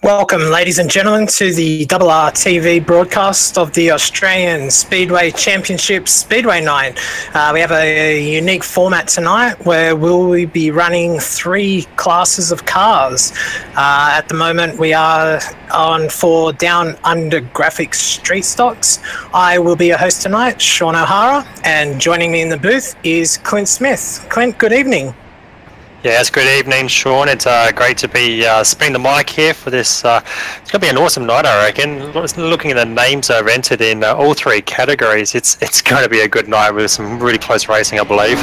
Welcome, ladies and gentlemen, to the RRTV broadcast of the Australian Speedway Championship Speedway Night. We have a unique format tonight where we'll be running 3 classes of cars. At the moment, we are on for Down Under Graphics Street Stocks. I will be your host tonight, Sean O'Hara, and joining me in the booth is Clint Smith. Clint, good evening. Yes, good evening, Sean. It's great to be spinning the mic here for this. It's going to be an awesome night, I reckon. Looking at the names I've entered in all 3 categories, it's going to be a good night with some really close racing, I believe.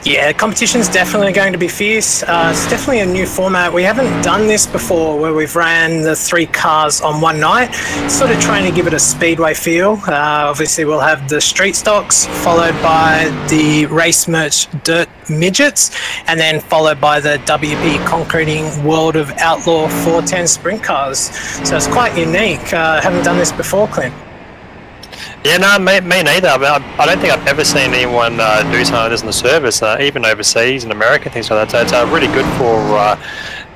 Yeah, competition's definitely going to be fierce. It's definitely a new format. We haven't done this before where we've ran the 3 cars on one night, sort of trying to give it a speedway feel. Obviously, we'll have the street stocks, followed by the race merch dirt midgets, and then followed by the WP Concreting World of Outlaw 410 sprint cars. So it's quite unique. Haven't done this before, Clint. Yeah, no, me neither. I don't think I've ever seen anyone do something like this in the service, even overseas in America, things like that. So it's really good for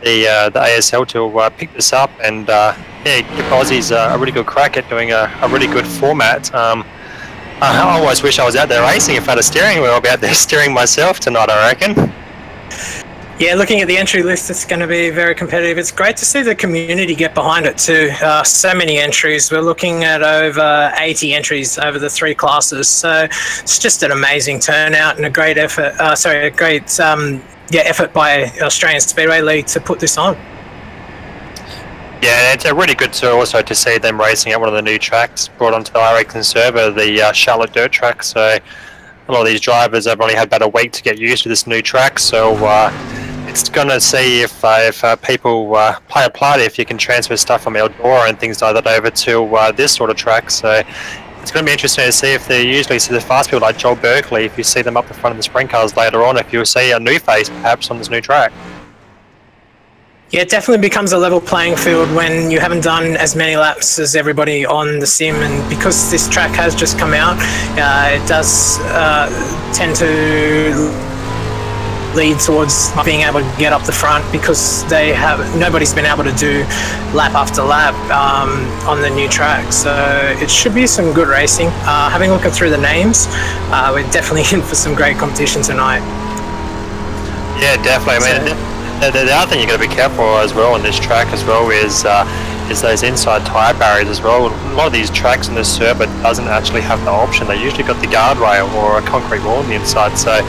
the ASL to pick this up and yeah, give Aussies a really good crack at doing a really good format. I always wish I was out there racing. If I had a steering wheel, I'd be out there steering myself tonight, I reckon. Yeah, looking at the entry list, it's going to be very competitive. It's great to see the community get behind it too. So many entries. We're looking at over 80 entries over the 3 classes. So it's just an amazing turnout and a great effort. Effort by Australian Speedway League to put this on. Yeah, it's a really good tour also to see them racing at one of the new tracks brought onto the iracing server, the Charlotte Dirt track. So a lot of these drivers have only had about a week to get used to this new track. So it's going to see if people play a part, if you can transfer stuff from Eldora and things like that over to this sort of track. So it's going to be interesting to see if they usually see the fast people like Joel Berkeley, if you see them up the front of the sprint cars later on, if you'll see a new face perhaps on this new track. Yeah, it definitely becomes a level playing field when you haven't done as many laps as everybody on the sim, and because this track has just come out, it does tend to lead towards being able to get up the front because nobody's been able to do lap after lap on the new track. So it should be some good racing. Having a look through the names, we're definitely in for some great competition tonight. Yeah, definitely. I mean, the other thing you've got to be careful as well on this track as well is those inside tyre barriers as well. A lot of these tracks in this server doesn't actually have the option. They usually got the guardrail or a concrete wall on the inside. So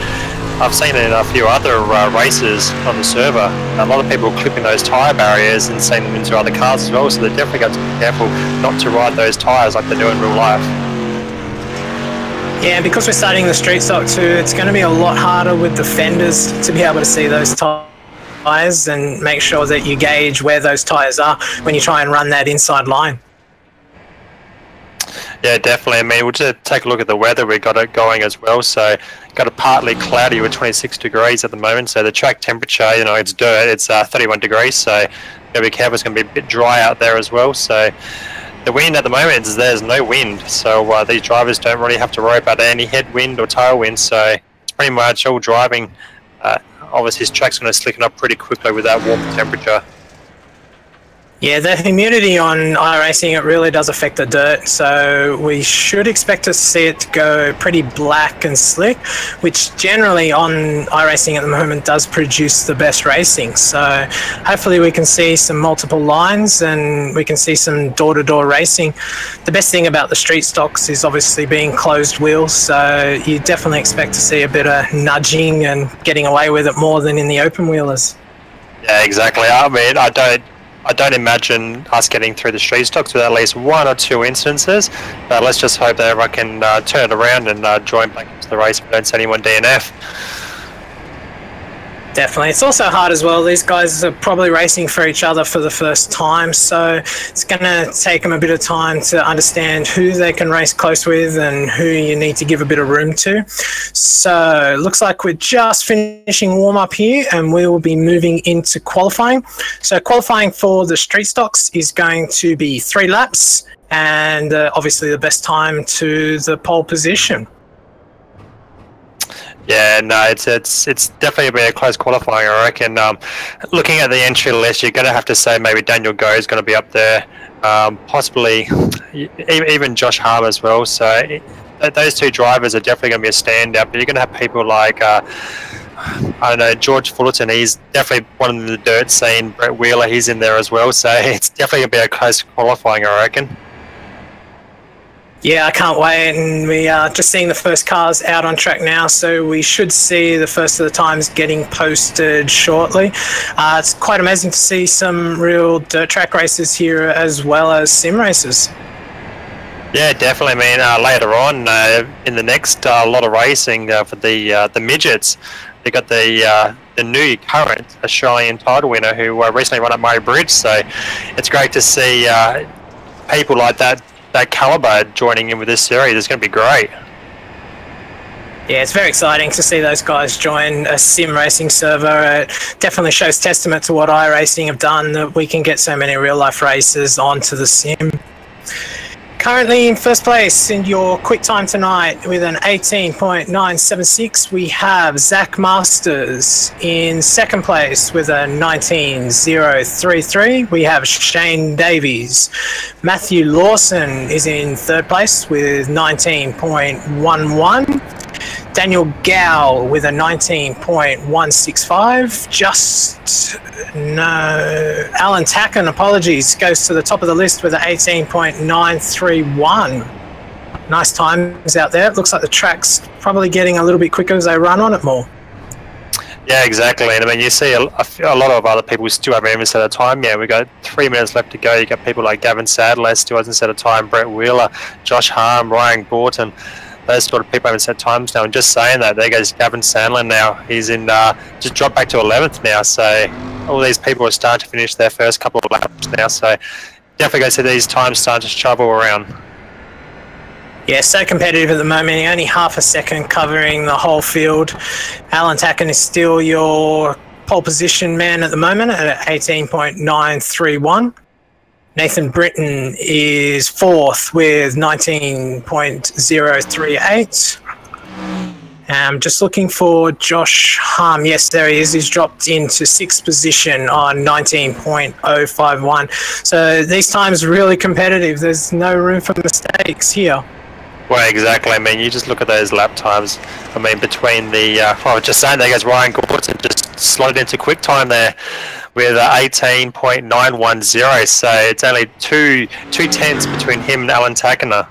I've seen it in a few other races on the server. A lot of people clipping those tyre barriers and sending them into other cars as well. So they definitely got to be careful not to ride those tyres like they do in real life. Yeah, because we're starting the street stock too, it's going to be a lot harder with the fenders to be able to see those tyres and make sure that you gauge where those tyres are when you try and run that inside line. Yeah, definitely. I mean, we'll just take a look at the weather. We've got it going as well. So got a partly cloudy with 26 degrees at the moment. So the track temperature, you know, it's dirt. It's 31 degrees. So gotta be careful. It's going to be a bit dry out there as well. So the wind at the moment is there's no wind. So these drivers don't really have to worry about any headwind or tailwind. So it's pretty much all driving. Obviously, this track's going to slicken up pretty quickly with that warm temperature. Yeah, the humidity on iRacing, it really does affect the dirt, so we should expect to see it go pretty black and slick, which generally on iRacing at the moment does produce the best racing. So hopefully we can see some multiple lines and we can see some door-to-door racing. The best thing about the street stocks is obviously being closed wheels, so you definitely expect to see a bit of nudging and getting away with it more than in the open wheelers. Yeah, exactly. I mean, I don't imagine us getting through the street stocks with at least 1 or 2 instances, but let's just hope that everyone can turn it around and join back into the race if we don't see anyone DNF. Definitely. It's also hard as well. These guys are probably racing for each other for the first time, so it's going to take them a bit of time to understand who they can race close with and who you need to give a bit of room to. So looks like we're just finishing warm-up here and we will be moving into qualifying. So qualifying for the street stocks is going to be 3 laps and obviously the best time to the pole position. Yeah, no, it's definitely been a close qualifying, I reckon. Looking at the entry list, you're going to have to say maybe Daniel Go is going to be up there, possibly even Josh Harm as well. So those two drivers are definitely going to be a standout. But you're going to have people like I don't know, George Fullerton. He's definitely one in the dirt scene. Brett Wheeler, he's in there as well. So it's definitely going to be a close qualifying, I reckon. Yeah, I can't wait, and we are just seeing the first cars out on track now, so we should see the first of the times getting posted shortly. It's quite amazing to see some real dirt track races here as well as sim races. Yeah, definitely. I mean, later on in the next lot of racing for the midgets, they got the new current Australian title winner who recently won at Murray Bridge. So it's great to see people like that caliber joining in with this series. It's going to be great. Yeah, it's very exciting to see those guys join a sim racing server. It definitely shows testament to what iRacing have done, that we can get so many real life races onto the sim. Currently in first place in your quick time tonight with an 18.976, we have Zach Masters. In second place with a 19.033, we have Shane Davies. Matthew Lawson is in third place with 19.11. Daniel Gow with a 19.165. Alan Tacken, apologies, goes to the top of the list with an 18.931. Nice times out there. It looks like the track's probably getting a little bit quicker as they run on it more. Yeah, exactly. And I mean, you see a lot of other people still haven't even set a time yet. We've got 3 minutes left to go. You got people like Gavin Sadler still hasn't set a time, Brett Wheeler, Josh Harm, Ryan Gorton. Those sort of people haven't set times now. And just saying that, there goes Gavin Sandlin now. He's in just dropped back to 11th now. So all these people are starting to finish their first couple of laps now. So definitely go see these times starting to travel around. Yeah, so competitive at the moment. Only half a second covering the whole field. Alan Tacken is still your pole position man at the moment at 18.931. Nathan Britton is fourth with 19.038. I'm just looking for Josh Harm. Yes, there he is. He's dropped into sixth position on 19.051. So these times are really competitive. There's no room for mistakes here. Well, exactly. I mean, you just look at those lap times. I mean, between the, just saying, there goes Ryan Gorton, just slotted into quick time there with 18.910. So it's only two tenths between him and Alan Tackner.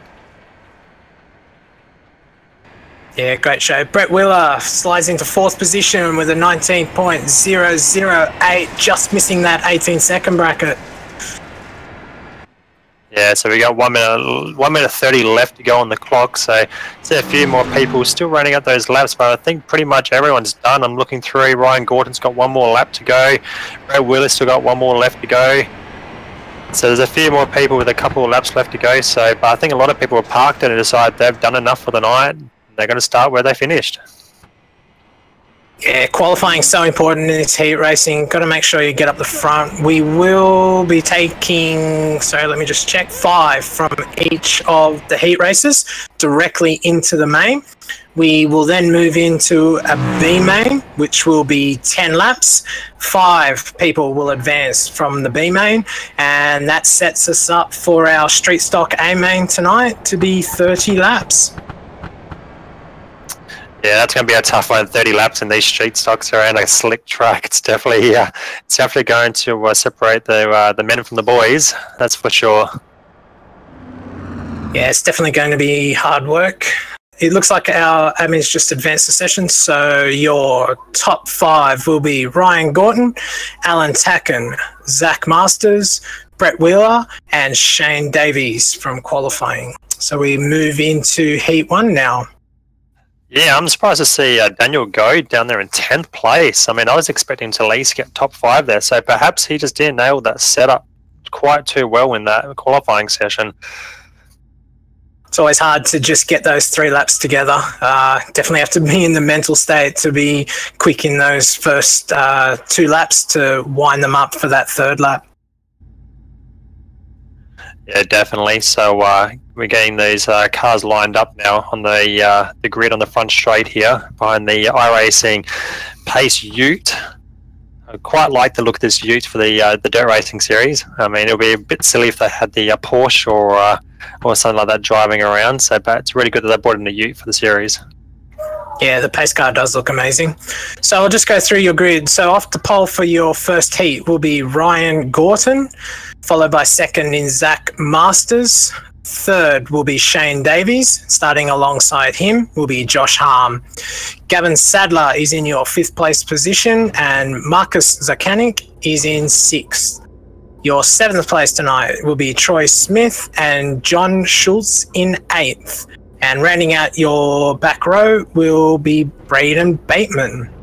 Yeah, great show. Brett Wheeler slides into fourth position with a 19.008, just missing that 18-second bracket. Yeah, so we got 1 minute 30 left to go on the clock. So there's a few more people still running up those laps, but I think pretty much everyone's done. I'm looking through. Ryan Gorton's got one more lap to go. Brett Wheeler's still got one more left to go. So there's a few more people with a couple of laps left to go. So, but I think a lot of people are parked and decide they've done enough for the night. They're going to start where they finished. Yeah, qualifying is so important in this heat racing. Got to make sure you get up the front. We will be taking, sorry, let me just check, 5 from each of the heat races directly into the main. We will then move into a B main, which will be 10 laps. 5 people will advance from the B main, and that sets us up for our street stock A main tonight to be 30 laps. Yeah, that's going to be a tough one. 30 laps in these street stocks around a slick track. It's definitely going to separate the men from the boys. That's for sure. Yeah, it's definitely going to be hard work. It looks like our admins just advanced the session, so your top 5 will be Ryan Gorton, Alan Tacken, Zach Masters, Brett Wheeler, and Shane Davies from qualifying. So we move into Heat 1 now. Yeah, I'm surprised to see Daniel Go down there in 10th place. I mean, I was expecting to at least get top 5 there, so perhaps he just didn't nail that setup quite too well in that qualifying session. It's always hard to just get those 3 laps together. Definitely have to be in the mental state to be quick in those first 2 laps to wind them up for that 3rd lap. Yeah, definitely. So we're getting these cars lined up now on the grid on the front straight here behind the iRacing Pace Ute. I quite like the look of this Ute for the dirt racing series. I mean, it'll be a bit silly if they had the Porsche or something like that driving around. So, but it's really good that they brought in a Ute for the series. Yeah, the pace car does look amazing. So I'll just go through your grid. So off the pole for your first heat will be Ryan Gorton, followed by second in Zach Masters. Third will be Shane Davies. Starting alongside him will be Josh Harm. Gavin Sadler is in your 5th place position, and Marcus Zakanik is in 6th. Your 7th place tonight will be Troy Smith and John Schultz in 8th. And rounding out your back row will be Braden Bateman.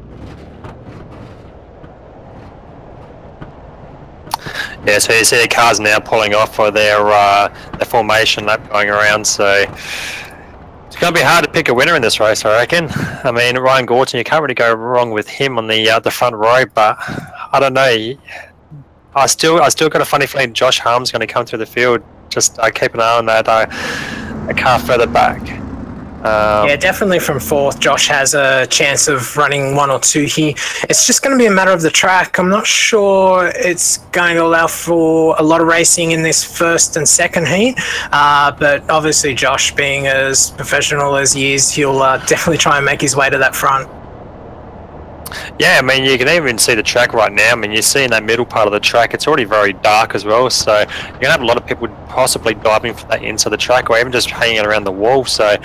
Yeah, so you see the cars now pulling off for their formation lap going around, so it's going to be hard to pick a winner in this race, I reckon. I mean, Ryan Gorton, you can't really go wrong with him on the front row, but I don't know. I still got a funny feeling Josh Harm's going to come through the field. Just keep an eye on that a car further back. Yeah, definitely from 4th, Josh has a chance of running 1 or 2 here. It's just going to be a matter of the track. I'm not sure it's going to allow for a lot of racing in this 1st and 2nd heat, but obviously Josh, being as professional as he is, he'll definitely try and make his way to that front. Yeah, I mean, you can even see the track right now. I mean, you see in that middle part of the track, it's already very dark as well, so you're going to have a lot of people possibly diving for that inside the track or even just hanging around the wall, so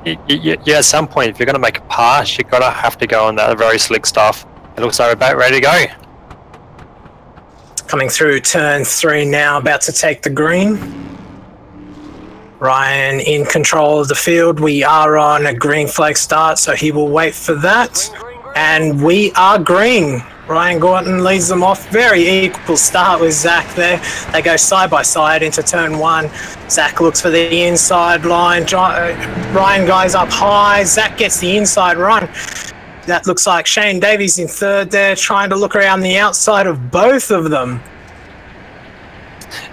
yeah, at some point, if you're going to make a pass, you're going to have to go on that very slick stuff. It looks like we're about ready to go. Coming through turn 3 now, about to take the green. Ryan in control of the field. We are on a green flag start, so he will wait for that. And we are green. Ryan Gorton leads them off. Very equal start with Zach there. They go side by side into turn 1. Zach looks for the inside line. Ryan goes up high. Zach gets the inside run. That looks like Shane Davies in 3rd there, trying to look around the outside of both of them.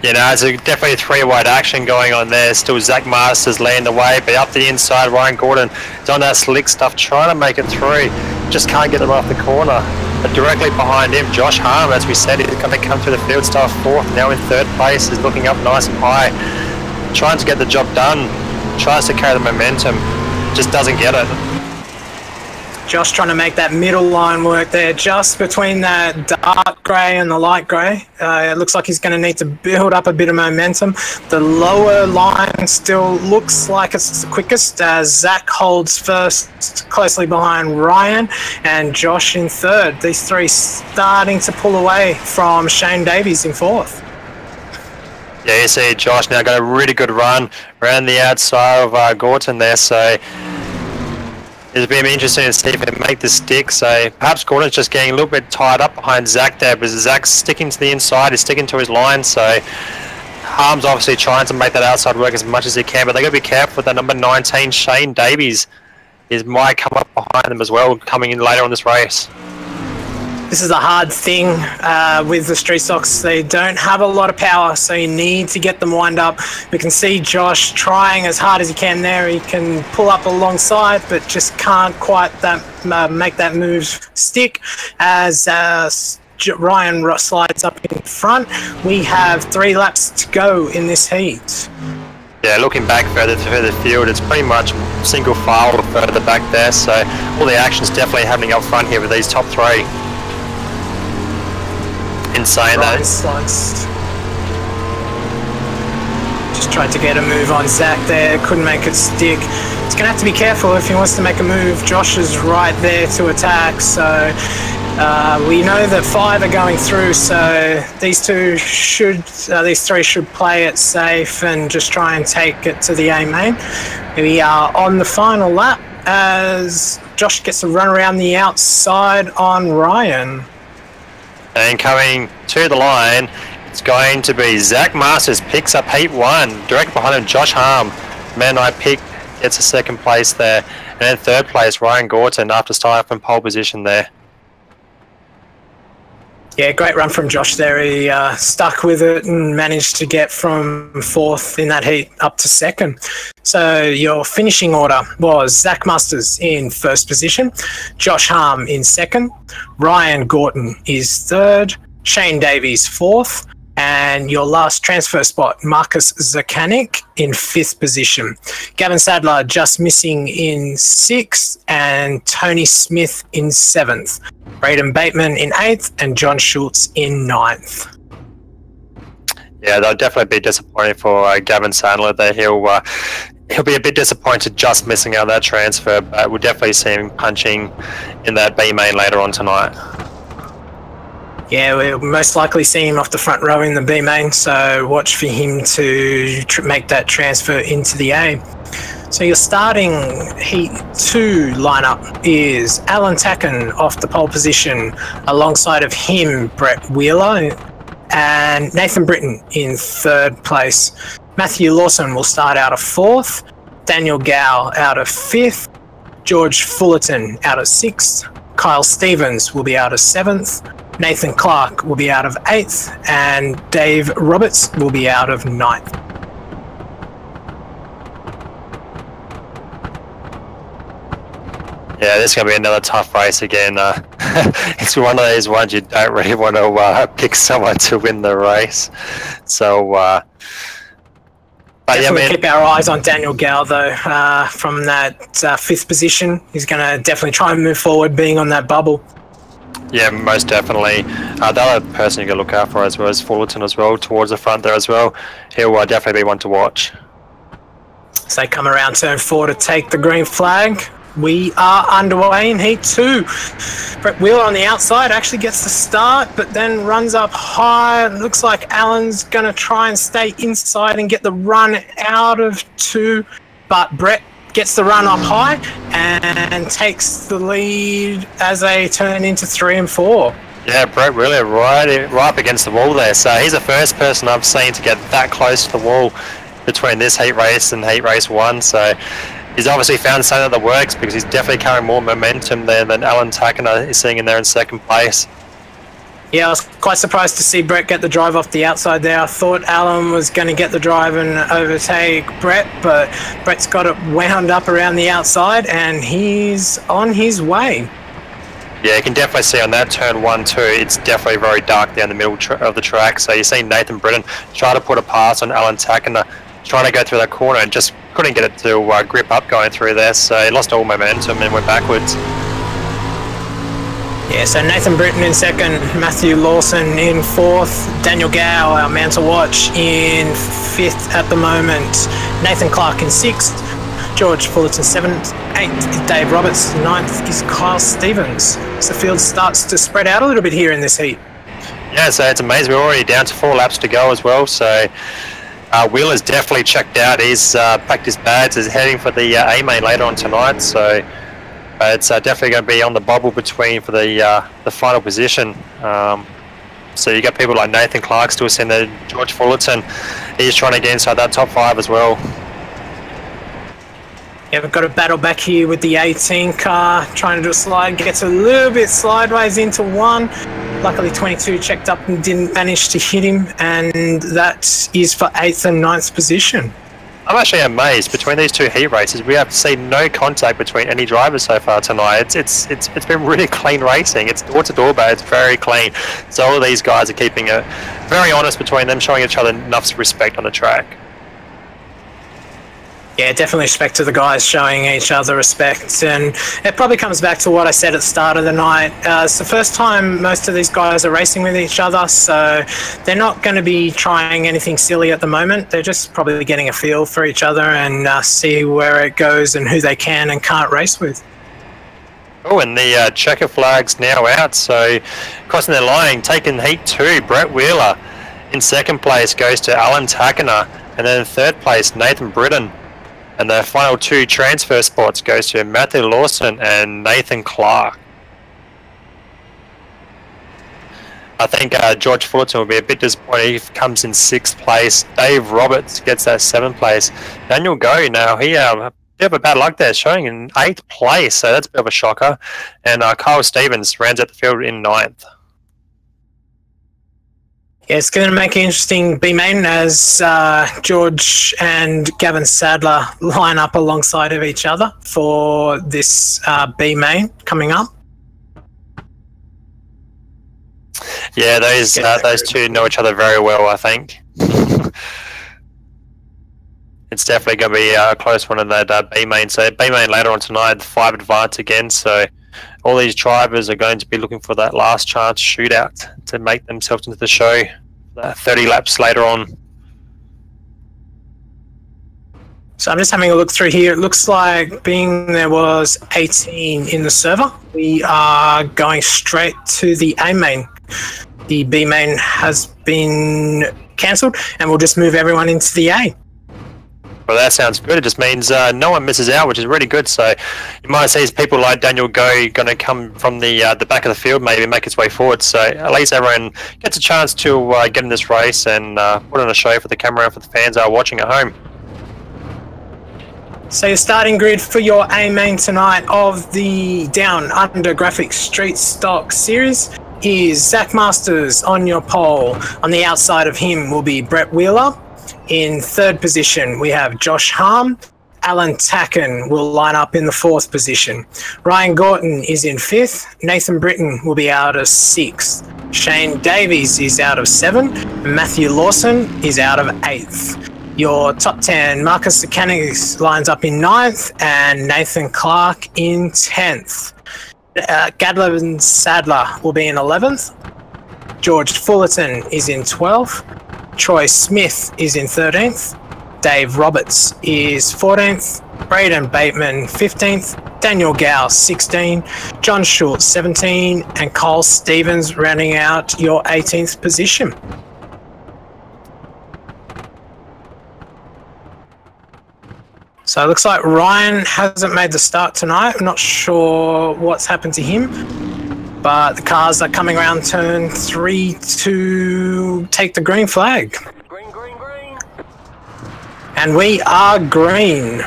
You know, it's definitely a 3-wide action going on there. Still Zach Masters leading the way, but up the inside, Ryan Gorton is on that slick stuff, trying to make it through. Just can't get them off the corner. But directly behind him, Josh Harm, as we said, he's going to come through the field, start 4th, now in 3rd place, is looking up nice and high. Trying to get the job done, tries to carry the momentum, just doesn't get it. Josh trying to make that middle line work there, just between that dark grey and the light grey. It looks like he's going to need to build up a bit of momentum. The lower line still looks like it's the quickest, as Zach holds 1st, closely behind Ryan, and Josh in 3rd. These 3 starting to pull away from Shane Davies in 4th. Yeah, you see Josh now got a really good run around the outside of Gorton there, so it'll be interesting to see if they make the stick. So perhaps Gordon's just getting a little bit tied up behind Zach there, but Zach's sticking to the inside, he's sticking to his line, so Harm's obviously trying to make that outside work as much as he can, but they got to be careful with that number 19, Shane Davies. He might come up behind them as well, coming in later on this race. This is a hard thing with the street stocks. They don't have a lot of power, so you need to get them wind up. We can see Josh trying as hard as he can there. He can pull up alongside, but just can't quite make that move stick as Ryan slides up in front. We have 3 laps to go in this heat. Yeah, looking back further through the field, it's pretty much single file further back there, so all the action's definitely happening up front here with these top 3. Insane that. Just tried to get a move on Zach there, couldn't make it stick. He's going to have to be careful if he wants to make a move. Josh is right there to attack, so we know that 5 are going through, so these 3 should play it safe and just try and take it to the A main. We are on the final lap as Josh gets a run around the outside on Ryan. And coming to the line, it's going to be Zach Masters picks up heat 1. Direct behind him, Josh Harm. Man I picked gets a 2nd place there. And then 3rd place, Ryan Gorton, after starting up in pole position there. Yeah, great run from Josh there. He stuck with it and managed to get from 4th in that heat up to 2nd. So your finishing order was Zach Musters in 1st position, Josh Harm in 2nd, Ryan Gorton is 3rd, Shane Davies 4th, and your last transfer spot, Marcus Zakanik in 5th position. Gavin Sadler just missing in 6th, and Tony Smith in 7th. Braden Bateman in 8th, and John Schultz in 9th. Yeah, they'll definitely be disappointing for Gavin Sadler there. He'll be a bit disappointed just missing out that transfer, but we'll definitely see him punching in that B main later on tonight. Yeah, we'll most likely see him off the front row in the B main, so watch for him to make that transfer into the A. So your starting Heat 2 lineup is Alan Tacken off the pole position, alongside of him Brett Wheeler and Nathan Britton in 3rd place. Matthew Lawson will start out of 4th, Daniel Gow out of 5th, George Fullerton out of 6th, Kyle Stevens will be out of 7th, Nathan Clark will be out of 8th, and Dave Roberts will be out of 9th. Yeah, this is going to be another tough race again. It's one of those ones you don't really want to pick someone to win the race. So, but definitely yeah, keep our eyes on Daniel Gow, though, from that 5th position. He's going to definitely try and move forward, being on that bubble. Yeah, most definitely. The other person you got to look out for as well is Fullerton as well, towards the front there as well. He'll definitely be one to watch. So they come around turn 4 to take the green flag. We are underway in Heat 2. Brett Wheeler on the outside actually gets the start, but then runs up high. It looks like Alan's going to try and stay inside and get the run out of 2, but Brett gets the run up high and takes the lead as they turn into 3 and 4. Yeah, Brett Wheeler right up against the wall there. So he's the first person I've seen to get that close to the wall between this heat race and heat race 1. So he's obviously found something that works, because he's definitely carrying more momentum there than Alan Tackner is seeing in there in 2nd place. Yeah, I was quite surprised to see Brett get the drive off the outside there. I thought Alan was going to get the drive and overtake Brett, but Brett's got it wound up around the outside and he's on his way. Yeah, you can definitely see on that turn 1-2, it's definitely very dark down the middle of the track. So you see Nathan Britton try to put a pass on Alan Tackner, trying to go through that corner and just couldn't get it to grip up going through there. So he lost all momentum and went backwards. Yeah, so Nathan Britton in 2nd, Matthew Lawson in 4th, Daniel Gow, our man to watch, in 5th at the moment, Nathan Clark in 6th, George Fullerton 7th, 8th is Dave Roberts, 9th is Kyle Stevens. So the field starts to spread out a little bit here in this heat. Yeah, so it's amazing. We're already down to 4 laps to go as well. So Wheeler's definitely checked out. He's packed his bags. He's heading for the A main later on tonight. So it's definitely going to be on the bubble between for the final position. So you got people like Nathan Clark still sitting there. George Fullerton, he's trying to get inside that top 5 as well. Yeah, we've got a battle back here with the 18 car, trying to do a slide, gets a little bit sideways into 1. Luckily 22 checked up and didn't manage to hit him, and that is for 8th and 9th position. I'm actually amazed. Between these 2 heat races, we have seen no contact between any drivers so far tonight. It's been really clean racing. It's door to door, but it's very clean. So all of these guys are keeping it very honest between them, showing each other enough respect on the track. Yeah, definitely respect to the guys, showing each other respect. And it probably comes back to what I said at the start of the night. It's the first time most of these guys are racing with each other, so they're not going to be trying anything silly at the moment. They're just probably getting a feel for each other and see where it goes and who they can and can't race with. Oh, and the checker flag's now out, so crossing the line, taking heat 2, Brett Wheeler. In 2nd place goes to Alan Tackner, and then in 3rd place, Nathan Britton. And the final 2 transfer spots goes to Matthew Lawson and Nathan Clark. I think George Fullerton will be a bit disappointed if he comes in 6th place. Dave Roberts gets that 7th place. Daniel Go now, he a bit of a bad luck there, showing in 8th place, so that's a bit of a shocker. And Kyle Stevens rounds out the field in 9th. Yeah, it's going to make an interesting B main as George and Gavin Sadler line up alongside of each other for this B main coming up. Yeah, those two know each other very well, I think. It's definitely going to be a close one in that B main. So B main later on tonight, 5 advance again. So all these drivers are going to be looking for that last chance shootout to make themselves into the show 30 laps later on. So I'm just having a look through here. It looks like being there was 18 in the server, we are going straight to the A main. The B main has been cancelled and we'll just move everyone into the A. Well, that sounds good. It just means no one misses out, which is really good. So you might see people like Daniel Go going to come from the back of the field, maybe make its way forward. So at least everyone gets a chance to get in this race and put on a show for the camera and for the fans watching at home. So your starting grid for your A main tonight of the Down Under Graphics Street Stock Series is Zach Masters on your pole. On the outside of him will be Brett Wheeler. In third position, we have Josh Harm. Alan Tacken will line up in the fourth position. Ryan Gorton is in fifth. Nathan Britton will be out of sixth. Shane Davies is out of 7. Matthew Lawson is out of 8th. Your top 10, Marcus Sakanis lines up in 9th and Nathan Clark in 10th. Gadlin Sadler will be in 11th. George Fullerton is in 12th. Troy Smith is in 13th. Dave Roberts is 14th. Braden Bateman 15th. Daniel Gow 16. John Schultz 17. And Cole Stevens rounding out your 18th position. So it looks like Ryan hasn't made the start tonight. I'm not sure what's happened to him, but the cars are coming around turn 3 to take the green flag. Green, green, green. And we are green.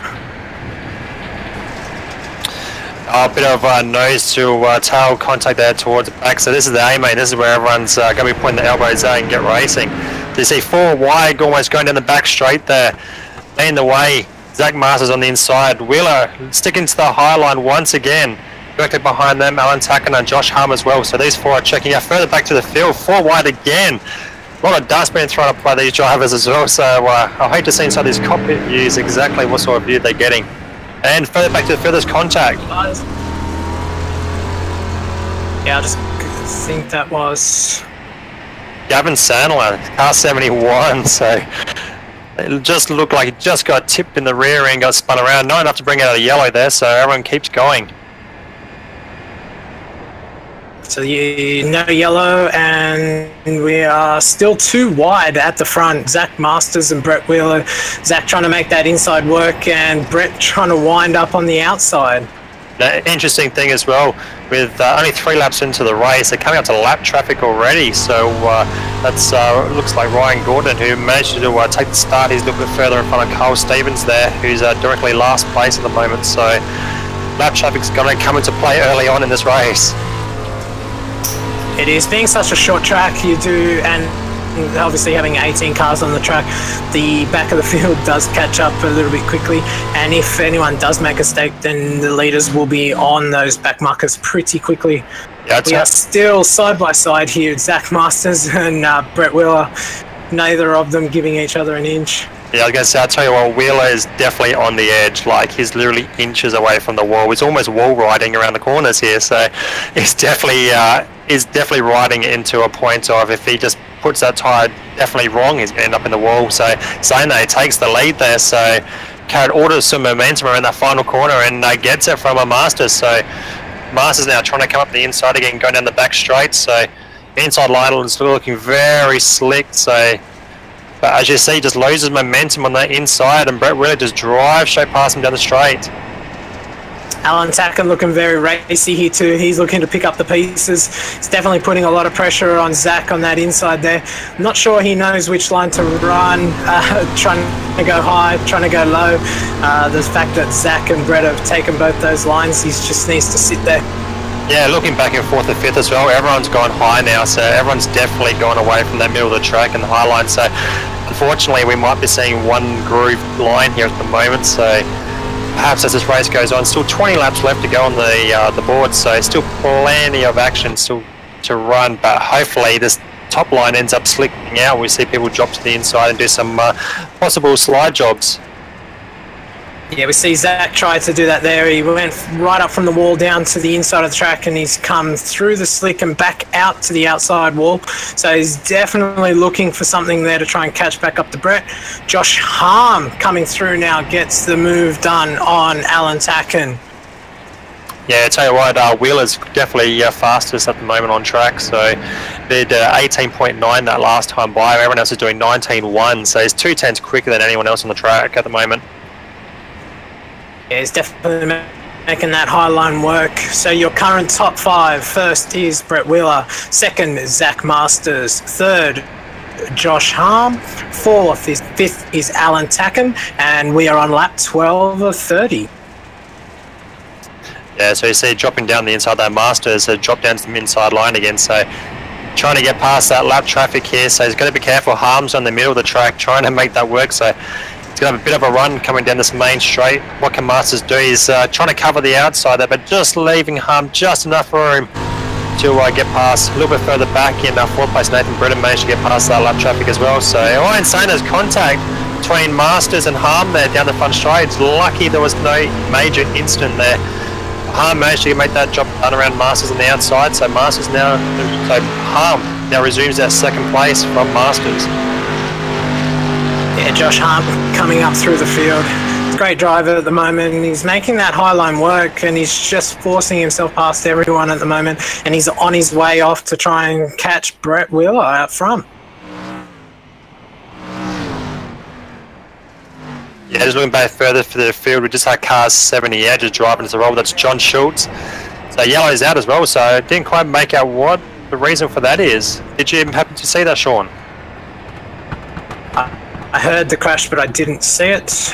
A bit of nose to tail contact there towards the back. So this is the A main. This is where everyone's going to be pointing the elbows out and get racing. So you see 4 wide almost going down the back straight there. In the way, Zach Masters on the inside. Wheeler sticking to the high line once again. Directly behind them, Alan Tacken and Josh Harm as well. So these 4 are checking out further back to the field. 4 wide again. A lot of dust being thrown up by these drivers as well. So I hate to see inside this cockpit views exactly what sort of view they're getting. And further back to the furthest contact. Yeah, I just think that was Gavin Sandler, car 71. So it just looked like it just got tipped in the rear end, got spun around. Not enough to bring out a yellow there, so everyone keeps going. So no yellow, and we are still 2 wide at the front. Zach Masters and Brett Wheeler. Zach trying to make that inside work, and Brett trying to wind up on the outside. The interesting thing as well, with only 3 laps into the race, they're coming up to lap traffic already. So that's looks like Ryan Gordon, who managed to take the start. He's a little bit further in front of Cole Stevens there, who's directly last place at the moment. So lap traffic's going to come into play early on in this race. It is, being such a short track, you do, and obviously having 18 cars on the track, the back of the field does catch up a little bit quickly, and if anyone does make a mistake, then the leaders will be on those back markers pretty quickly. Yeah, we are still side by side here, Zach Masters and Brett Wheeler, neither of them giving each other an inch. Yeah, I was going to say, I'll tell you what, Wheeler is definitely on the edge. Like, he's literally inches away from the wall. He's almost wall riding around the corners here, so he's definitely riding into a point of, if he just puts that tyre definitely wrong, he's going to end up in the wall. So saying that, he takes the lead there, so carried orders some momentum around that final corner and gets it from a Masters. So Masters now trying to come up the inside again, going down the back straight. So inside line is still looking very slick. So, but as you see, just loses momentum on that inside, and Brett Wheeler just drives straight past him down the straight. Alan Tacken looking very racy here too. He's looking to pick up the pieces. He's definitely putting a lot of pressure on Zach on that inside there. I'm not sure he knows which line to run, trying to go high, trying to go low. The fact that Zach and Brett have taken both those lines, he just needs to sit there. Yeah, looking back and forth at 5th as well, everyone's gone high now, so everyone's definitely gone away from that middle of the track and the high line, so unfortunately we might be seeing one groove line here at the moment, so perhaps as this race goes on, still 20 laps left to go on the board, so still plenty of action still to run, but hopefully this top line ends up slicking out. We see people drop to the inside and do some possible slide jobs. Yeah, we see Zach try to do that there. He went right up from the wall down to the inside of the track, and he's come through the slick and back out to the outside wall. So he's definitely looking for something there to try and catch back up to Brett. Josh Harm coming through now gets the move done on Alan Tacken. Yeah, I tell you what, Wheeler's definitely fastest at the moment on track, so did 18.9 that last time by. Everyone else is doing 19.1, so he's 2/10 quicker than anyone else on the track at the moment. Yeah, he's definitely making that high line work. So your current top 5, first is Brett Wheeler, second is Zach Masters, third Josh Harm, 5th is Alan Tacken, and we are on lap 12 of 30. Yeah, so you see dropping down the inside that Masters, drop down to the inside line again, so trying to get past that lap traffic here, so he's got to be careful. Harm's on the middle of the track, trying to make that work, so he's going to have a bit of a run coming down this main straight. What can Masters do? He's trying to cover the outside there, but just leaving Harm just enough room to get past. A little bit further back in 4th place, Nathan Britton managed to get past that lap traffic as well, so all I'm saying is contact between Masters and Harm there down the front straight. It's lucky there was no major incident there. Harm managed to make that job done around Masters on the outside, so Harm now resumes that 2nd place from Masters. Yeah, Josh Harm coming up through the field. Great driver at the moment, and he's making that high line work, and he's just forcing himself past everyone at the moment, and he's on his way off to try and catch Brett Wheeler out front. Yeah, just looking back further for the field, we just had cars 70 edges driving to the roll. That's John Schultz. So yellow's out as well, so I didn't quite make out what the reason for that is. Did you happen to see that, Sean? I heard the crash, but I didn't see it.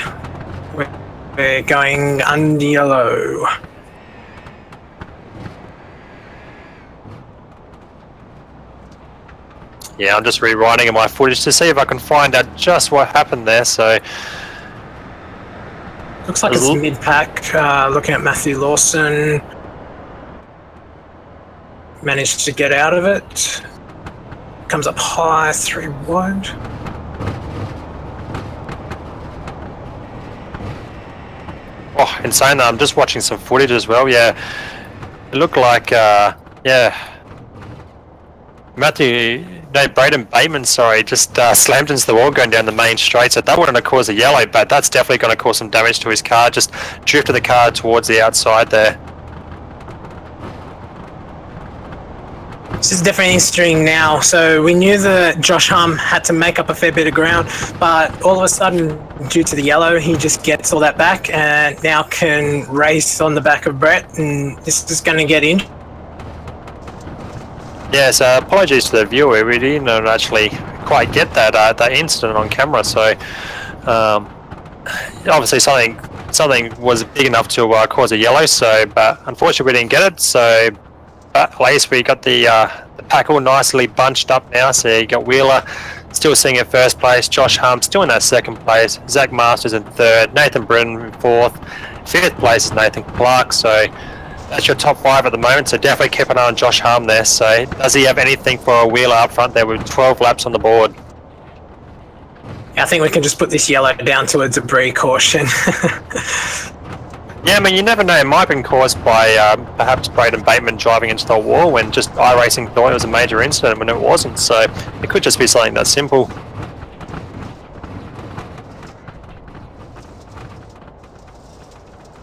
We're going under yellow. Yeah, I'm just rewinding my footage to see if I can find out just what happened there, so... Looks like it's mid-pack, looking at Matthew Lawson. Managed to get out of it. Comes up high, 3 wide. Oh, insane. I'm just watching some footage as well, yeah. It looked like, yeah. Braden Bateman, sorry, just slammed into the wall going down the main straight, so that wouldn't have caused a yellow, but that's definitely going to cause some damage to his car. Just drifted the car towards the outside there. This is definitely interesting now. So we knew that Josh Harm had to make up a fair bit of ground, but all of a sudden, due to the yellow, he just gets all that back and now can race on the back of Brett, and this is going to get in. Yes, apologies to the viewer. We didn't actually quite get that that incident on camera. So obviously something was big enough to cause a yellow. So, but unfortunately we didn't get it. So, but at least we got the pack all nicely bunched up now. So you got Wheeler still sitting in 1st place, Josh Harm still in that 2nd place, Zach Masters in 3rd, Nathan Britton in 4th, 5th place is Nathan Clark. So that's your top 5 at the moment, so definitely keep an eye on Josh Harm there. So does he have anything for a Wheeler up front there with 12 laps on the board? I think we can just put this yellow down to a debris caution. Yeah, I mean, you never know. It might have been caused by perhaps Braden Bateman driving into the wall when just iRacing thought it was a major incident when it wasn't. So it could just be something that simple.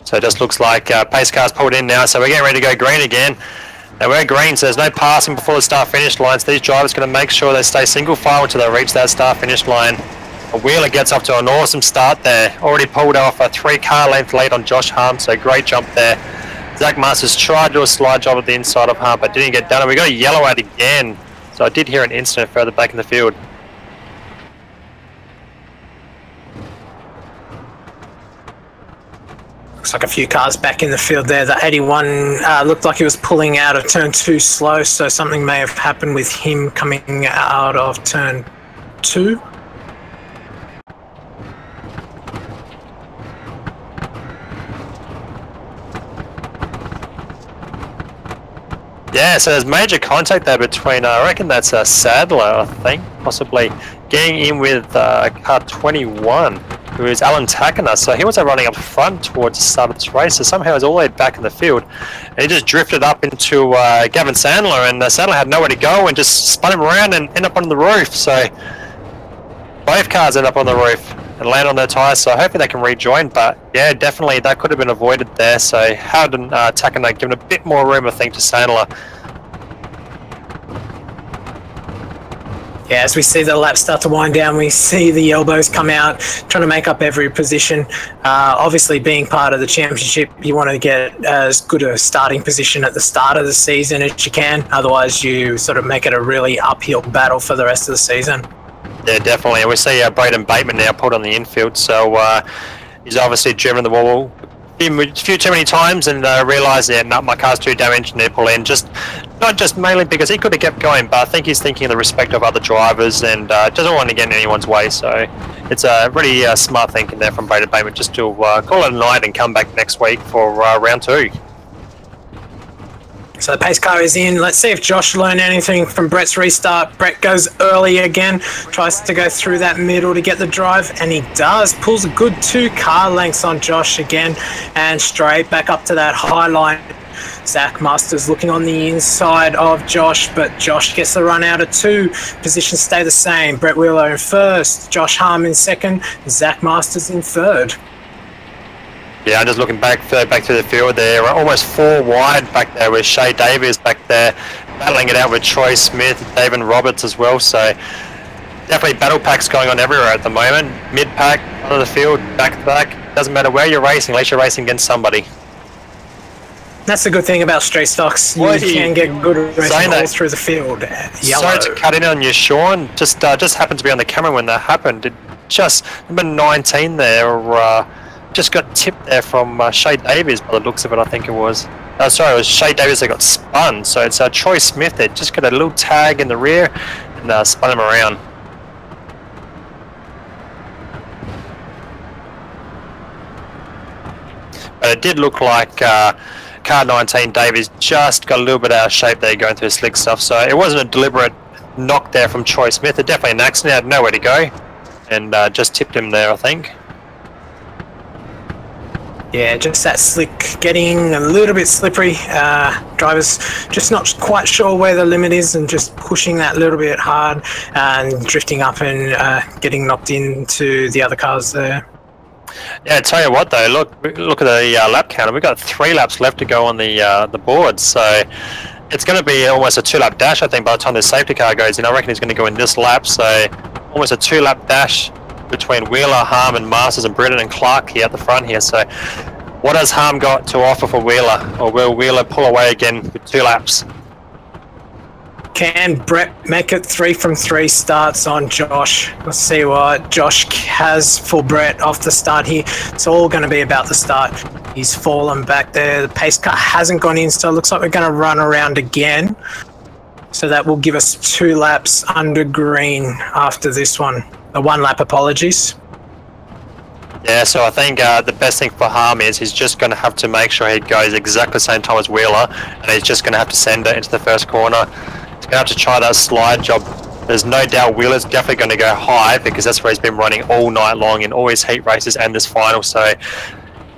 So it just looks like pace car's pulled in now, so we're getting ready to go green again. And we're green, so there's no passing before the start-finish line, so these drivers are going to make sure they stay single file until they reach that start-finish line. Wheeler gets off to an awesome start there, already pulled off a 3-car length lead on Josh Harm, so great jump there. Zach Masters tried to do a slide job at the inside of Harm, but didn't get done, and we got a yellow out again. So I did hear an incident further back in the field. Looks Looks like a few cars back in the field there. The 81 looked like he was pulling out of turn 2 slow, so something may have happened with him coming out of turn 2. Yeah, so there's major contact there between, I reckon that's Sadler, I think, possibly getting in with car 21, who is Alan Takana. So he wasn't running up front towards the start of this race, so somehow he was all the way back in the field. And he just drifted up into Gavin Sandler, and Sandler had nowhere to go and just spun him around and ended up on the roof. So both cars end up on the roof and land on their tyres, so hopefully they can rejoin. But yeah, definitely that could have been avoided there. So Howden Takana given a bit more room, I think, to Sandler. Yeah, as we see the laps start to wind down, we see the elbows come out, trying to make up every position. Obviously, being part of the championship, you want to get as good a starting position at the start of the season as you can. Otherwise, you sort of make it a really uphill battle for the rest of the season. Yeah, definitely. And we see Braden Bateman now pulled on the infield, so he's obviously driven the wall a few too many times and realised, yeah, no, my car's too damaged and they pull in. Not just mainly because he could have kept going, but I think he's thinking of the respect of other drivers and doesn't want to get in anyone's way. So it's a really smart thinking there from Braden Bateman, just to call it a night and come back next week for round 2. So the pace car is in. Let's see if Josh learned anything from Brett's restart. Brett goes early again, tries to go through that middle to get the drive, and he does. Pulls a good 2 car lengths on Josh again, and straight back up to that high line. Zach Masters looking on the inside of Josh, but Josh gets the run out of 2. Positions stay the same. Brett Wheeler in first, Josh Harm in second, Zach Masters in third. Yeah, I'm just looking back through the field there. Almost 4 wide back there with Shea Davies back there, battling it out with Troy Smith, David Roberts as well. So definitely battle packs going on everywhere at the moment. Mid pack, front of the field, back to back. Doesn't matter where you're racing, at least you're racing against somebody. That's the good thing about straight stocks. You can get good racing all through the field. Sorry to cut in on you, Sean. Just happened to be on the camera when that happened. It just number 19 there. Just got tipped there from Shea Davies by the looks of it, I think it was. Sorry, it was Shea Davies that got spun. So it's Troy Smith that just got a little tag in the rear and spun him around. But it did look like car 19 Davies just got a little bit out of shape there going through slick stuff. So it wasn't a deliberate knock there from Troy Smith. It definitely an accident, had nowhere to go. And just tipped him there, I think. Yeah, just that slick, getting a little bit slippery. Drivers just not quite sure where the limit is and just pushing that little bit hard and drifting up and getting knocked into the other cars there. Yeah, I tell you what though, look at the lap counter. We've got 3 laps left to go on the board, so it's going to be almost a 2-lap dash, I think, by the time the safety car goes in. I reckon he's going to go in this lap, so almost a 2-lap dash between Wheeler, Harm and Masters and Britton and Clark here at the front here. So what has Harm got to offer for Wheeler, or will Wheeler pull away again with 2 laps? Can Brett make it 3 from 3 starts on Josh? Let's see what Josh has for Brett off the start here. It's all going to be about the start. He's fallen back there. The pace car hasn't gone in, so it looks like we're going to run around again. So that will give us 2 laps under green after this one. The 1 lap, apologies. Yeah, so I think the best thing for Harm is he's just going to have to make sure he goes exactly the same time as Wheeler, and he's just going to have to send it into the first corner. He's going to have to try that slide job. There's no doubt Wheeler's definitely going to go high because that's where he's been running all night long in all his heat races and this final. So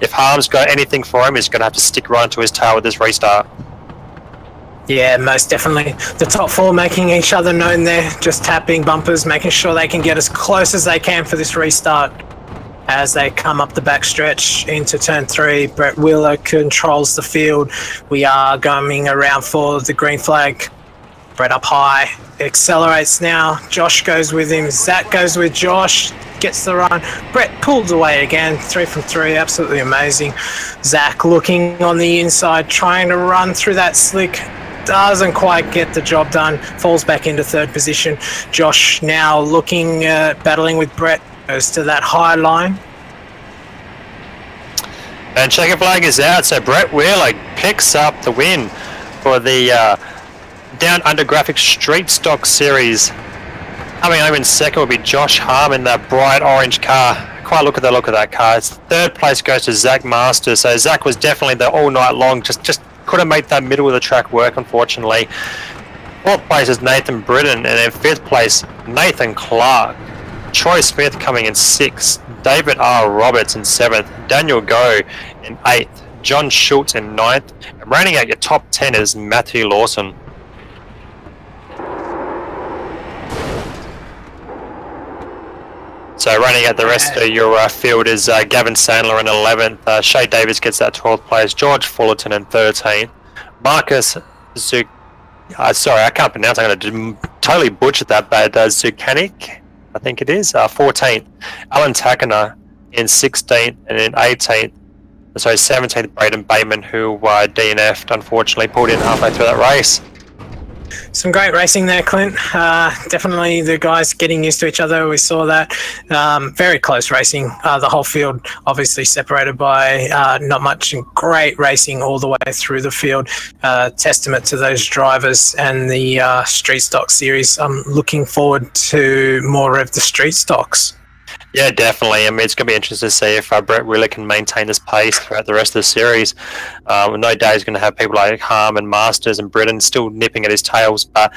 if Harm's got anything for him, he's going to have to stick right into his tail with this restart. Yeah, most definitely. The top 4 making each other known there, just tapping bumpers, making sure they can get as close as they can for this restart. As they come up the backstretch into turn 3, Brett Wheeler controls the field. We are going around for the green flag. Brett up high, accelerates now. Josh goes with him. Zach goes with Josh, gets the run. Brett pulls away again, 3 from 3, absolutely amazing. Zach looking on the inside, trying to run through that slick. Doesn't quite get the job done, falls back into 3rd position. Josh now looking, battling with Brett, goes to that high line. And checker flag is out, so Brett Wheeler picks up the win for the Down Under Graphics Street Stock Series. Coming home in second will be Josh Harm in that bright orange car. Quite look at the look of that car. It's third place goes to Zach Masters. So Zach was definitely there all night long. Just couldn't make that middle of the track work, unfortunately. Fourth place is Nathan Britton, and then fifth place Nathan Clark. Troy Smith coming in sixth. David R. Roberts in seventh. Daniel Go in eighth. John Schultz in ninth. And rounding out your top 10 is Matthew Lawson. So running out the rest of your field is Gavin Sandler in 11th, Shay Davis gets that 12th place, George Fullerton in 13th, Marcus sorry, I can't pronounce, I'm going to totally butcher that, but Zukanik, I think it is, 14th, Alan Takana in 16th, and in 18th, sorry, 17th, Braden Bateman, who DNF'd, unfortunately, pulled in halfway through that race. Some great racing there, Clint. Definitely the guys getting used to each other. We saw that. Very close racing. The whole field obviously separated by not much, and great racing all the way through the field. Testament to those drivers and the Street Stock Series. I'm looking forward to more of the Street Stocks. Yeah, definitely. I mean, it's going to be interesting to see if Brett Wheeler can maintain this pace throughout the rest of the series. No doubt he's going to have people like Harm and Masters and Britton still nipping at his tails. But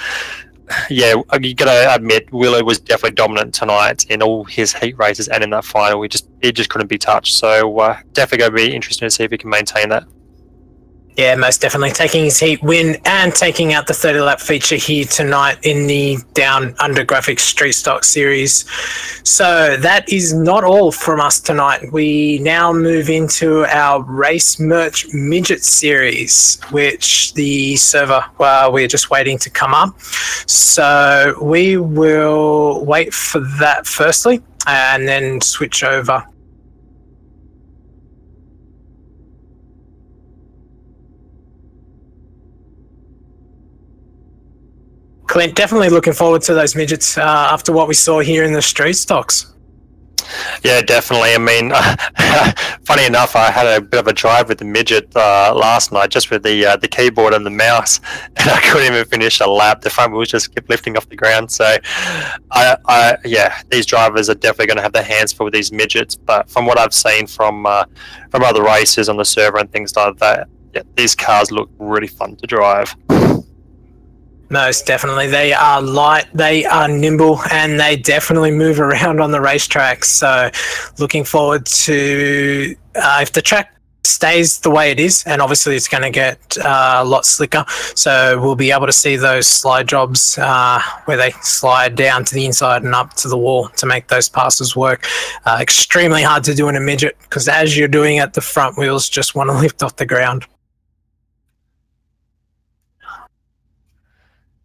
yeah, you got to admit, Wheeler was definitely dominant tonight in all his heat races and in that final. He just couldn't be touched. So definitely going to be interesting to see if he can maintain that. Yeah, most definitely taking his heat win and taking out the 30-lap feature here tonight in the Down Under Graphics Street Stock Series. So that is not all from us tonight. We now move into our Race Merch Midget Series, which the server, we're just waiting to come up. So we will wait for that firstly and then switch over. Clint, definitely looking forward to those midgets after what we saw here in the Street Stocks. Yeah, definitely. I mean, funny enough, I had a bit of a drive with the Midget last night, just with the keyboard and the mouse, and I couldn't even finish a lap. The front wheels just kept lifting off the ground. So, yeah, these drivers are definitely going to have their hands full with these Midgets. But from what I've seen from other races on the server and things like that, yeah, these cars look really fun to drive. Most definitely. They are light, they are nimble, and they definitely move around on the racetrack. So looking forward to if the track stays the way it is, and obviously it's going to get a lot slicker, so we'll be able to see those slide jobs where they slide down to the inside and up to the wall to make those passes work. Extremely hard to do in a midget, because as you're doing it, the front wheels just want to lift off the ground.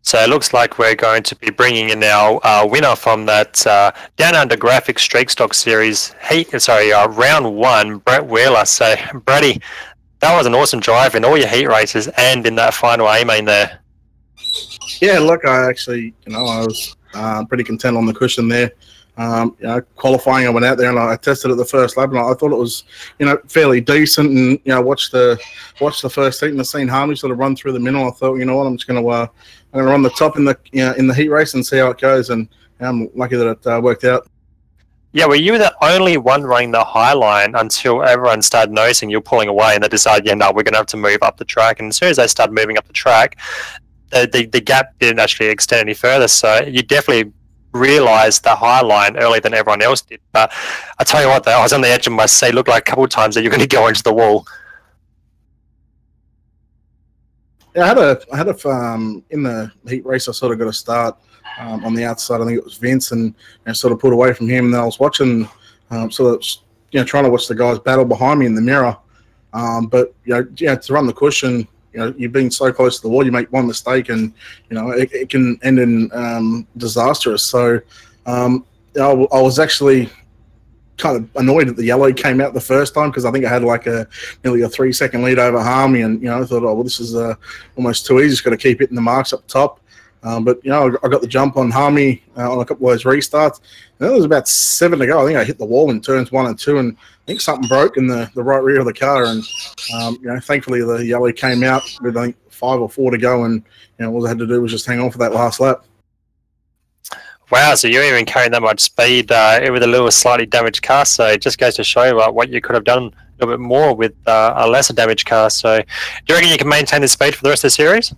So it looks like we're going to be bringing in our winner from that Down Under Graphics Street Stock Series round one, Brett Wheeler. So, Braddy, that was an awesome drive in all your heat races and in that final A-main there. Yeah, look, I actually, I was pretty content on the cushion there. Qualifying, I went out there and I tested it the first lap, and I thought it was, fairly decent. And watched the first heat and the seen Harmony sort of run through the middle. I thought, you know what, I'm just going to run the top in the heat race and see how it goes. And I'm lucky that it worked out. Yeah, well, you were the only one running the high line until everyone started noticing you're pulling away, and they decided, yeah, no, we're going to have to move up the track. And as soon as they started moving up the track, the gap didn't actually extend any further. So you definitely realised the high line earlier than everyone else did. But I tell you what, though, I was on the edge of my seat. Looked like a couple of times that you're going to go into the wall. Yeah, I had a in the heat race. I sort of got a start on the outside. I think it was Vince, and sort of pulled away from him. And then I was watching, trying to watch the guys battle behind me in the mirror. But to run the cushion, you've been so close to the wall, you make one mistake, and it can end in disastrous. So I was actually kind of annoyed that the yellow came out the first time, because I think I had like nearly a 3-second lead over Harmy, and I thought, oh well, this is almost too easy. Just got to keep hitting the marks up top. But I got the jump on Harmy on a couple of those restarts. And there was about 7 to go. I think I hit the wall in turns 1 and 2, and I think something broke in the right rear of the car. And thankfully the yellow came out with, I think, 5 or 4 to go, and all I had to do was just hang on for that last lap. Wow, so you're even carrying that much speed with a little slightly damaged car, so it just goes to show you what you could have done a little bit more with a lesser damaged car. So do you reckon you can maintain the speed for the rest of the series?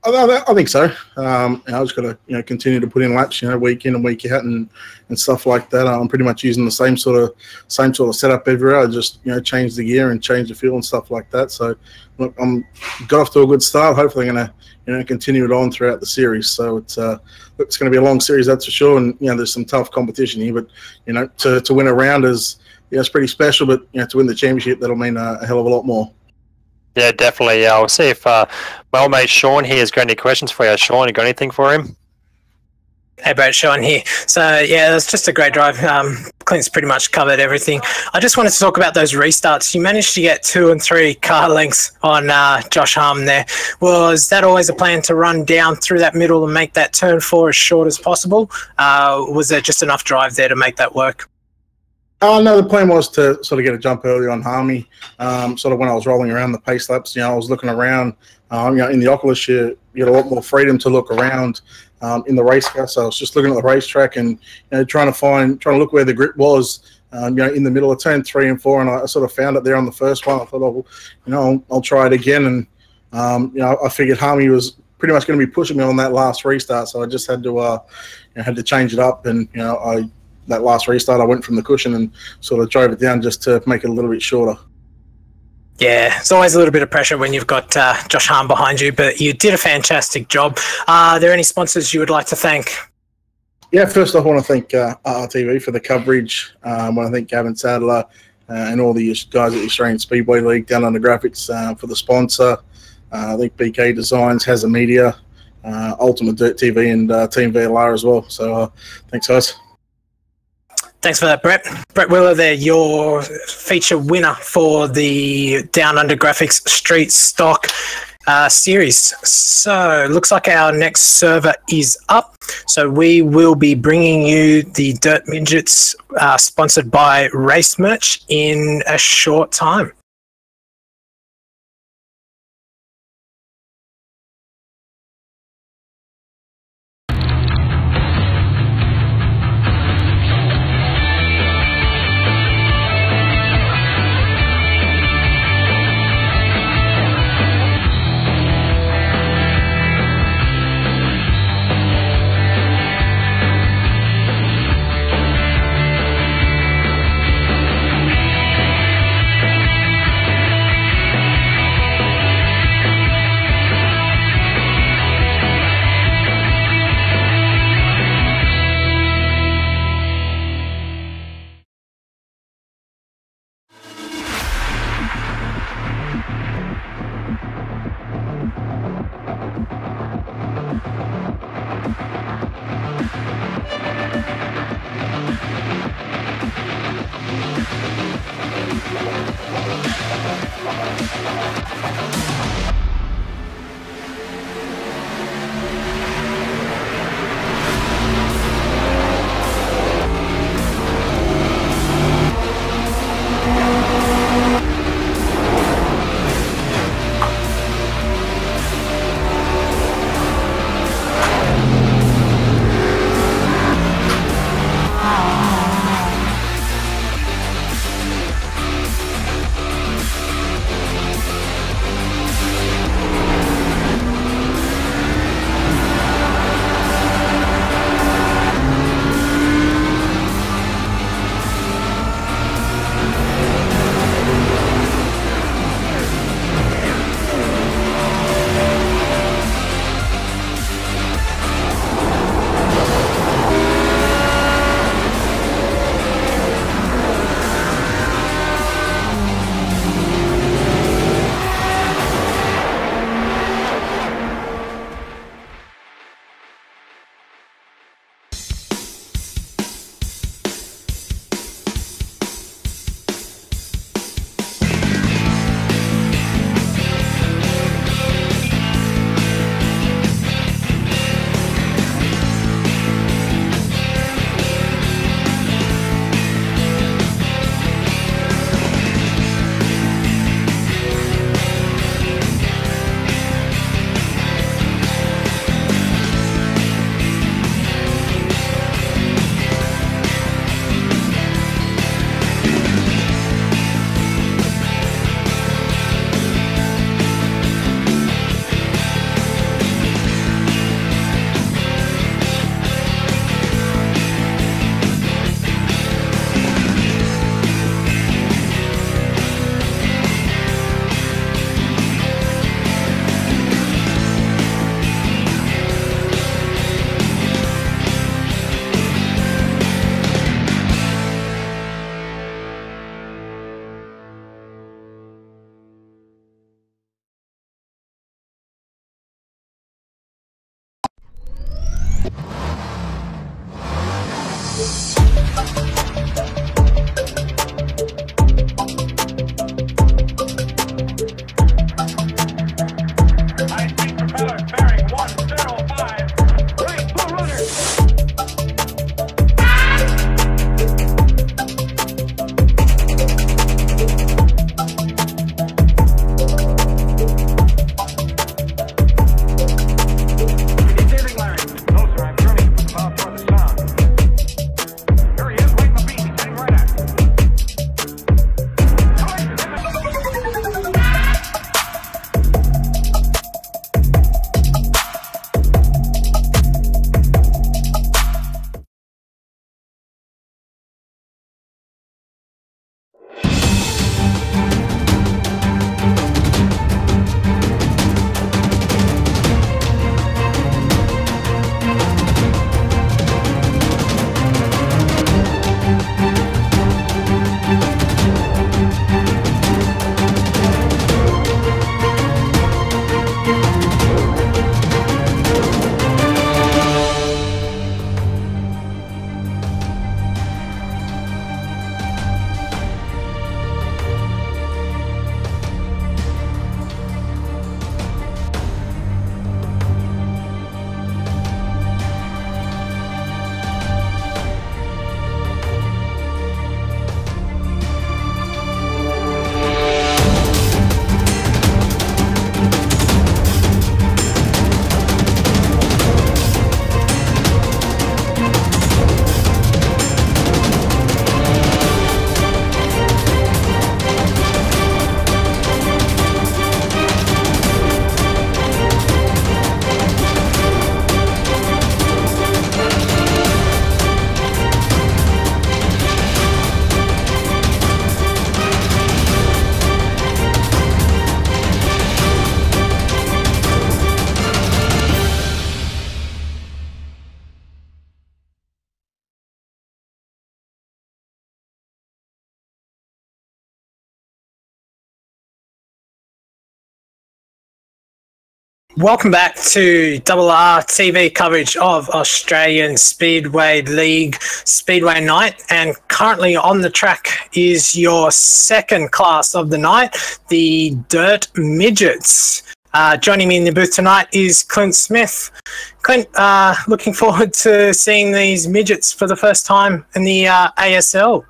I think so. I just got to continue to put in laps, week in and week out and stuff like that. I'm pretty much using the same sort of setup everywhere. I just change the gear and change the fuel and stuff like that. So look, got off to a good start. Hopefully, going to continue it on throughout the series. So it's going to be a long series, that's for sure. And there's some tough competition here, but to win a round is it's pretty special. But to win the championship, that'll mean a hell of a lot more. Yeah, definitely. I'll see if my old mate Sean here has got any questions for you. Sean, you got anything for him? Hey, Brett, Sean here. So, yeah, it was just a great drive. Clint's pretty much covered everything. I just wanted to talk about those restarts. You managed to get 2 and 3 car lengths on Josh Harm there. Was that always a plan to run down through that middle and make that turn 4 as short as possible? Was there just enough drive there to make that work? No, the plan was to sort of get a jump early on Harmy. Sort of when I was rolling around the pace laps, I was looking around. In the Oculus, you get a lot more freedom to look around in the race car. So I was just looking at the racetrack and trying to look where the grip was. In the middle of turn 3 and 4, and I sort of found it there on the first one. I thought, I'll try it again, and I figured Harmy was pretty much going to be pushing me on that last restart, so I just had to change it up, and that last restart, I went from the cushion and sort of drove it down just to make it a little bit shorter. Yeah, it's always a little bit of pressure when you've got Josh Harm behind you, but you did a fantastic job. Are there any sponsors you would like to thank? Yeah, first off, I want to thank RRTV for the coverage. I want to thank Gavin Sadler and all the guys at the Australian Speedway League, Down Under Graphics for the sponsor. I think BK Designs, Hazard Media, Ultimate Dirt TV, and Team VLR as well. So thanks, guys. Thanks for that, Brett. Brett Wheeler there, your feature winner for the Down Under Graphics Street Stock series. So looks like our next server is up. So we will be bringing you the Dirt Midgets sponsored by Race Merch in a short time. Welcome back to RRTV coverage of Australian Speedway League Speedway Night, and currently on the track is your second class of the night, the Dirt Midgets. Joining me in the booth tonight is Clint Smith. Clint, looking forward to seeing these midgets for the first time in the ASL.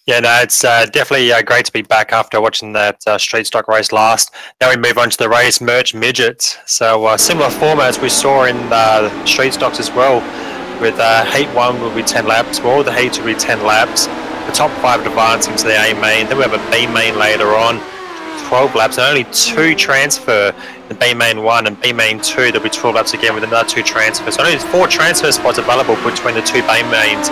Yeah, no, it's definitely great to be back after watching that street stock race last. Now we move on to the race merch midgets. So similar format as we saw in street stocks as well, with heat 1 will be 10 laps, well, all the heats will be 10 laps. The top 5 advancing to the A main, then we have a B main later on, 12 laps, and only 2 transfer in B main 1 and B main 2. There'll be 12 laps again with another 2 transfers. So only 4 transfer spots available between the 2 B mains.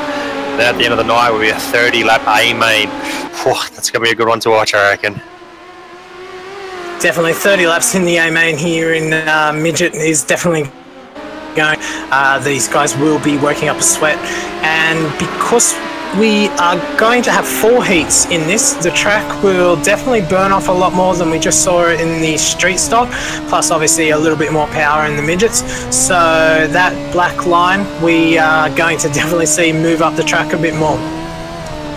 Then at the end of the night will be a 30-lap A main. Whew, that's going to be a good one to watch, I reckon. Definitely 30 laps in the A main here in Midget is definitely going. These guys will be working up a sweat, and because we are going to have 4 heats in this, the track will definitely burn off a lot more than we just saw in the street stock, plus obviously a little bit more power in the midgets. So that black line we are going to definitely see move up the track a bit more.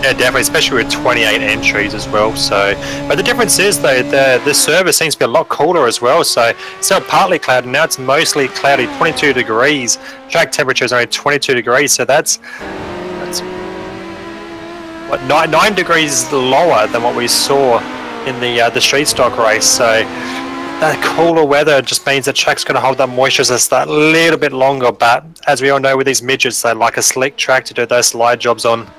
Yeah, definitely, especially with 28 entries as well. So, but the difference is though, the surface seems to be a lot cooler as well. So it's not partly cloudy, now it's mostly cloudy, 22 degrees. Track temperature is only 22 degrees, so that's 9 degrees lower than what we saw in the street stock race. So that cooler weather just means the track's going to hold that moisture just that little bit longer. But as we all know, with these midgets, they like a slick track to do those slide jobs on.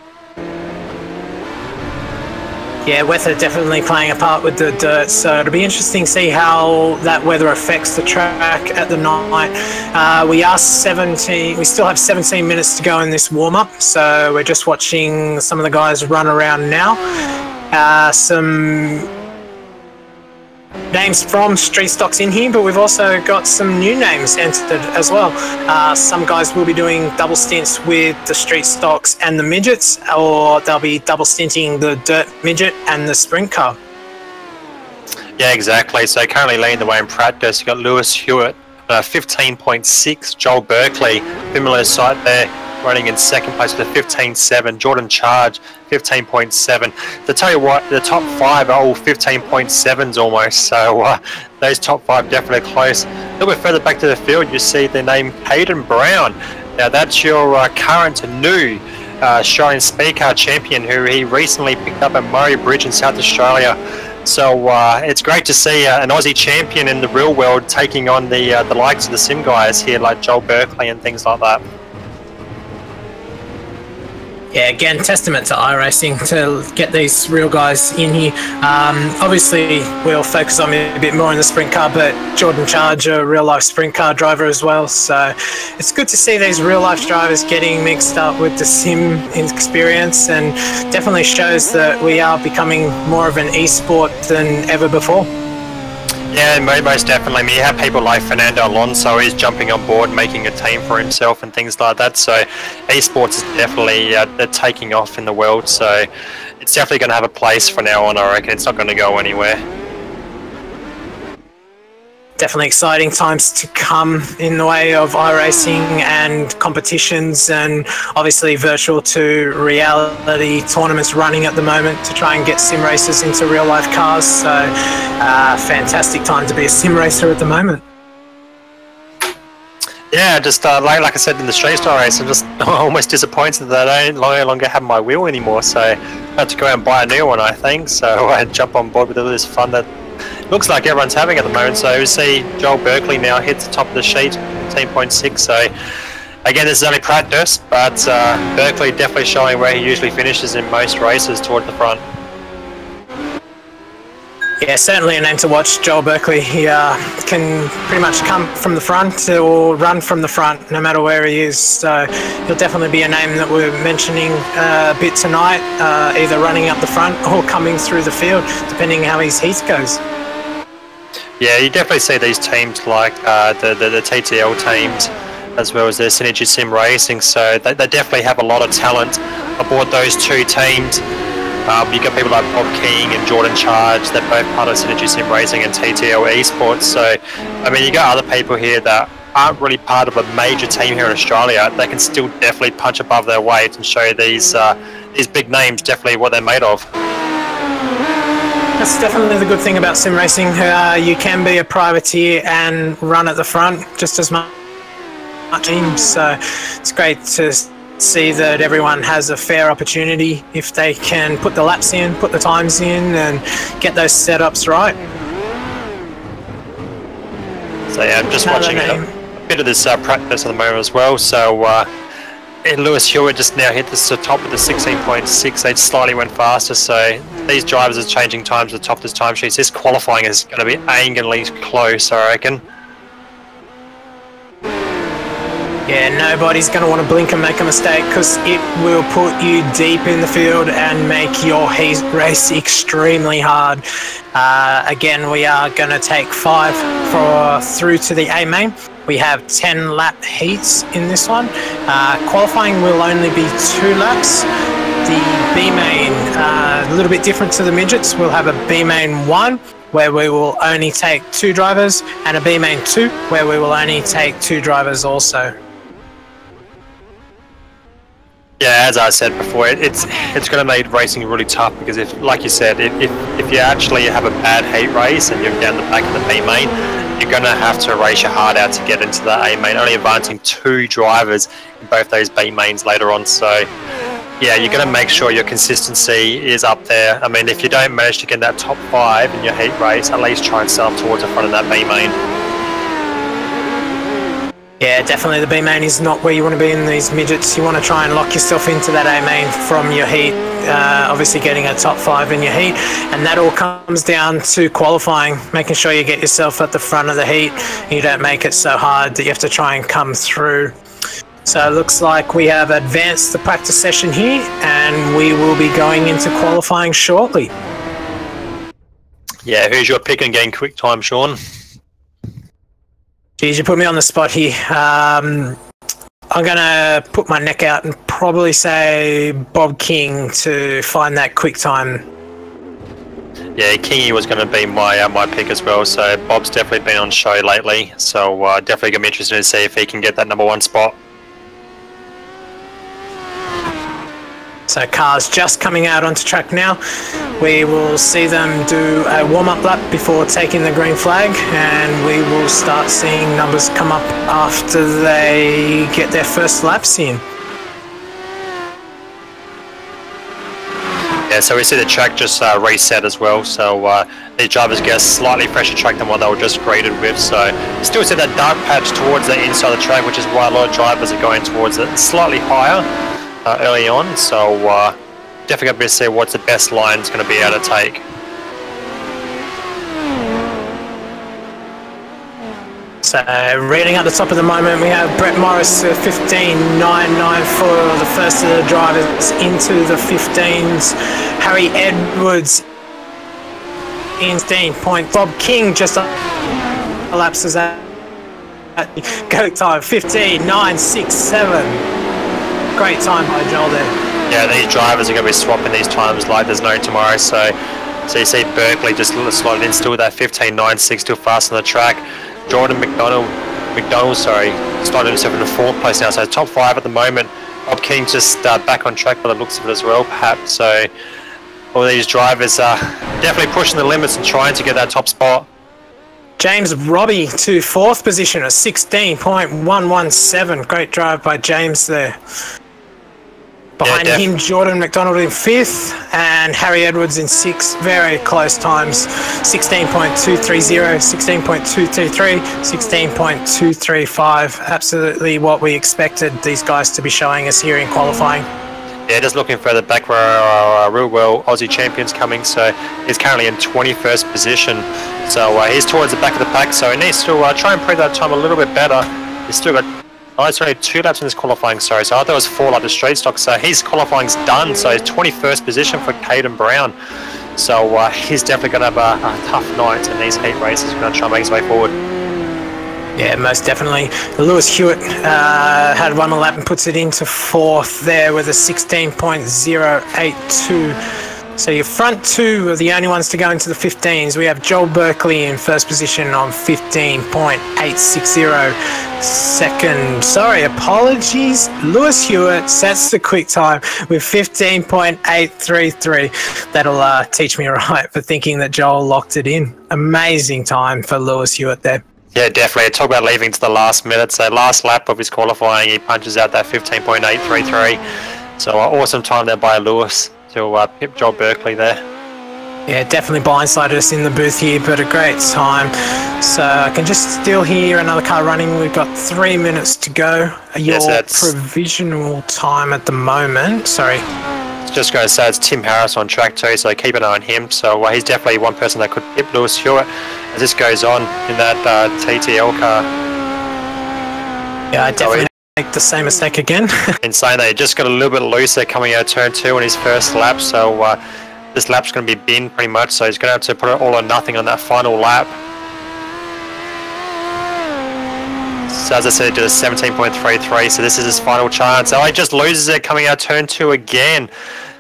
Yeah, weather definitely playing a part with the dirt, so it'll be interesting to see how that weather affects the track at the night. We still have 17 minutes to go in this warm-up, so we're just watching some of the guys run around now. Some names from street stocks in here, but we've also got some new names entered as well. Some guys will be doing double stints with the street stocks and the midgets, or they'll be double stinting the dirt midget and the sprint car. Yeah, exactly. So currently leading the way in practice, you've got Lewis Hewitt, 15.6, Joel Berkeley, familiar sight there, running in second place with a 15.7. Jordan Charge, 15.7. To tell you what, the top 5 are all 15.7s almost, so those top 5 definitely close. A little bit further back to the field, you see the name Caden Brown. Now that's your current new Australian speed car champion, who he recently picked up at Murray Bridge in South Australia. So it's great to see an Aussie champion in the real world taking on the likes of the sim guys here, like Joel Berkeley and things like that. Yeah, again, testament to iRacing to get these real guys in here. Obviously, we'll focus on it a bit more in the sprint car, but Jordan Charge, a real-life sprint car driver as well. So it's good to see these real-life drivers getting mixed up with the sim experience, and definitely shows that we are becoming more of an e-sport than ever before. Yeah, most definitely. I mean, you have people like Fernando Alonso, he's jumping on board, making a team for himself and things like that. So esports is definitely they're taking off in the world. So it's definitely going to have a place from now on, I reckon. It's not going to go anywhere. Definitely exciting times to come in the way of iRacing and competitions, and obviously virtual to reality tournaments running at the moment to try and get sim racers into real life cars. So fantastic time to be a sim racer at the moment. Yeah, just like I said in the street stock race, I'm just almost disappointed that I don't no longer have my wheel anymore. So I had to go out and buy a new one, I think. So I jump on board with all this fun that looks like everyone's having at the moment. So we see Joel Berkeley now hits the top of the sheet, 15.6. So again, this is only practice, but Berkeley definitely showing where he usually finishes in most races toward the front. Yeah, certainly a name to watch, Joel Berkeley. He can pretty much come from the front or run from the front, no matter where he is. So he'll definitely be a name that we're mentioning a bit tonight, either running up the front or coming through the field, depending how his heat goes. Yeah, you definitely see these teams like the TTL teams, as well as the Synergy Sim Racing. So they definitely have a lot of talent aboard those two teams. You've got people like Bob King and Jordan Charge, they're both part of Synergy Sim Racing and TTL Esports. So, I mean, you got other people here that aren't really part of a major team here in Australia. They can still definitely punch above their weight and show these big names definitely what they're made of. That's definitely the good thing about sim racing. You can be a privateer and run at the front just as much teams. So it's great to see that everyone has a fair opportunity if they can put the laps in, put the times in, and get those setups right. So yeah, I'm just watching a bit of this practice at the moment as well. So Lewis Hewitt just now hit the top of the 16.6. They slightly went faster. So these drivers are changing times at the top of this time sheets. This qualifying is going to be angrily close, I reckon. Yeah, nobody's going to want to blink and make a mistake because it will put you deep in the field and make your heat race extremely hard. Again, we are going to take 5 through to the A main. We have 10 lap heats in this one. Qualifying will only be 2 laps. The B main, a little bit different to the midgets. We'll have a B main 1 where we will only take 2 drivers and a B main 2 where we will only take 2 drivers also. Yeah, as I said before, it's going to make racing really tough because if, like you said, if you actually have a bad heat race and you're down the back of the B main, you're going to have to race your heart out to get into the A main, only advancing 2 drivers in both those B mains later on. So yeah, you're going to make sure your consistency is up there. I mean, if you don't manage to get that top 5 in your heat race, at least try and set up towards the front of that B main. Yeah, definitely the B main is not where you want to be in these midgets. You want to try and lock yourself into that A main from your heat, obviously getting a top 5 in your heat, and that all comes down to qualifying, making sure you get yourself at the front of the heat and you don't make it so hard that you have to try and come through. So it looks like we have advanced the practice session here and we will be going into qualifying shortly. Yeah, who's your pick and getting quick time, Sean? Geez, you put me on the spot here. I'm going to put my neck out and probably say Bob King to find that quick time. Yeah, Kingy was going to be my pick as well. So Bob's definitely been on show lately. So definitely going to be interested to see if he can get that #1 spot. So cars just coming out onto track now. We will see them do a warm-up lap before taking the green flag, and we will start seeing numbers come up after they get their first laps in. Yeah, so we see the track just reset as well, so these drivers get a slightly fresher track than what they were just graded with, so you still see that dark patch towards the inside of the track, which is why a lot of drivers are going towards it slightly higher early on, so definitely going to be able to see what's the best line it's going to be able to take. So reading at the top of the moment, we have Brett Morris 15.99 for the first of the drivers into the 15s. Harry Edwards in 15 point. Bob King just elapses at go time 15.967. Great time by Joel there. Yeah, these drivers are going to be swapping these times like there's no tomorrow. So you see Berkeley just slotted in still with that 15.96 still fast on the track. Jordan McDonald, slotted himself in the 4th place now. So top 5 at the moment. Bob King just back on track by the looks of it as well, perhaps. So all these drivers are definitely pushing the limits and trying to get that top spot. James Robbie to 4th position at 16.117. Great drive by James there. Behind him, Jordan McDonald in 5th and Harry Edwards in 6th. Very close times. 16.230, 16.223, 16.235. Absolutely what we expected these guys to be showing us here in qualifying. Yeah, just looking further back where our real world Aussie champions coming. So he's currently in 21st position. So he's towards the back of the pack. So he needs to try and improve that time a little bit better. He's still got it's only 2 laps in this qualifying, sorry. So I thought it was 4 like the straight stock. So his qualifying's done. So he's 21st position for Caden Brown. So he's definitely going to have a tough night in these heat races. He's going to try and make his way forward. Yeah, most definitely. Lewis Hewitt had run a lap and puts it into 4th there with a 16.082 So your front two are the only ones to go into the 15s. We have Joel Berkeley in first position on 15.860. Second, sorry, apologies. Lewis Hewitt sets the quick time with 15.833. That'll teach me right for thinking that Joel locked it in. Amazing time for Lewis Hewitt there. Yeah, definitely. Talk about leaving to the last minute. So last lap of his qualifying, he punches out that 15.833. So awesome time there by Lewis to pip Joel Berkeley there. Yeah, definitely blindsided us in the booth here, but a great time. So I can just still hear another car running. We've got 3 minutes to go. Your provisional time at the moment, sorry. Just going to say it's Tim Harris on track 2, so keep an eye on him. So he's definitely one person that could pip Lewis Hewitt as this goes on in that TTL car. Yeah, I definitely make the same mistake again. Insane, they just got a little bit looser coming out of turn 2 in his first lap, so this lap's going to be binned pretty much, so he's going to have to put it all or nothing on that final lap. So as I said, just 17.33, so this is his final chance. Oh, he just loses it coming out turn 2 again.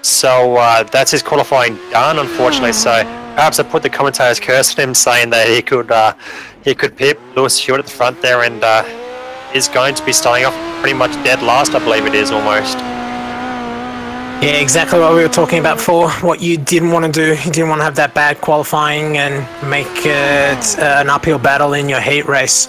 So that's his qualifying done, unfortunately. So perhaps I put the commentator's curse on him, saying that he could pip Lewis Hewitt at the front there, and is going to be starting off pretty much dead last, I believe it is, almost. Yeah, exactly what we were talking about before. What you didn't want to do, you didn't want to have that bad qualifying and make it an uphill battle in your heat race.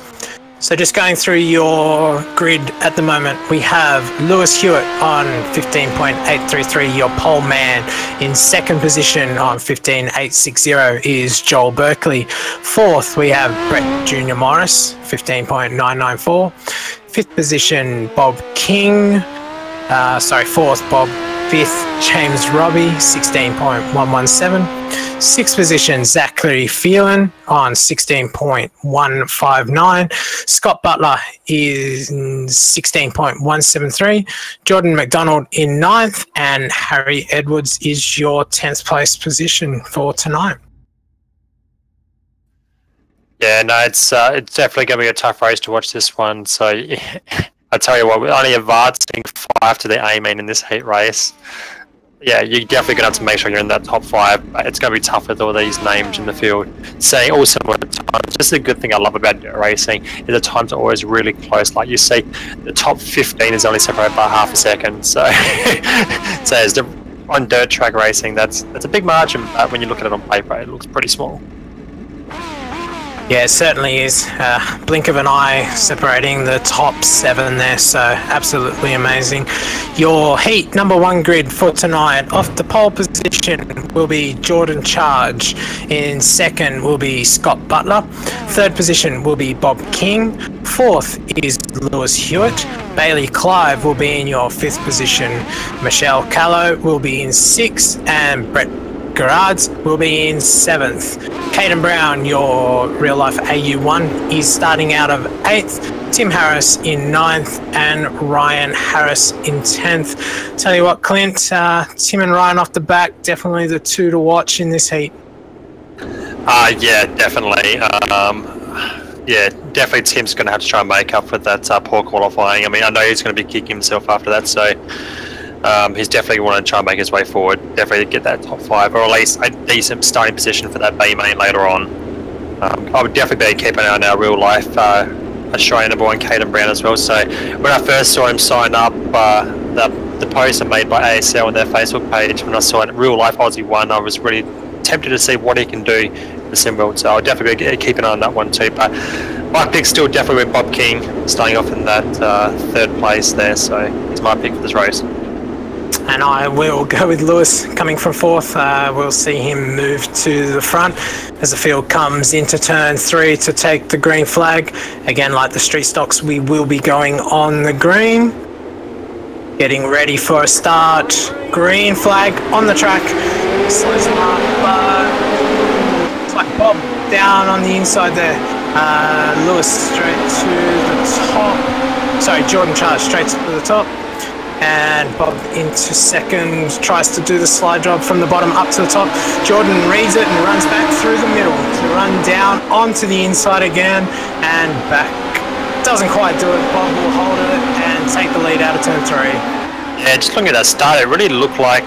So just going through your grid at the moment, we have Lewis Hewitt on 15.833, your pole man. In second position on 15.860 is Joel Berkeley. Fourth, we have Brett Junior Morris, 15.994. Fifth position, Bob King. Fourth, Bob. Fifth, James Robbie, 16.117. Sixth position, Zachary Phelan on 16.159. Scott Butler is 16.173. Jordan McDonald in ninth, and Harry Edwards is your 10th place position for tonight. Yeah, no, it's definitely going to be a tough race to watch this one. So I tell you what, we're only advancing 5 to the A main in this heat race. Yeah, you're definitely going to have to make sure you're in that top 5. But it's going to be tough with all these names in the field. Saying also at times, just the good thing I love about dirt racing is the times are always really close. Like you see, the top 15 is only separated by half a second. So, on dirt track racing, that's a big margin. But when you look at it on paper, it looks pretty small. Yeah, it certainly is. Blink of an eye separating the top 7 there, so absolutely amazing. Your heat number 1 grid for tonight, off the pole position will be Jordan Charge. In second will be Scott Butler. Third position will be Bob King. Fourth is Lewis Hewitt. Bailey Clive will be in your 5th position. Michelle Callow will be in 6th, and Brett Gerards will be in 7th. Caden Brown, your real life AU1, is starting out of 8th. Tim Harris in 9th, and Ryan Harris in 10th. Tell you what, Clint, Tim and Ryan off the back, definitely the 2 to watch in this heat. Yeah, definitely. Yeah, definitely Tim's going to have to try and make up for that poor qualifying. I mean, I know he's going to be kicking himself after that, so he's definitely want to try and make his way forward, definitely get that top 5, or at least a decent starting position for that B main later on. I would definitely be keeping an eye on our real life Australian number 1, Caden Brown, as well. So when I first saw him sign up, the post I made by ASL on their Facebook page, when I saw it real life Aussie 1, I was really tempted to see what he can do in the sim world. So I'll definitely keep an eye on that one too. But my pick's still definitely with Bob King, starting off in that 3rd place there. So he's my pick for this race. And I will go with Lewis coming from 4th. We'll see him move to the front as the field comes into turn 3 to take the green flag. Again, like the street stocks, we will be going on the green. Getting ready for a start. Green flag on the track. Slow start, but it's like Bob down on the inside there. Lewis straight to the top. Sorry, Jordan Charge straight to the top. And Bob into second, tries to do the slide job from the bottom up to the top. Jordan reads it and runs back through the middle to run down onto the inside again and back. Doesn't quite do it. Bob will hold it and take the lead out of turn 3. Yeah, just looking at that start, it really looked like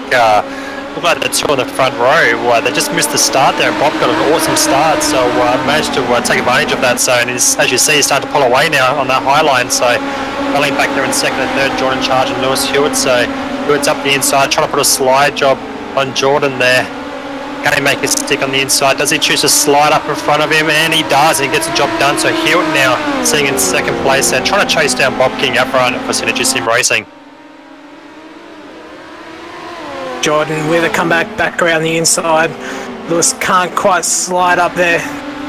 look like the two on the front row, they just missed the start there, and Bob got an awesome start, so managed to take advantage of that. So, and as you see, he's starting to pull away now on that high line. So, running back there in second and third, Jordan Charge and Lewis Hewitt. So, Hewitt's up the inside, trying to put a slide job on Jordan there. Can he make a stick on the inside? Does he choose to slide up in front of him? And he does, and he gets the job done. So Hewitt now sitting in second place there, trying to chase down Bob King up front for Synergy Sim Racing. Jordan with a comeback back around the inside. Lewis can't quite slide up there.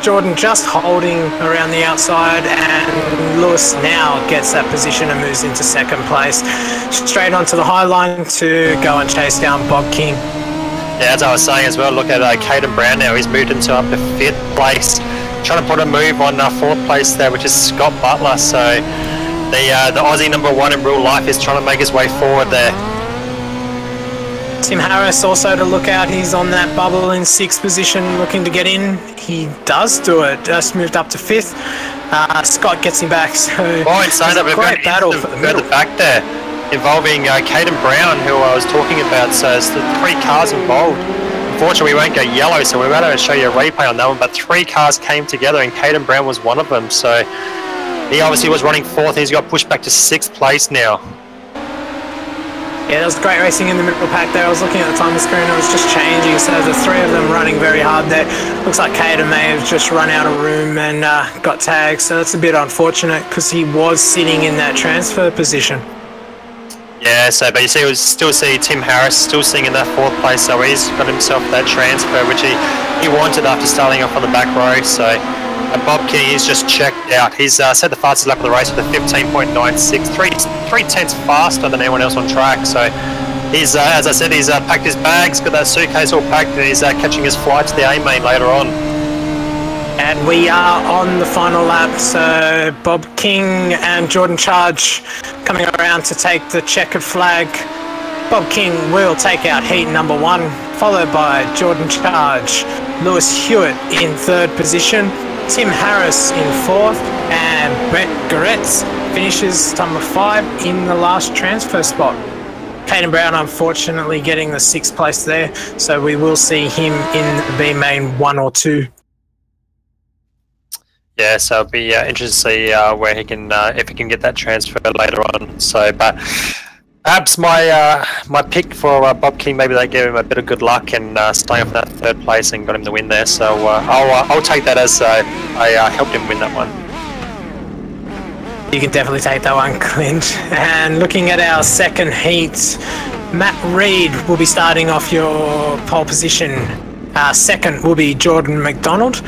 Jordan just holding around the outside, and Lewis now gets that position and moves into second place. Straight onto the high line to go and chase down Bob King. Yeah, as I was saying as well, look at Caden Brown now. He's moved into up to 5th place. Trying to put a move on 4th place there, which is Scott Butler. So the Aussie #1 in real life is trying to make his way forward there. Tim Harris also to look out. He's on that bubble in 6th position looking to get in. He does do it. Just moved up to 5th. Scott gets him back. So insane. a great battle for the middle. Back there, involving Caden Brown, who I was talking about. So it's the 3 cars involved. Unfortunately, we won't go yellow, so we won't be able to show you a replay on that one. But 3 cars came together, and Caden Brown was one of them. So he obviously was running 4th. He's got pushed back to 6th place now. Yeah, that was great racing in the middle pack there. I was looking at the time screen, it was just changing, so the 3 of them running very hard there. Looks like Caden may have just run out of room and got tagged, so that's a bit unfortunate because he was sitting in that transfer position. Yeah, so but you see, we still see Tim Harris still sitting in that 4th place, so he's got himself that transfer which he wanted after starting off on the back row. So and Bob King is just checked out. He's set the fastest lap of the race with a 15.96, 3/10 faster than anyone else on track. So he's, as I said, he's packed his bags, got that suitcase all packed, and he's catching his flight to the A-main later on. And we are on the final lap, so Bob King and Jordan Charge coming around to take the checkered flag. Bob King will take out heat #1, followed by Jordan Charge, Lewis Hewitt in 3rd position, Tim Harris in 4th, and Brett Goretz finishes number 5 in the last transfer spot. Caden Brown unfortunately getting the 6th place there, so we will see him in the B main 1 or 2. Yeah, so it'll be interesting to see where he can, if he can get that transfer later on. So, but perhaps my pick for Bob King, maybe they gave him a bit of good luck and staying off that 3rd place and got him the win there. So I'll take that as I helped him win that one. You can definitely take that one, Clint. And looking at our second heat, Matt Reed will be starting off your pole position. Second will be Jordan McDonald.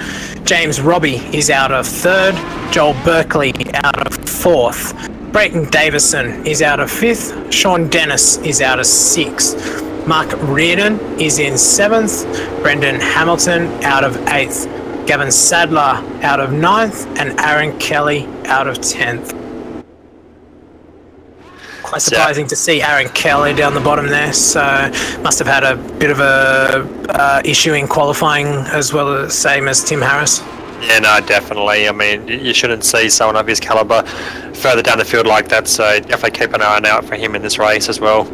James Robbie is out of 3rd. Joel Berkeley out of 4th. Brayton Davison is out of 5th. Sean Dennis is out of 6th. Mark Reardon is in 7th. Brendan Hamilton out of 8th. Gavin Sadler out of 9th. And Aaron Kelly out of 10th. Quite surprising to see Aaron Kelly down the bottom there, so must have had a bit of a issue in qualifying as well as same as Tim Harris. Yeah, no, definitely. I mean, you shouldn't see someone of his caliber further down the field like that, so definitely keep an eye out for him in this race as well.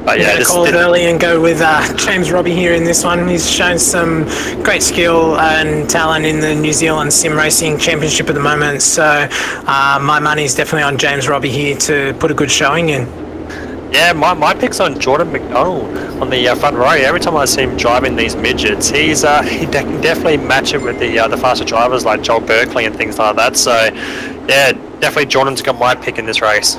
But yeah, just call it early and go with James Robbie here in this one. He's shown some great skill and talent in the New Zealand Sim Racing Championship at the moment, so my money's definitely on James Robbie here to put a good showing in. Yeah, my pick's on Jordan McDonald on the front row. Every time I see him driving these midgets, he can definitely match it with the faster drivers like Joel Berkeley and things like that. So yeah, definitely Jordan's got my pick in this race.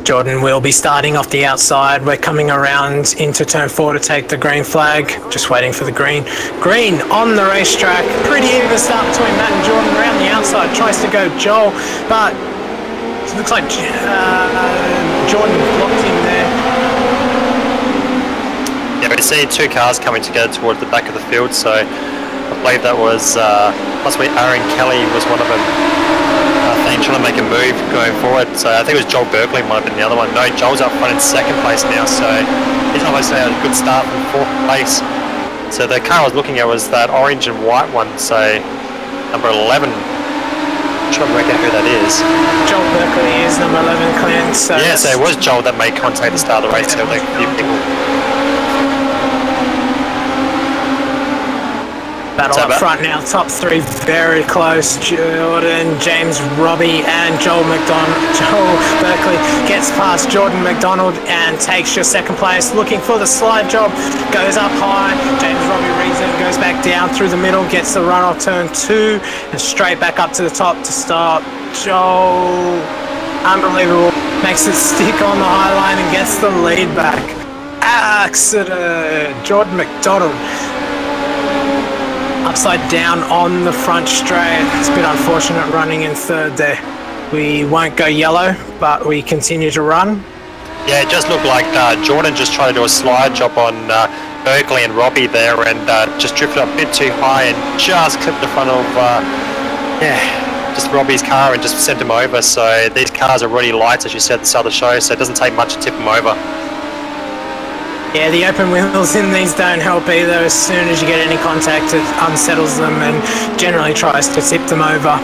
Jordan will be starting off the outside. We're coming around into turn 4 to take the green flag. Just waiting for the green. Green on the racetrack. Pretty even start between Matt and Jordan. Around the outside tries to go Joel, but it looks like Jordan blocked him there. Yeah, we see 2 cars coming together towards the back of the field, so I believe that was possibly Aaron Kelly was one of them. Trying to make a move going forward, so I think it was Joel Berkeley might have been the other one. No, Joel's up front in 2nd place now, so he's obviously had a good start from 4th place. So the car I was looking at was that orange and white one, so number 11. I'm trying to work out who that is. Joel Berkeley is number 11, Clint. So yes, it was Joel that made contact at the start of the race. So like a few people. Battle up front now, top three very close. Jordan, James, Robbie and Joel McDonald. Joel Berkeley gets past Jordan McDonald and takes your second place. Looking for the slide job, goes up high. James Robbie reads it, goes back down through the middle, gets the run off turn 2 and straight back up to the top to start. Joel, unbelievable, makes it stick on the high line and gets the lead back. Accident, Jordan McDonald. Upside down on the front straight. It's a bit unfortunate running in third there. We won't go yellow, but we continue to run. Yeah, it just looked like Jordan just tried to do a slide job on Berkeley and Robbie there, and just drifted up a bit too high and just clipped the front of just Robbie's car and just sent him over. So these cars are really light, as you said at the start of the show, so it doesn't take much to tip them over. Yeah, the open wheels in these don't help either. As soon as you get any contact, it unsettles them and generally tries to tip them over.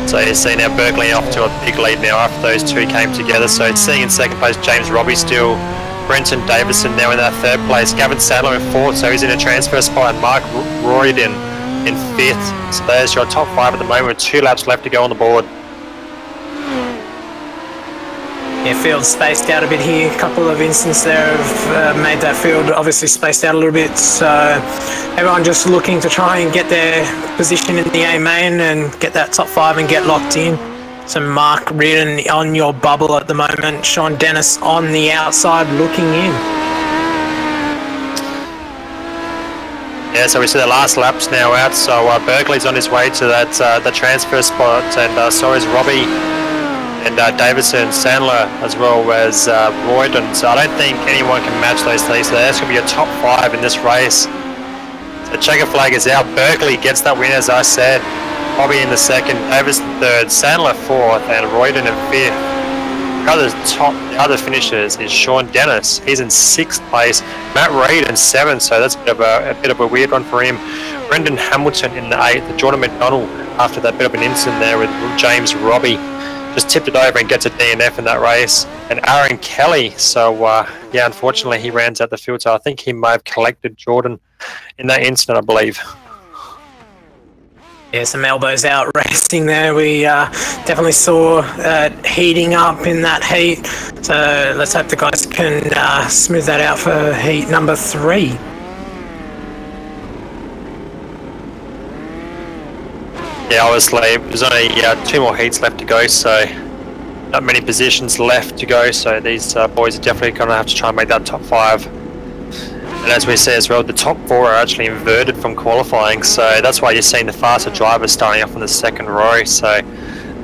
So you see now Berkeley off to a big lead now after those two came together. So it's seeing in second place James Robbie still, Brenton Davison now in that third place, Gavin Sadler in fourth, so he's in a transfer spot, and Mark Royden in fifth. So there's your top 5 at the moment with 2 laps left to go on the board. Yeah, field spaced out a bit here. A couple of instances there have made that field obviously spaced out a little bit. So everyone just looking to try and get their position in the A main and get that top 5 and get locked in. So Mark Reardon on your bubble at the moment. Sean Dennis on the outside looking in. Yeah, so we see the last laps now out. So Berkeley's on his way to that the transfer spot, and so is Robbie. And Davison, Sandler, as well as Royden. So I don't think anyone can match those three. So that's going to be a top 5 in this race. So checker flag is out. Berkeley gets that win, as I said. Robbie in the second, Davison third, Sandler fourth, and Royden in fifth. The other finishers is Sean Dennis. He's in 6th place. Matt Reid in 7th. So that's a bit of a weird one for him. Brendan Hamilton in the 8th. Jordan McDonald after that bit of an incident there with James Robbie. Just tipped it over and gets a DNF in that race. And Aaron Kelly, so yeah, unfortunately he rounds out the field, so I think he may have collected Jordan in that incident, I believe. Yeah, some elbows out racing there. We definitely saw heating up in that heat, so let's hope the guys can smooth that out for heat number 3. Yeah, obviously there's only 2 more heats left to go, so not many positions left to go, so these boys are definitely going to have to try and make that top 5. And as we see as well, the top 4 are actually inverted from qualifying, so that's why you're seeing the faster drivers starting off in the second row. So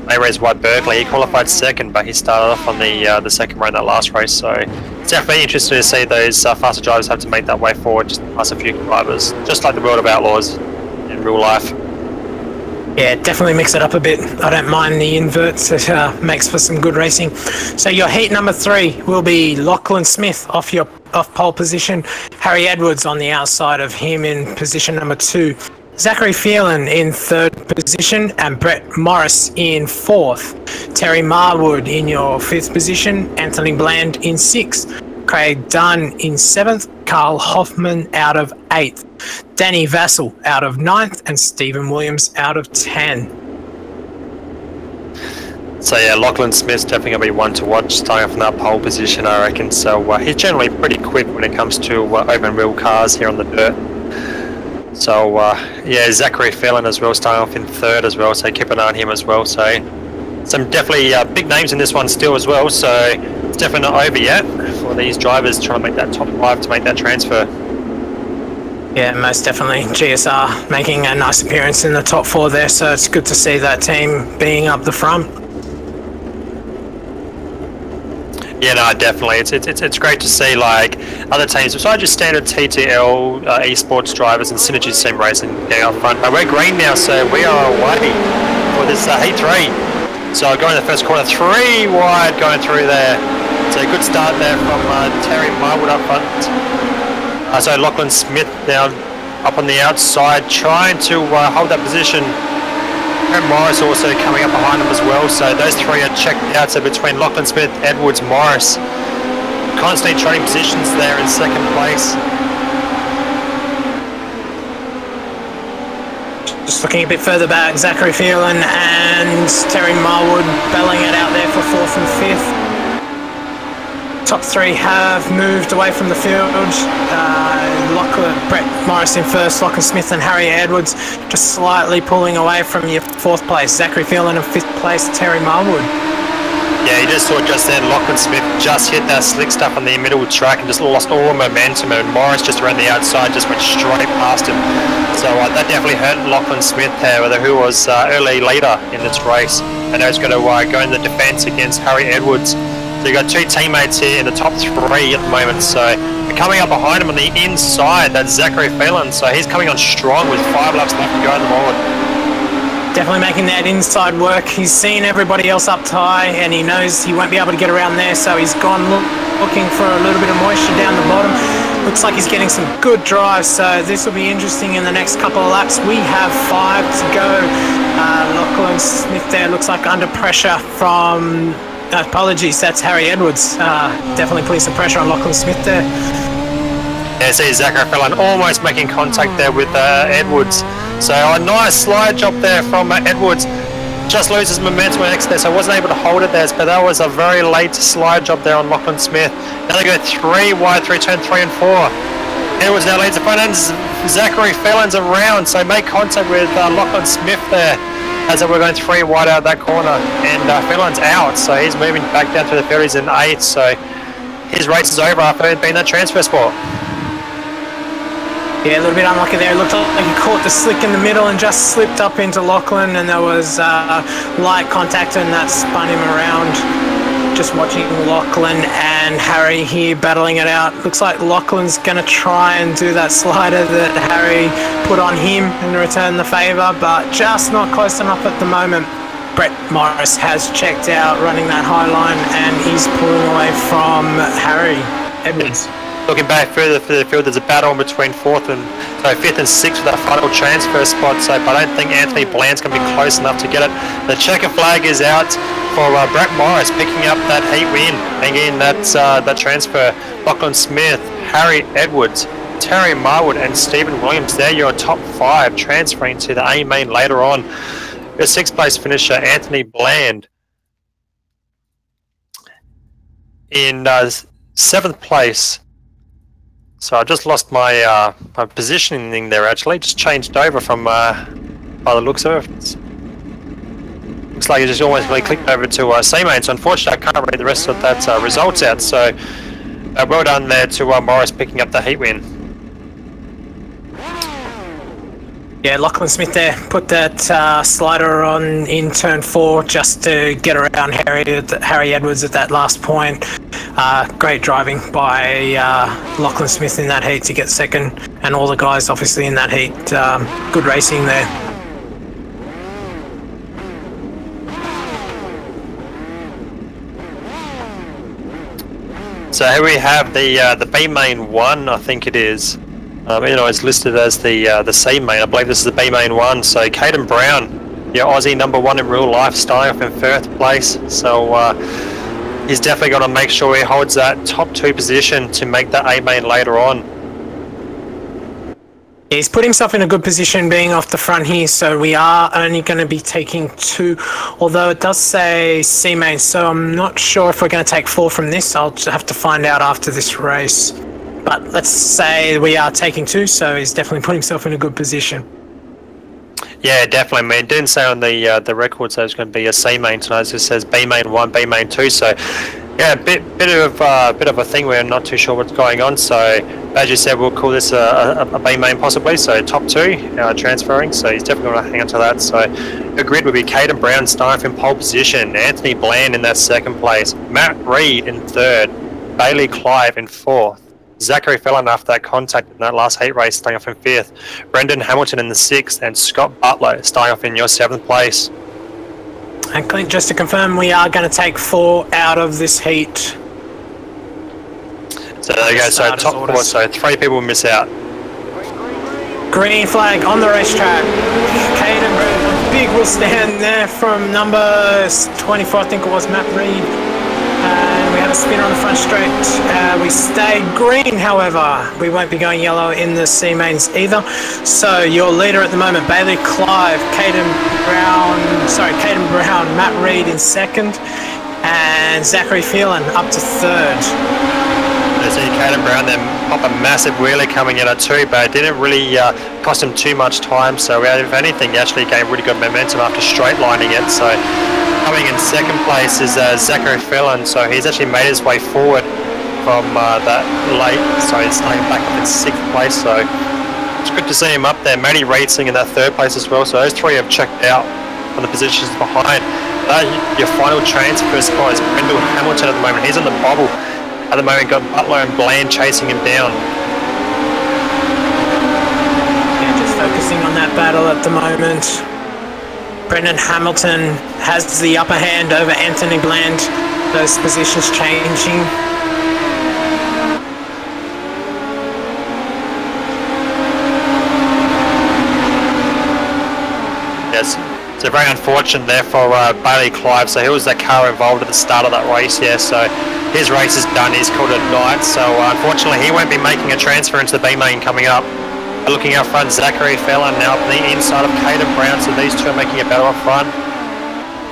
main reason why Berkeley, he qualified second, but he started off on the second row in that last race, so it's definitely interesting to see those faster drivers have to make that way forward, just past a few drivers, just like the World of Outlaws in real life. Yeah, definitely mix it up a bit. I don't mind the inverts. It makes for some good racing. So your heat number 3 will be Lachlan Smith off pole position, Harry Edwards on the outside of him in position number 2, Zachary Phelan in 3rd position, and Brett Morris in 4th. Terry Marwood in your 5th position, Anthony Bland in 6th. Craig Dunn in 7th, Carl Hoffman out of 8th, Danny Vassell out of 9th, and Stephen Williams out of 10. So yeah, Lachlan Smith's definitely going to be one to watch starting from that pole position, I reckon. So he's generally pretty quick when it comes to open wheel cars here on the dirt. So yeah, Zachary Phelan as well starting off in 3rd as well, so keep an eye on him as well. So some definitely big names in this one still as well, so it's definitely not over yet for these drivers trying to make that top 5 to make that transfer. Yeah, most definitely. GSR making a nice appearance in the top 4 there, so it's good to see that team being up the front. Yeah, no, definitely. It's great to see like other teams besides just standard TTL esports drivers and Synergy Sim Racing getting up front. But we're green now, so we are away for this heat 3. So going to the first corner, 3 wide going through there. So a good start there from Terry Marwood up front. So Lachlan Smith now up on the outside, trying to hold that position. Brent Morris also coming up behind him as well, so those three are checked out. So between Lachlan Smith, Edwards, Morris, constantly trading positions there in second place. Just looking a bit further back, Zachary Phelan and Terry Marwood battling it out there for 4th and 5th. Top three have moved away from the field. Brett Morris in 1st, Lachlan Smith and Harry Edwards just slightly pulling away from your 4th place. Zachary Phelan in 5th place, Terry Marwood. Yeah, you just saw just then Lachlan Smith just hit that slick stuff on the middle track and just lost all momentum, and Morris just around the outside just went straight past him. So that definitely hurt Lachlan Smith there, who was early leader in this race, and now he's going to go in the defence against Harry Edwards. So you've got two teammates here in the top three at the moment. So coming up behind him on the inside, that's Zachary Phelan. So he's coming on strong with 5 laps left to go in the board. Definitely making that inside work. He's seen everybody else up high and he knows he won't be able to get around there, so he's gone looking for a little bit of moisture down the bottom. Looks like he's getting some good drives, so this will be interesting in the next couple of laps. We have 5 to go. Lachlan Smith there looks like under pressure from... apologies, that's Harry Edwards. Definitely putting some pressure on Lachlan Smith there. Yeah, see Zachary Phelan almost making contact there with Edwards. So a nice slide job there from Edwards. Just loses momentum next there, so wasn't able to hold it there. But that was a very late slide job there on Lachlan Smith. Now they go 3 wide through turn 3 and 4. Edwards now leads the front end. Zachary Phelan's around, so make contact with Lachlan Smith there as we're going 3 wide out of that corner. And Phelan's out, so he's moving back down to the field. He's in 8th, so his race is over after being that transfer spot. Yeah, a little bit unlucky there. It looked like he caught the slick in the middle and just slipped up into Lachlan, and there was light contact and that spun him around. Just watching Lachlan and Harry here battling it out. Looks like Lachlan's going to try and do that slider that Harry put on him and return the favour, but just not close enough at the moment. Brett Morris has checked out running that high line and he's pulling away from Harry Edwards. Looking back further for the field, there's a battle between 5th and 6th with that final transfer spot. So, but I don't think Anthony Bland's going to be close enough to get it. The checker flag is out for Brett Morris picking up that heat win. Again, that's that transfer. Lachlan Smith, Harry Edwards, Terry Marwood, and Stephen Williams. They're your top 5 transferring to the A main later on. Your 6th place finisher, Anthony Bland, in 7th place. So I just lost my my positioning there. Actually, just changed over from by the looks of it. Looks like it just almost really clicked over to C-main. So unfortunately, I can't read the rest of that results out. So well done there to Morris picking up the heat win. Yeah, Lachlan Smith there put that slider on in turn 4 just to get around Harry Edwards at that last point. Great driving by Lachlan Smith in that heat to get 2nd, and all the guys obviously in that heat. Good racing there. So here we have the B main 1, I think it is. It's listed as the C main. I believe this is the B main 1. So Caden Brown, your Aussie number 1 in real life, starting off in 3rd place. So he's definitely got to make sure he holds that top 2 position to make that A main later on. He's put himself in a good position being off the front here, so we are only going to be taking 2, although it does say C main, so I'm not sure if we're going to take 4 from this. I'll just have to find out after this race. But let's say we are taking 2, so he's definitely put himself in a good position. Yeah, definitely. I mean, it didn't say on the record so it's going to be a C main tonight. It just says B main 1, B main 2. So yeah, bit of a thing. We're not too sure what's going on. So as you said, we'll call this a B main possibly. So top 2 transferring. So he's definitely going to hang on to that. So the grid would be Caden Brown starting in pole position, Anthony Bland in that 2nd place, Matt Reed in 3rd, Bailey Clive in 4th. Zachary Phelan after that contact in that last heat race starting off in 5th, Brendan Hamilton in the 6th, and Scott Butler starting off in your 7th place. And Clint, just to confirm, we are going to take 4 out of this heat. So there you go, so top 4, so 3 people miss out. Green flag on the racetrack. Caden Brown big wheel stand there from number 24, I think it was, Matt Reed. And we have a spinner on the front straight. We stay green, however. We won't be going yellow in the C mains either. So your leader at the moment, Bailey Clive, Caden Brown, Matt Reed in second, and Zachary Phelan up to third. You see Caden Brown then pop a massive wheelie coming in at 2, but it didn't really cost him too much time. So if anything, he actually gained really good momentum after straight lining it. So coming in second place is Zachary Phelan. So he's actually made his way forward from that late. So he's starting back up in 6th place. So it's good to see him up there. Matty Racing in that 3rd place as well. So those 3 have checked out on the positions behind. Your final transfer spot is Brendan Hamilton at the moment. He's on the bobble. At the moment, got Butler and Bland chasing him down. Yeah, just focusing on that battle at the moment. Brendan Hamilton has the upper hand over Anthony Bland. Those positions changing. Yes, so very unfortunate there for Bailey Clive. So he was the car involved at the start of that race. Yeah, so his race is done. He's called it a night. So unfortunately, he won't be making a transfer into the B main coming up. Looking out front, Zachary Fallon now up the inside of Caden Brown. So these 2 are making a battle up front.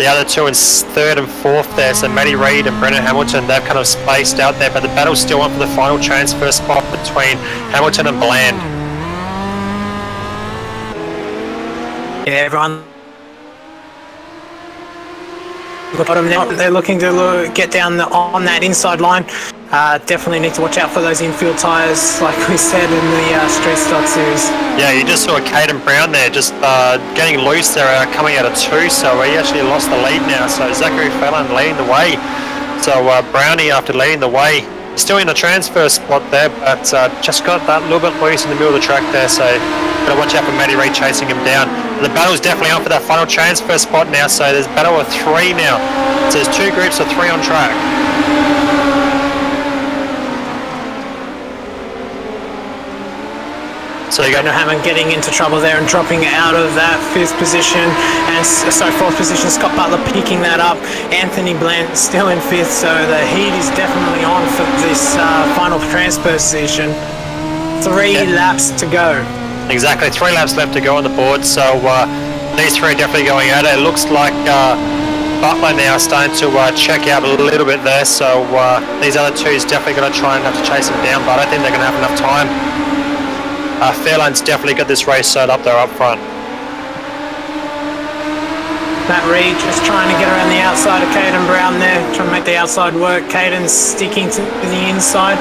The other 2 in 3rd and 4th there. So Matty Reid and Brendan Hamilton, they've kind of spaced out there, but the battle's still on for the final transfer spot between Hamilton and Bland. Yeah, everyone. Bottom now, they're looking to get down on that inside line. Definitely need to watch out for those infield tyres, like we said in the Street Stock Series. Yeah, you just saw Caden Brown there just getting loose there, coming out of 2, so he actually lost the lead now. So Zachary Fallon leading the way. So Brownie, after leading the way, still in the transfer spot there, but just got that little bit loose in the middle of the track there. So got to watch out for Matty Reid chasing him down. The battle's definitely on for that final transfer spot now. So there's a battle of 3 now. So there's 2 groups of 3 on track. So you got Hammond getting into trouble there and dropping out of that 5th position, and 4th position. Scott Butler picking that up. Anthony Bland still in 5th, so the heat is definitely on for this final transfer position. 3 laps to go. Exactly, 3 laps left to go on the board. So these 3 are definitely going at it. It looks like Butler now starting to check out a little bit there. So these other 2 is definitely going to try and have to chase him down, but I don't think they're going to have enough time. Fairlane's definitely got this race set up there up front. Matt Reid just trying to get around the outside of Caden Brown there, trying to make the outside work. Caden's sticking to the inside.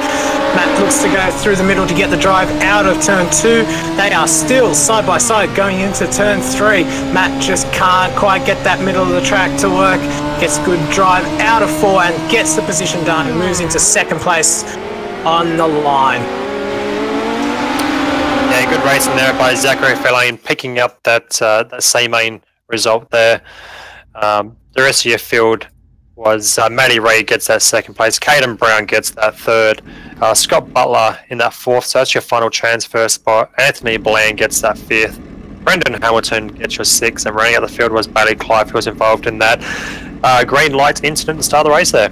Matt looks to go through the middle to get the drive out of turn 2. They are still side by side going into turn 3. Matt just can't quite get that middle of the track to work. Gets good drive out of 4 and gets the position done and moves into 2nd place on the line. Yeah, good racing there by Zachary Fallon, picking up that C main result there. The rest of your field was Matty Reid gets that 2nd place, Caden Brown gets that 3rd, Scott Butler in that 4th, so that's your final transfer spot. Anthony Bland gets that 5th, Brendan Hamilton gets your 6th, and running out the field was Bailey Clive, who was involved in that green lights incident at the start of the race there.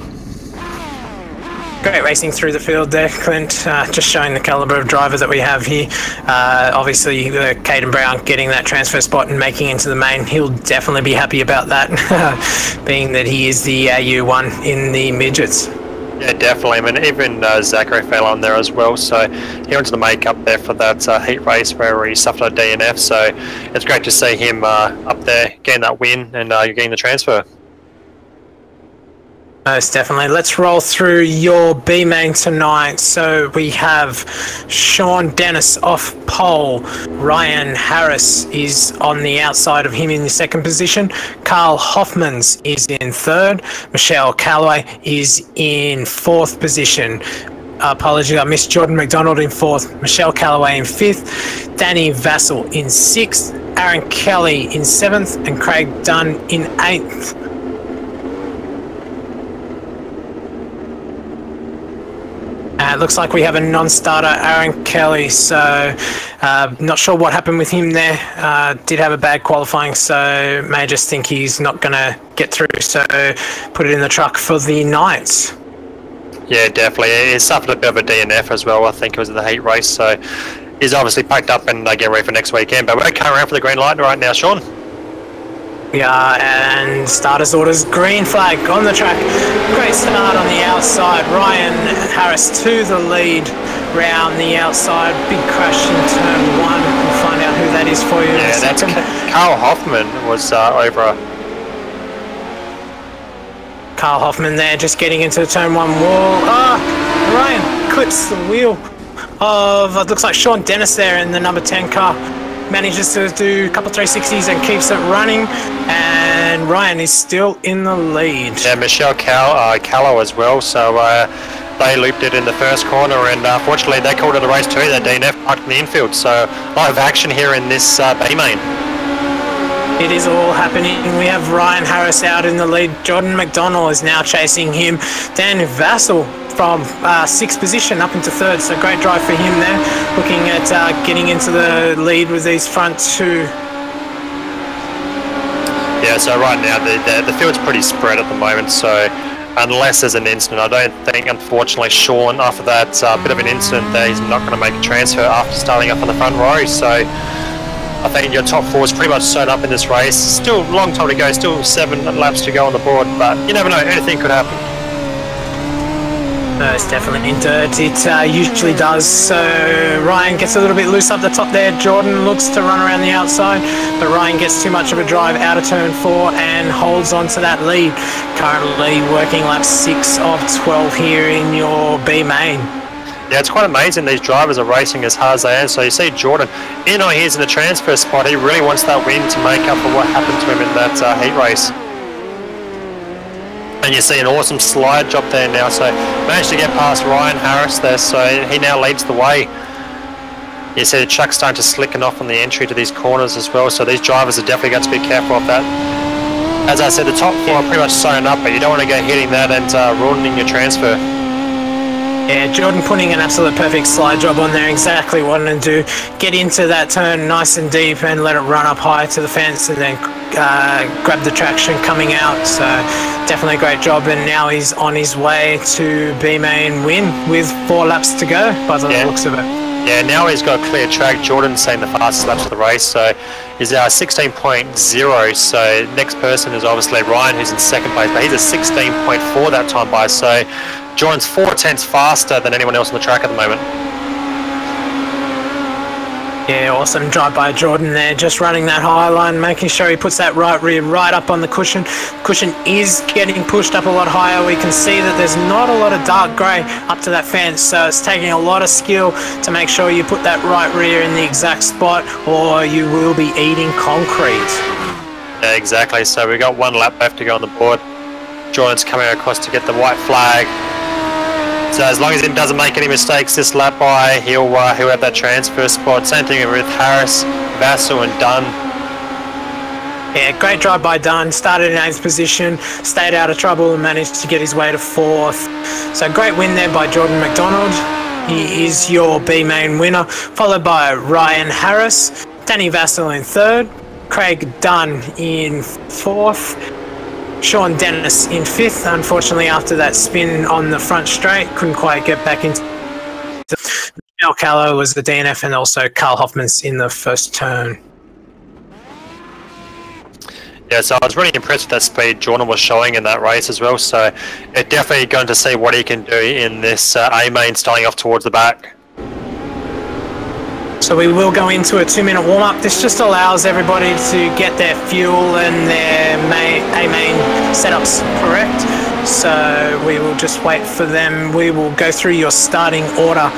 Great racing through the field there, Clint. Just showing the calibre of driver that we have here. Obviously, Caden Brown getting that transfer spot and making into the main. He'll definitely be happy about that, being that he is the AU1 in the midgets. Yeah, definitely. I mean, even Zachary fell on there as well. So he went to the make-up there for that heat race where he suffered a DNF. So it's great to see him up there getting that win and getting the transfer. Most definitely. Let's roll through your B main tonight. So we have Sean Dennis off pole. Ryan Harris is on the outside of him in the 2nd position. Carl Hoffmans is in 3rd. Michelle Calloway is in 4th position. Apologies, I missed Jordan McDonald in 4th. Michelle Calloway in 5th. Danny Vassell in 6th. Aaron Kelly in 7th. And Craig Dunn in 8th. It looks like we have a non-starter, Aaron Kelly, so not sure what happened with him there. Did have a bad qualifying, so may just think he's not going to get through, so put it in the truck for the Knights. Yeah, definitely. He suffered a bit of a DNF as well, I think it was in the heat race, so he's obviously packed up and getting ready for next weekend. But we're coming around for the green light right now, Sean. We are, and starters orders, green flag on the track. Great start on the outside. Ryan Harris to the lead round the outside. Big crash in turn 1. We'll find out who that is for you in a second. Carl Hoffman was over. Carl Hoffman there, just getting into the turn 1 wall. Ryan clips the wheel of, it looks like Sean Dennis there in the number 10 car. Manages to do a couple 360s and keeps it running, and Ryan is still in the lead. Yeah, Michelle Callow as well, so they looped it in the first corner, and fortunately they called it a race too. That DNF parked in the infield, so a lot of action here in this B-main. It is all happening. We have Ryan Harris out in the lead. Jordan McDonald is now chasing him. Dan Vassell from 6th position up into 3rd, so great drive for him there. Looking at getting into the lead with these front 2. Yeah, so right now the field's pretty spread at the moment, so unless there's an incident, I don't think, unfortunately, Sean, after that bit of an incident there, he's not going to make a transfer after starting up on the front row, so I think your top 4 is pretty much sewn up in this race. Still a long time to go, still 7 laps to go on the board, but you never know, anything could happen. No, it's definitely in dirt. It usually does. So Ryan gets a little bit loose up the top there. Jordan looks to run around the outside, but Ryan gets too much of a drive out of turn 4 and holds on to that lead. Currently working lap 6 of 12 here in your B main. Yeah, it's quite amazing these drivers are racing as hard as they are. So you see Jordan, he's in the transfer spot. He really wants that win to make up for what happened to him in that heat race. And you see an awesome slide job there now. So managed to get past Ryan Harris there, so he now leads the way. You see the truck starting to slicken off on the entry to these corners as well. So these drivers are definitely got to be careful of that. As I said, the top 4 are pretty much sewn up, but you don't want to go hitting that and ruining your transfer. Yeah, Jordan putting an absolute perfect slide job on there, exactly what to do. Get into that turn nice and deep and let it run up high to the fence, and then grab the traction coming out. So definitely a great job, and now he's on his way to B-main win with 4 laps to go by the looks of it. Yeah, now he's got a clear track. Jordan's saying the fastest laps of the race, so he's 16.0. So next person is obviously Ryan, who's in 2nd place, but he's a 16.4 that time by. So Jordan's 4 tenths faster than anyone else on the track at the moment. Yeah, awesome drive by Jordan there, just running that high line, making sure he puts that right rear right up on the cushion. Cushion is getting pushed up a lot higher. We can see that there's not a lot of dark grey up to that fence, so it's taking a lot of skill to make sure you put that right rear in the exact spot, or you will be eating concrete. Yeah, exactly. So we've got 1 lap left to go on the board. Jordan's coming across to get the white flag. So as long as he doesn't make any mistakes this lap by, he'll have that transfer spot. Same thing with Harris, Vassell and Dunn. Yeah, great drive by Dunn. Started in 8th position, stayed out of trouble and managed to get his way to 4th. So great win there by Jordan McDonald. He is your B-main winner, followed by Ryan Harris, Danny Vassell in 3rd, Craig Dunn in 4th, Sean Dennis in 5th. Unfortunately, after that spin on the front straight, couldn't quite get back into. Michelle Callow was the DNF, and also Carl Hoffman's in the first turn. Yeah, so I was really impressed with that speed Jordan was showing in that race as well. So it's definitely going to see what he can do in this A-main starting off towards the back. So we will go into a 2-minute warm-up. This just allows everybody to get their fuel and their A-main setups correct. So we will just wait for them. We will go through your starting order.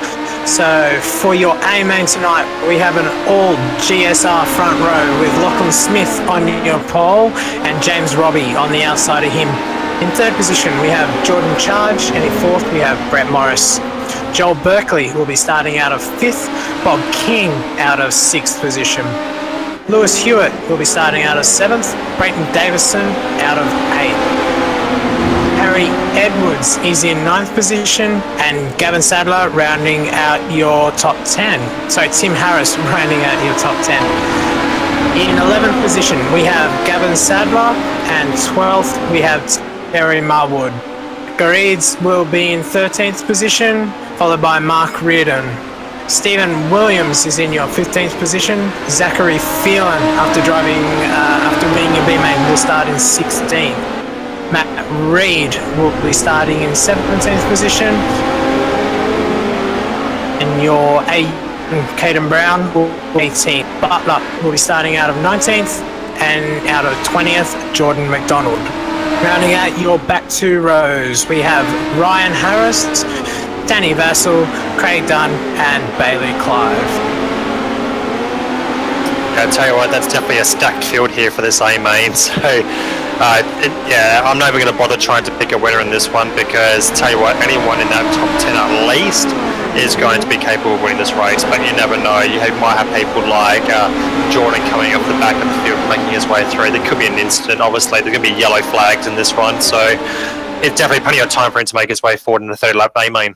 So for your A-main tonight, we have an all GSR front row with Lachlan Smith on your pole and James Robbie on the outside of him. In 3rd position, we have Jordan Charge, and in 4th, we have Brett Morris. Joel Berkeley will be starting out of 5th, Bob King out of 6th position. Lewis Hewitt will be starting out of 7th, Brayton Davison out of 8th. Harry Harry Edwards is in 9th position, and Gavin Sadler rounding out your top 10. So Tim Harris rounding out your top 10. In 11th position, we have Gavin Sadler, and 12th, we have Terry Marwood. Gareeds will be in 13th position, followed by Mark Reardon. Stephen Williams is in your 15th position. Zachary Phelan, after winning a B-main, will start in 16th. Matt Reid will be starting in 17th position. And your Caden Brown will be 18th. Butler will be starting out of 19th, and out of 20th, Jordan McDonald. Rounding out your back two rows, we have Ryan Harris, Danny Vassell, Craig Dunn, and Bailey Clive. I'll tell you what, that's definitely a stacked field here for this A-main. So, I'm not even going to bother trying to pick a winner in this one, because tell you what, anyone in that top 10 at least is going to be capable of winning this race. But you never know. You might have people like Jordan coming off the back of the field, making his way through. There could be an incident. Obviously, there's going to be yellow flags in this one, so it's definitely plenty of time for him to make his way forward in the third lap A-main.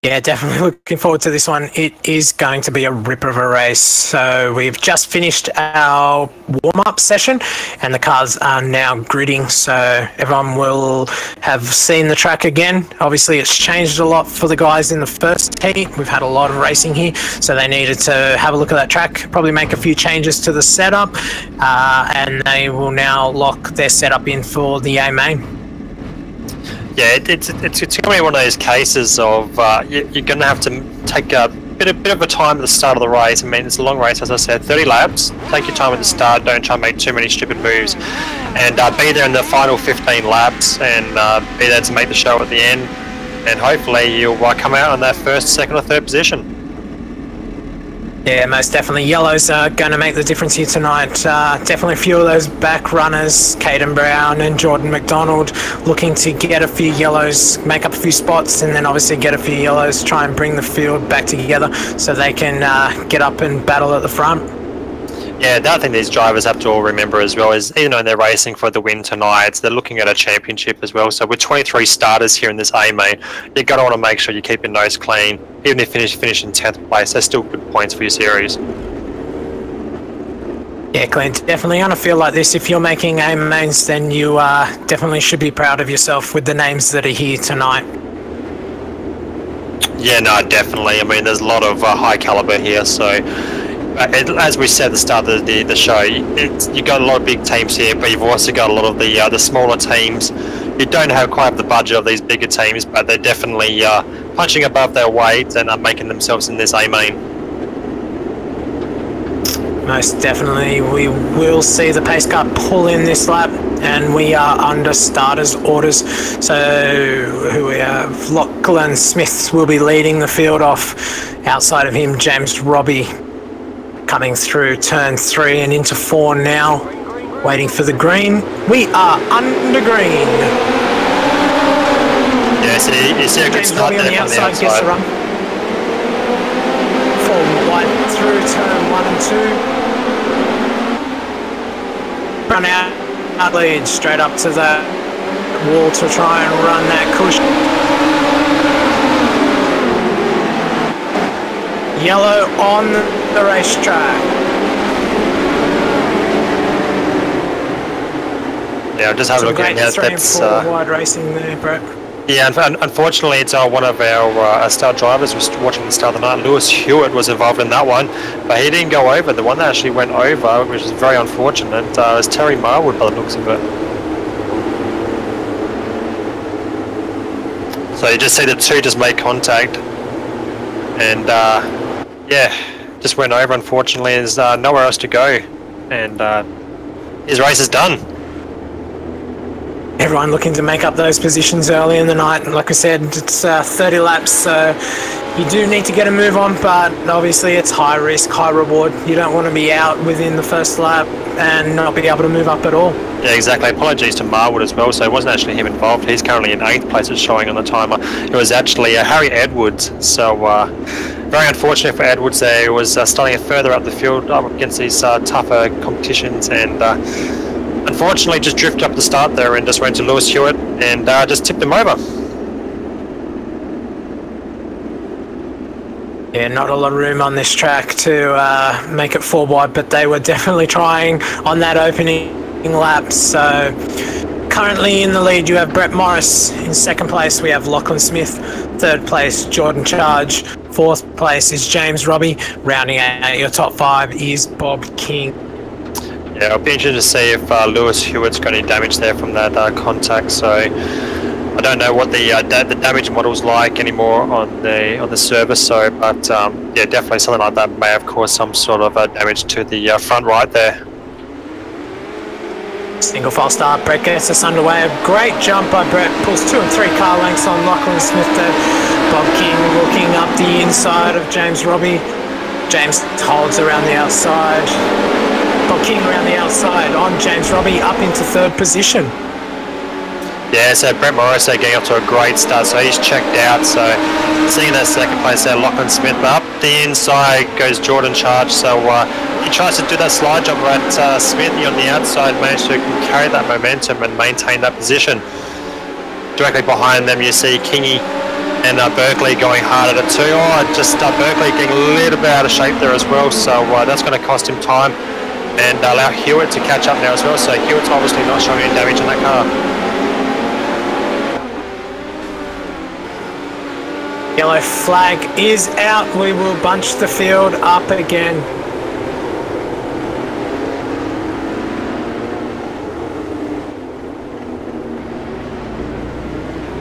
Yeah, definitely looking forward to this one. It is going to be a ripper of a race. So we've just finished our warm-up session, and the cars are now gridding, so everyone will have seen the track again. Obviously, it's changed a lot for the guys in the first heat. We've had a lot of racing here, so they needed to have a look at that track, probably make a few changes to the setup, and they will now lock their setup in for the A-main. Yeah, it's going to be one of those cases of you're going to have to take a bit of a time at the start of the race. I mean, it's a long race, as I said, 30 laps. Take your time at the start. Don't try and make too many stupid moves, and be there in the final 15 laps, and be there to make the show at the end. And hopefully you'll come out on that first, second, or third position. Yeah, most definitely. Yellows are going to make the difference here tonight. Definitely a few of those back runners, Caden Brown and Jordan McDonald, looking to get a few yellows, make up a few spots, and then obviously get a few yellows, try and bring the field back together so they can get up and battle at the front. Yeah, the other thing these drivers have to all remember as well is, even though they're racing for the win tonight, they're looking at a championship as well. So with 23 starters here in this A-main, you've got to want to make sure you keep your nose clean. Even if you finish in 10th place, they're still good points for your series. Yeah, Clint, definitely on a field like this, if you're making A-mains, then you definitely should be proud of yourself with the names that are here tonight. Yeah, no, definitely. I mean, there's a lot of high caliber here, so... as we said at the start of the show, you've got a lot of big teams here, but you've also got a lot of the smaller teams. You don't quite have the budget of these bigger teams, but they're definitely punching above their weight and are making themselves in this A-main. Most definitely. We will see the pace car pull in this lap, and we are under starters orders. So who we have, Lachlan Smith will be leading the field off. Outside of him, James Robbie coming through turn 3 and into 4 now, waiting for the green. We are under green. Yeah, so you see a good start there on the from outside. the Gets outside. the run. 4 wide through turn 1 and 2. Run out lead straight up to the wall to try and run that cushion. Yellow on the racetrack. Yeah, I'll just have a look at it. That's 3 and 4 wide racing there, Brett. Yeah, unfortunately, it's one of our star drivers was watching the start of the night. Lewis Hewitt was involved in that one, but he didn't go over. The one that actually went over, which is very unfortunate, was Terry Marwood by the looks of it. So you just see the two just make contact, and yeah, just went over. Unfortunately, there's nowhere else to go, and his race is done. Everyone looking to make up those positions early in the night. And like I said, it's 30 laps, so you do need to get a move on, but obviously it's high risk, high reward. You don't want to be out within the first lap and not be able to move up at all. Yeah, exactly. Apologies to Marwood as well, so it wasn't actually him involved. He's currently in 8th place, it's showing on the timer. It was actually Harry Edwards, so very unfortunate for Edwards there. He was starting further up the field up against these tougher competitions, and unfortunately just drifted up the start there and just went to Lewis Hewitt and just tipped him over. Yeah, not a lot of room on this track to make it 4 wide, but they were definitely trying on that opening lap. So currently in the lead you have Brett Morris. In second place we have Lachlan Smith. Third place Jordan Charge. Fourth place is James Robbie. Rounding out your top 5 is Bob King. Yeah, it'll be interesting to see if Lewis Hewitt's got any damage there from that contact. So I don't know what the damage model's like anymore on the service. So, but yeah, definitely something like that may have caused some sort of damage to the front right there. Single file start, Brett gets us underway. A great jump by Brett, pulls 2 and 3 car lengths on Lachlan Smith there. Bob King looking up the inside of James Robbie. James holds around the outside. Bob King around the outside on James Robbie up into 3rd position. Yeah, so Brett Morris getting up to a great start, so he's checked out. So seeing that second place there, Lachlan Smith, but up the inside goes Jordan Charge. So he tries to do that slide jump at Smithy on the outside, managed to carry that momentum and maintain that position. Directly behind them you see Kingy and Berkeley going hard at it too. Berkeley getting a little bit out of shape there as well, so that's going to cost him time and allow Hewitt to catch up now as well. So Hewitt's obviously not showing any damage in that car. Yellow flag is out. We will bunch the field up again.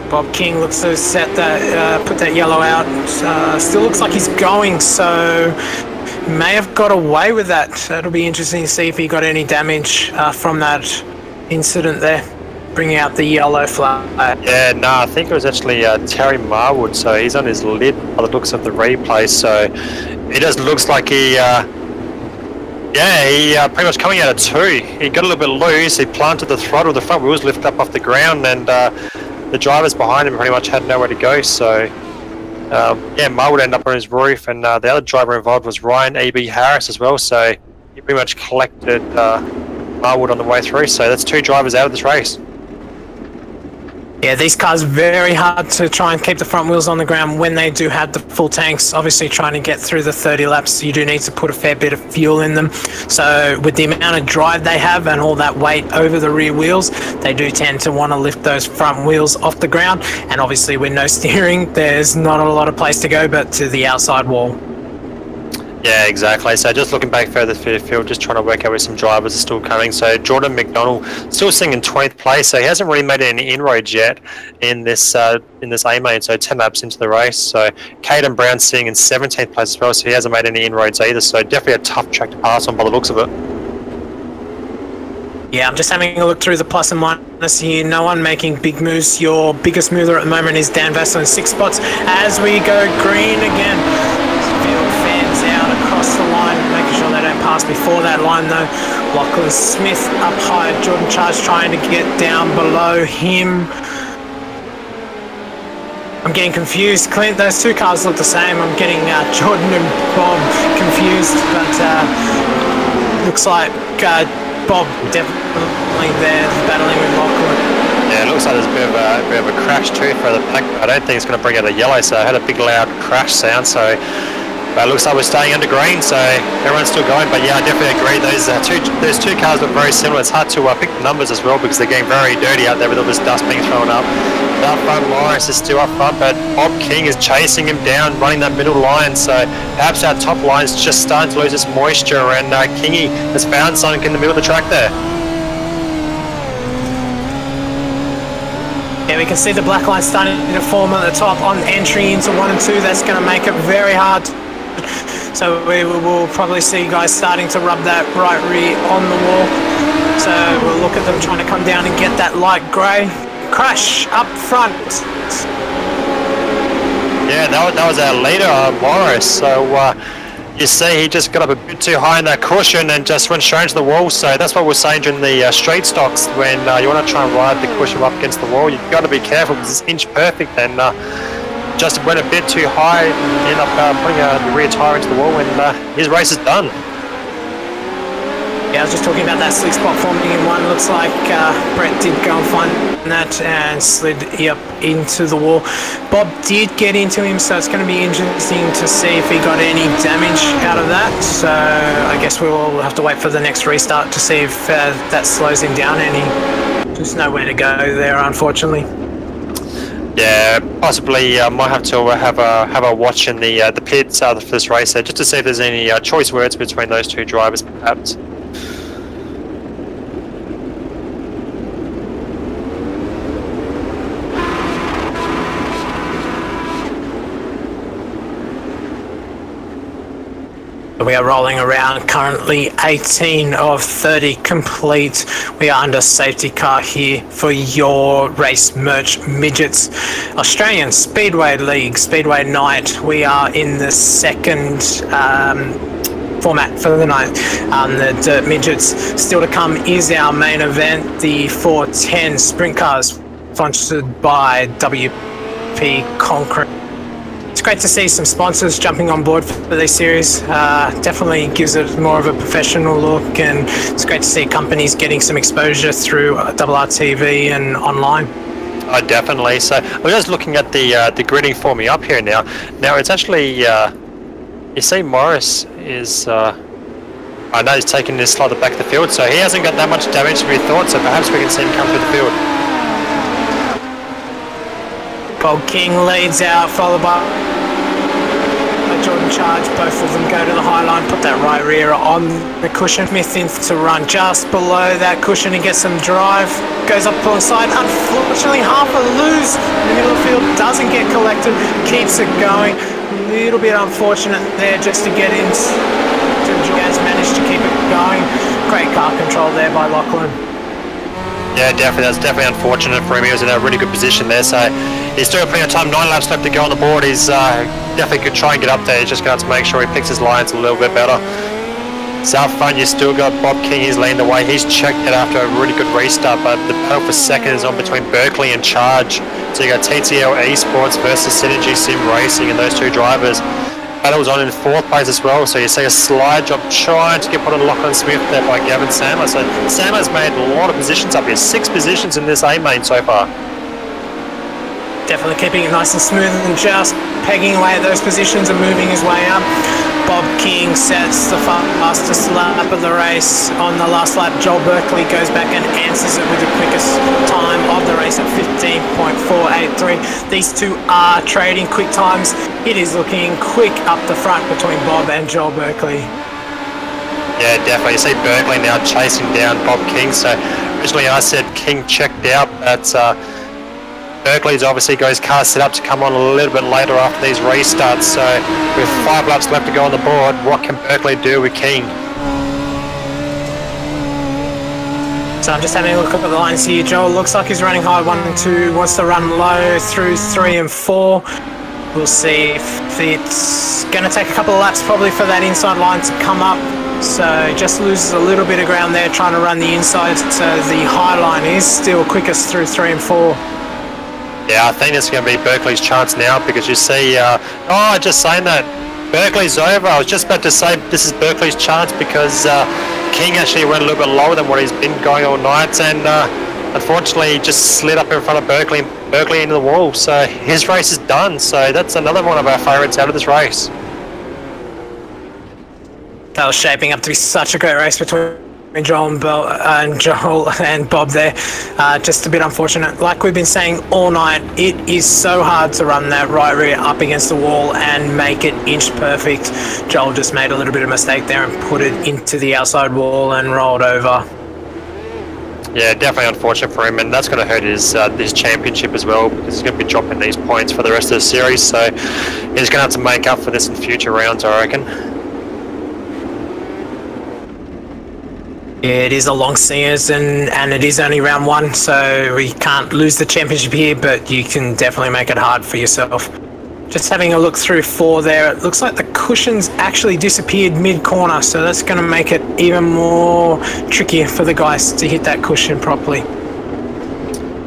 Bob King looks to set that, put that yellow out. Still looks like he's going, so he may have got away with that. It'll be interesting to see if he got any damage from that incident there. Bring out the yellow flag. Yeah, no, I think it was actually Terry Marwood, so he's on his lid by the looks of the replay, so it just looks like he pretty much coming out of 2. He got a little bit loose, he planted the throttle, the front wheels lifted up off the ground, and the drivers behind him pretty much had nowhere to go, so yeah, Marwood ended up on his roof, and the other driver involved was Ryan E.B. Harris as well, so he pretty much collected Marwood on the way through, so that's 2 drivers out of this race. Yeah, these cars very hard to try and keep the front wheels on the ground when they do have the full tanks. Obviously trying to get through the 30 laps, you do need to put a fair bit of fuel in them. So with the amount of drive they have and all that weight over the rear wheels, they do tend to want to lift those front wheels off the ground. And obviously with no steering, there's not a lot of place to go but to the outside wall. Yeah, exactly. So just looking back further through the field, just trying to work out where some drivers are still coming. So Jordan McDonald still sitting in 20th place, so he hasn't really made any inroads yet in this A-main, so 10 laps into the race. So Caden Brown sitting in 17th place as well, so he hasn't made any inroads either. So definitely a tough track to pass on by the looks of it. Yeah, I'm just having a look through the plus and minus here. No one making big moves. Your biggest mover at the moment is Dan Vassell in 6 spots as we go green again. Field fans out across the line, making sure they don't pass before that line though. Lachlan Smith up high, Jordan Charge trying to get down below him. I'm getting confused, Clint. Those 2 cars look the same. I'm getting Jordan and Bob confused, but looks like Bob definitely there battling with Lachlan. Yeah, it looks like there's a bit of a crash too for the pack. I don't think it's going to bring out a yellow, so I had a big loud crash sound. So it looks like we're staying under green, so everyone's still going. But yeah, I definitely agree. Those two cars look very similar. It's hard to pick the numbers as well because they're getting very dirty out there with all this dust being thrown up. Up front, Lawrence is still up front, but Bob King is chasing him down, running that middle line. So perhaps our top line's just starting to lose its moisture, and Kingy has found something in the middle of the track there. Yeah, we can see the black line starting to form at the top on entry into 1 and 2. That's going to make it very hard. So we will probably see guys starting to rub that right rear on the wall. So we'll look at them trying to come down and get that light grey. Crash up front. Yeah, that was our leader, Morris. So you see he just got up a bit too high in that cushion and just went straight into the wall. So that's what we're saying during the straight stocks, when you want to try and ride the cushion up against the wall, you've got to be careful because it's inch perfect, and just went a bit too high and ended up putting the rear tyre into the wall, and his race is done. Yeah, I was just talking about that slick spot forming in one. Looks like Brett did go and find that and slid up into the wall. Bob did get into him, so it's going to be interesting to see if he got any damage out of that. So I guess we will have to wait for the next restart to see if that slows him down any. There's nowhere to go there, unfortunately. Yeah, possibly might have to have a watch in the pits for this race there, just to see if there's any choice words between those two drivers, perhaps. We are rolling around, currently 18 of 30 complete. We are under safety car here for your race merch midgets. Australian Speedway League, Speedway Night. We are in the second format for the night. The Dirt Midgets. Still to come is our main event, the 410 Sprint Cars, sponsored by WP Concrete. It's great to see some sponsors jumping on board for this series. Definitely gives it more of a professional look, and it's great to see companies getting some exposure through RRTV and online. Oh, definitely. So we're just looking at the gridding forming up here now. Now it's actually, you see Morris is, I know he's taking this slightly back of the field, so he hasn't got that much damage to be thought, so perhaps we can see him come through the field. Bob King leads out, followed by Jordan Charge. Both of them go to the high line, put that right rear on the cushion. Smith in to run just below that cushion and get some drive. Goes up alongside. Unfortunately, half a lose in the middle of the field. Doesn't get collected. Keeps it going. A little bit unfortunate there just to get in. Has managed to keep it going. Great car control there by Lachlan. Yeah, definitely. That's definitely unfortunate for him. He was in a really good position there, so he's still plenty of time. 9 laps left to go on the board. He's definitely could try and get up there. He's just going to have to make sure he picks his lines a little bit better. So up front, you still got Bob King. He's leading the way. He's checked it after a really good restart, but the battle for second is on between Berkeley and Charge. So you got TTL Esports versus Synergy Sim Racing, and those two drivers. Battle was on in 4th place as well, so you see a slide job trying to get put on Lachlan Smith there by Gavin Sandler. So Sandler's made a lot of positions up here, 6 positions in this A-main so far. Definitely keeping it nice and smooth and just pegging away at those positions and moving his way up. Bob King sets the fastest lap of the race on the last lap. Joel Berkeley goes back and answers it with the quickest time of the race at 15.483. These two are trading quick times. It is looking quick up the front between Bob and Joel Berkeley. Yeah, definitely. You see Berkeley now chasing down Bob King. So originally I said King checked out, but Berkeley's obviously got his car set up to come on a little bit later after these restarts. So with 5 laps left to go on the board, what can Berkeley do with King? So I'm just having a look at the lines here. Joel looks like he's running high 1 and 2, wants to run low through 3 and 4. We'll see if it's going to take a couple of laps probably for that inside line to come up. So just loses a little bit of ground there trying to run the inside. So the high line is still quickest through 3 and 4. Yeah, I think it's going to be Berkeley's chance now, because you see, just saying that, Berkeley's over. I was just about to say this is Berkeley's chance, because King actually went a little bit lower than what he's been going all night, and unfortunately just slid up in front of Berkeley into the wall. So his race is done. So that's another one of our favourites out of this race. That was shaping up to be such a great race between Joel and Bob there. Just a bit unfortunate. Like we've been saying all night, it is so hard to run that right rear up against the wall and make it inch perfect. Joel just made a little bit of mistake there and put it into the outside wall and rolled over. Yeah, definitely unfortunate for him, and that's going to hurt his championship as well, because he's going to be dropping these points for the rest of the series. So he's going to have to make up for this in future rounds, I reckon. Yeah, it is a long season and it is only round 1, so we can't lose the championship here, but you can definitely make it hard for yourself. Just having a look through 4 there, it looks like the cushions actually disappeared mid-corner, so that's going to make it even more trickier for the guys to hit that cushion properly.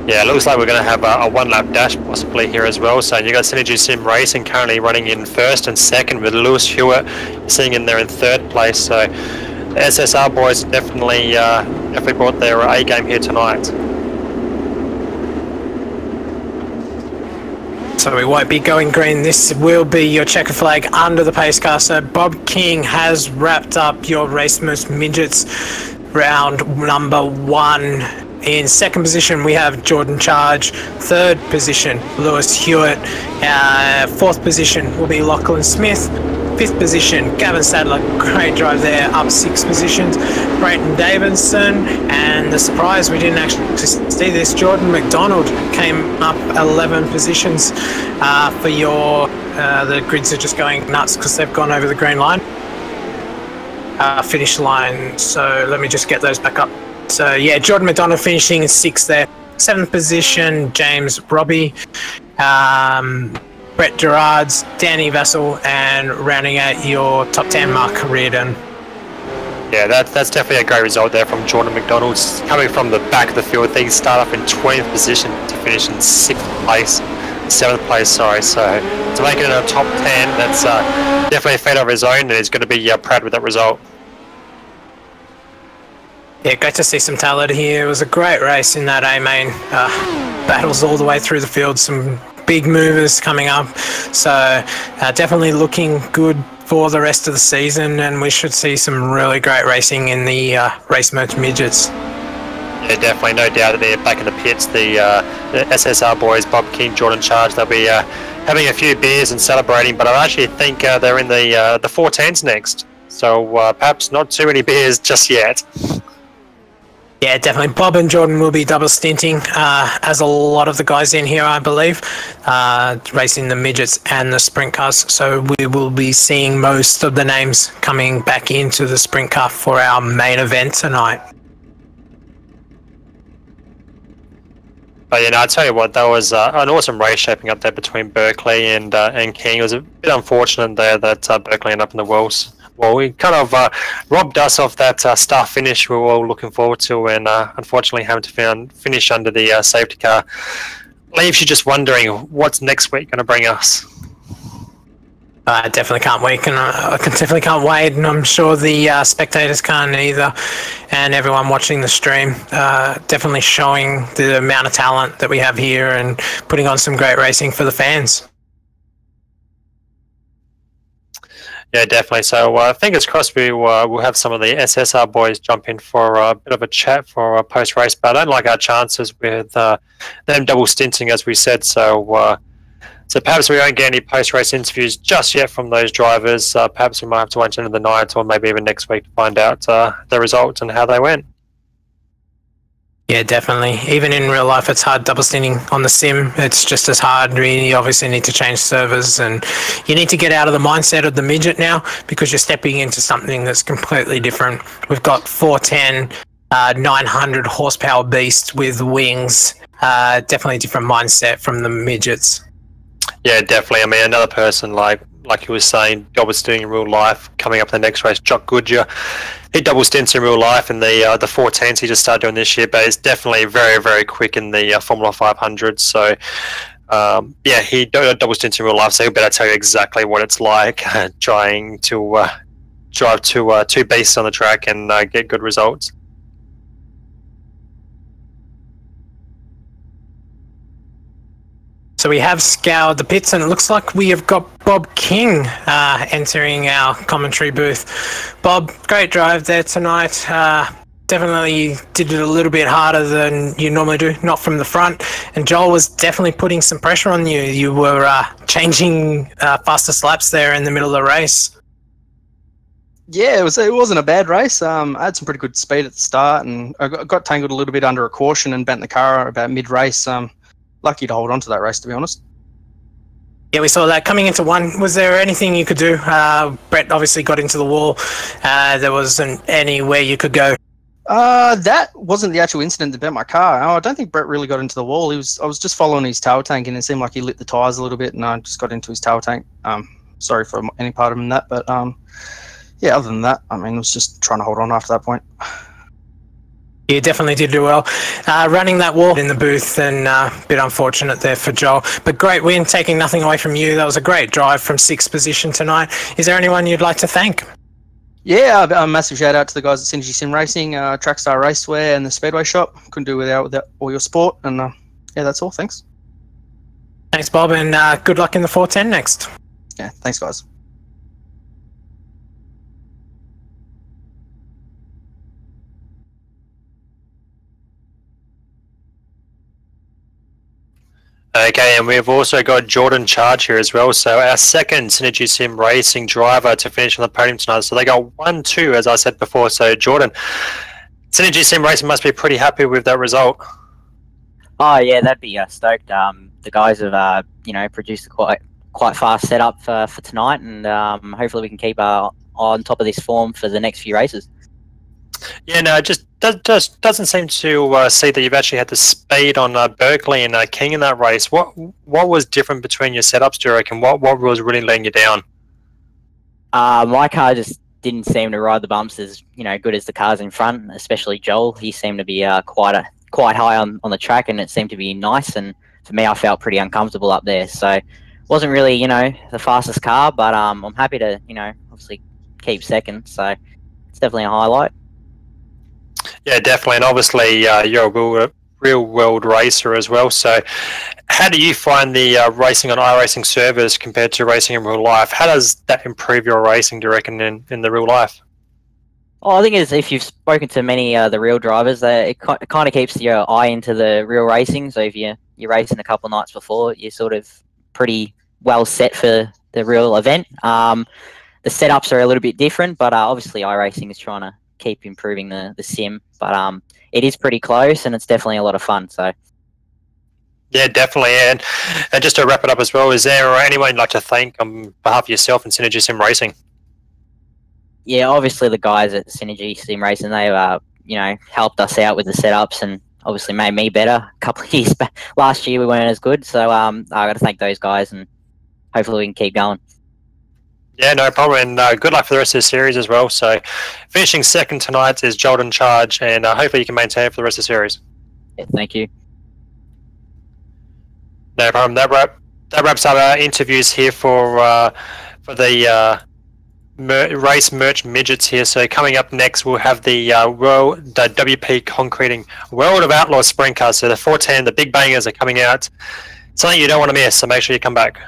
Yeah, it looks like we're going to have a 1-lap dash possibly here as well. So you got Synergy Sim Racing currently running in 1st and 2nd, with Lewis Hewitt sitting in there in 3rd place. So the SSR boys definitely brought their A game here tonight. So we won't be going green. This will be your checker flag under the pace car. So Bob King has wrapped up your Race Most Midgets round number 1. In second position, we have Jordan Charge. Third position, Lewis Hewitt. Fourth position will be Lachlan Smith. Fifth position, Gavin Sadler. Great drive there, up 6 positions. Brayton Davidson, and the surprise, we didn't actually see this, Jordan McDonald came up 11 positions for your... the grids are just going nuts because they've gone over the green line. Finish line, so let me just get those back up. So yeah, Jordan McDonald finishing 6th there. 7th position, James Robbie. Brett Gerards, Danny Vassell, and rounding out your top 10, Mark Reardon. Yeah, that's definitely a great result there from Jordan McDonald. Coming from the back of the field, they start off in 20th position to finish in 6th place. 7th place, sorry. So to make it in a top 10, that's definitely a feat of his own, and he's going to be proud with that result. Yeah, great to see some talent here. It was a great race in that A-main. Battles all the way through the field, some big movers coming up. So definitely looking good for the rest of the season, and we should see some really great racing in the Race Most Midgets. Yeah, definitely, no doubt that they're back in the pits. The SSR boys, Bob King, Jordan Charge, they'll be having a few beers and celebrating, but I actually think they're in the 410s next. So perhaps not too many beers just yet. Yeah, definitely. Bob and Jordan will be double stinting, as a lot of the guys in here, I believe, racing the midgets and the sprint cars. So we will be seeing most of the names coming back into the sprint car for our main event tonight. But yeah, no, I'll tell you what, that was an awesome race shaping up there between Berkeley and King. It was a bit unfortunate there that Berkeley ended up in the Wells. Well, we kind of robbed us of that start finish we were all looking forward to, and unfortunately having to finish under the safety car leaves you just wondering what's next week going to bring us. I definitely can't wait, and I definitely can't wait, and I'm sure the spectators can't either, and everyone watching the stream. Definitely showing the amount of talent that we have here and putting on some great racing for the fans. Yeah, definitely. So fingers crossed we'll have some of the SSR boys jump in for a bit of a chat for a post-race, but I don't like our chances with them double stinting, as we said. So so perhaps we won't get any post-race interviews just yet from those drivers. Perhaps we might have to wait into the night or maybe even next week to find out the results and how they went. Yeah, definitely. Even in real life, it's hard double stinting on the sim. It's just as hard. You obviously need to change servers, and you need to get out of the mindset of the midget now because you're stepping into something that's completely different. We've got 410, 900 horsepower beast with wings. Definitely a different mindset from the midgets. Yeah, definitely. I mean, another person like you were saying, double stinting in real life, coming up in the next race, Jock Goodyear. He double stints in real life in the 410s he just started doing this year, but he's definitely very, very quick in the Formula 500. So, yeah, he double stints in real life, so he'll better tell you exactly what it's like trying to drive two beasts on the track and get good results. So we have scoured the pits, and it looks like we have got Bob King entering our commentary booth. Bob, great drive there tonight. Definitely did it a little bit harder than you normally do, not from the front. And Joel was definitely putting some pressure on you. You were changing fastest laps there in the middle of the race. Yeah, it wasn't a bad race. I had some pretty good speed at the start, and I got tangled a little bit under a caution and bent the car about mid-race. Lucky to hold on to that race, to be honest. Yeah, we saw that coming into one. Was there anything you could do? Brett obviously got into the wall. There wasn't anywhere you could go. That wasn't the actual incident that bent my car. I don't think Brett really got into the wall. I was just following his tail tank, and it seemed like he lit the tyres a little bit, and I just got into his tail tank. Sorry for any part of him in that, but yeah, other than that, I mean, I was just trying to hold on after that point. You definitely did do well. Running that wall in the booth, and a bit unfortunate there for Joel. But great win, taking nothing away from you. That was a great drive from 6th position tonight. Is there anyone you'd like to thank? Yeah, a massive shout out to the guys at Synergy Sim Racing, Trackstar Racewear, and the Speedway Shop. Couldn't do without all your support. And yeah, that's all. Thanks. Thanks, Bob, and good luck in the 410 next. Yeah, thanks, guys. Okay, and we've also got Jordan Charge here as well. So our second Synergy Sim Racing driver to finish on the podium tonight. So they got 1-2, as I said before. So Jordan, Synergy Sim Racing must be pretty happy with that result. Oh yeah, that'd be stoked. The guys have produced a quite fast setup for tonight, and hopefully we can keep on top of this form for the next few races. Yeah, no, it just doesn't seem to see that you've actually had the speed on Berkeley and King in that race. What was different between your setups, do you reckon? What was really letting you down? My car just didn't seem to ride the bumps as good as the cars in front, especially Joel. He seemed to be quite high on the track, and it seemed to be nice. And for me, I felt pretty uncomfortable up there. So wasn't really the fastest car, but I'm happy to obviously keep second. So it's definitely a highlight. Yeah, definitely, and obviously you're a real world racer as well. So, how do you find the racing on iRacing servers compared to racing in real life? How does that improve your racing, do you reckon, in the real life? Oh, I think if you've spoken to many the real drivers, it kind of keeps your eye into the real racing. So if you're racing a couple of nights before, you're sort of pretty well set for the real event. The setups are a little bit different, but obviously iRacing is trying to keep improving the sim, but it is pretty close, and it's definitely a lot of fun. So yeah, definitely. And just to wrap it up as well, is there anyone you'd like to thank on behalf of yourself and Synergy Sim Racing? Yeah, obviously the guys at Synergy Sim Racing, they helped us out with the setups and obviously made me better. A couple of years back, last year we weren't as good, so I got to thank those guys, and hopefully we can keep going. Yeah, no problem, and good luck for the rest of the series as well. So, finishing second tonight is Jordan Charge, and hopefully you can maintain it for the rest of the series. Yeah, thank you. No problem. That wraps up our interviews here for the race merch midgets here. So coming up next, we'll have the WP Concreting World of Outlaw Sprint Cars. So the 410, the big bangers are coming out. Something you don't want to miss. So make sure you come back.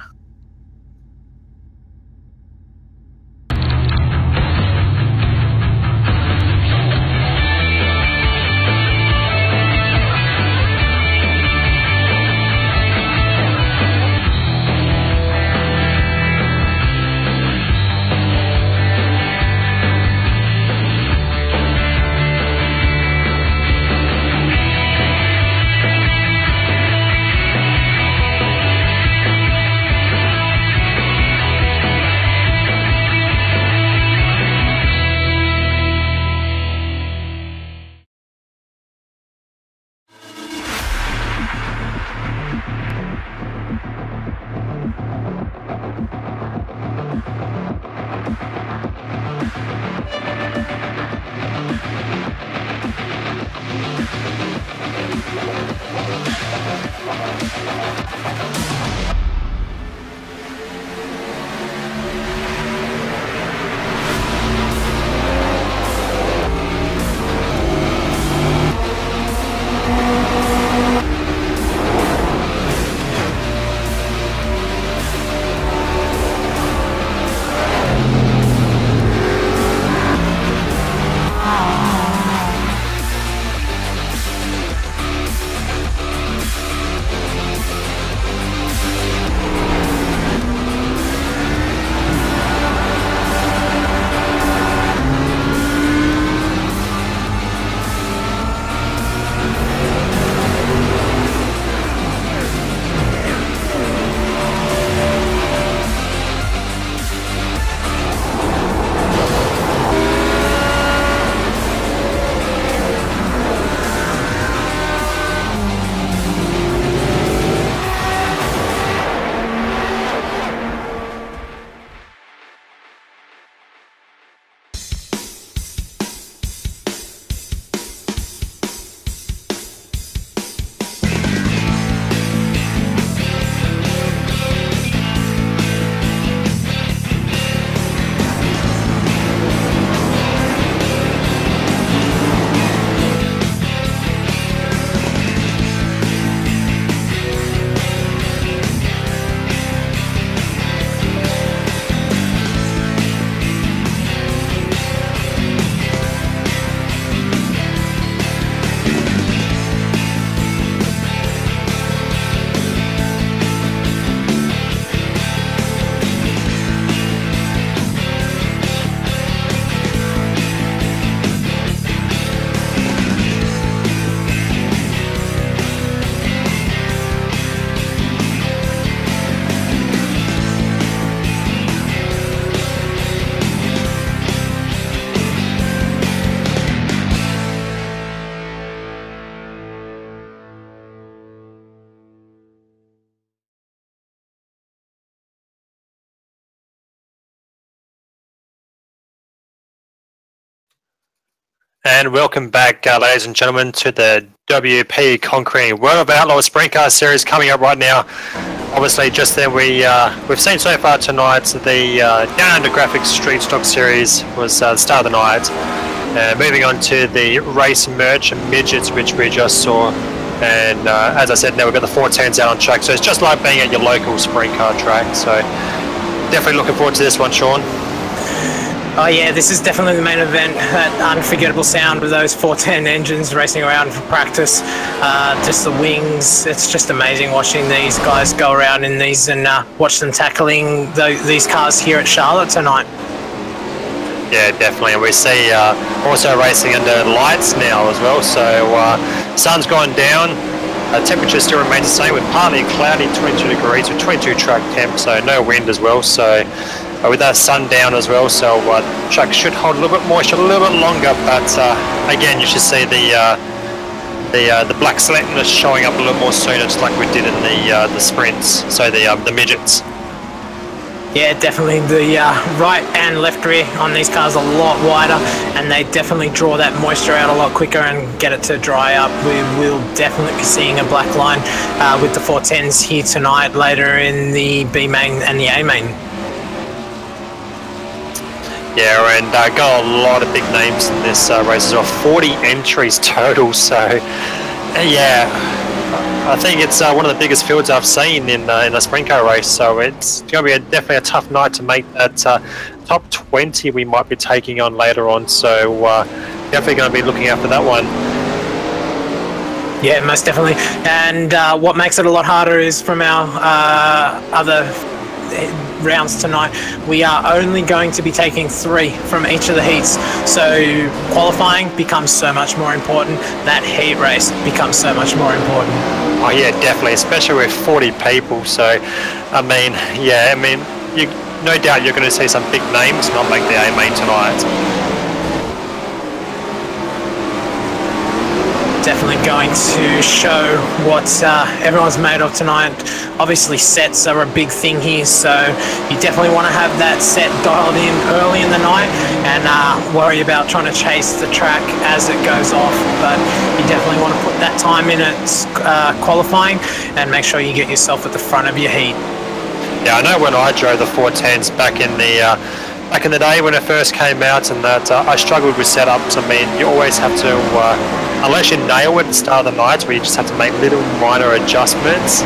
And welcome back, ladies and gentlemen, to the WP Conquering World of Outlaws Sprint Car Series coming up right now. Obviously, just then we've seen so far tonight the Down Under Graphics Street Stock Series was the start of the night. Moving on to the Race Merch and Midgets, which we just saw. And as I said, now we've got the 410s out on track, so it's just like being at your local sprint car track. So definitely looking forward to this one, Sean. Oh yeah, this is definitely the main event. That unforgettable sound with those 410 engines racing around for practice. Just the wings. It's just amazing watching these guys go around in these and watch them tackling these cars here at Charlotte tonight. Yeah, definitely. And we see also racing under lights now as well. So sun's gone down. Temperature still remains the same with partly cloudy, 22 degrees with 22 track temp. So no wind as well. So with that sun down as well, so track should hold a little bit moisture, a little bit longer, but again, you should see the black selectness showing up a little more sooner, just like we did in the sprints, so the midgets. Yeah, definitely the right and left rear on these cars a lot wider, and they definitely draw that moisture out a lot quicker and get it to dry up. We will definitely be seeing a black line with the 410s here tonight, later in the B main and the A main. Yeah, and got a lot of big names in this race as well. 40 entries total, so yeah, I think it's one of the biggest fields I've seen in a sprint car race. So it's going to be definitely a tough night to make that top 20 we might be taking on later on. So definitely going to be looking out for that one. Yeah, most definitely. And what makes it a lot harder is from our other rounds tonight, we are only going to be taking 3 from each of the heats, so qualifying becomes so much more important. That heat race becomes so much more important. Oh yeah, definitely, especially with 40 people. So I mean, yeah, I mean, no doubt you're going to see some big names not make the A main tonight. Definitely going to show what everyone's made of tonight. Obviously sets are a big thing here, so you definitely want to have that set dialed in early in the night and worry about trying to chase the track as it goes off, but you definitely want to put that time in at qualifying and make sure you get yourself at the front of your heat. Yeah, I know when I drove the 410s back in the day when it first came out, and that I struggled with setups. I mean, you always have to, unless you nail it at the start of the night, where you just have to make little minor adjustments,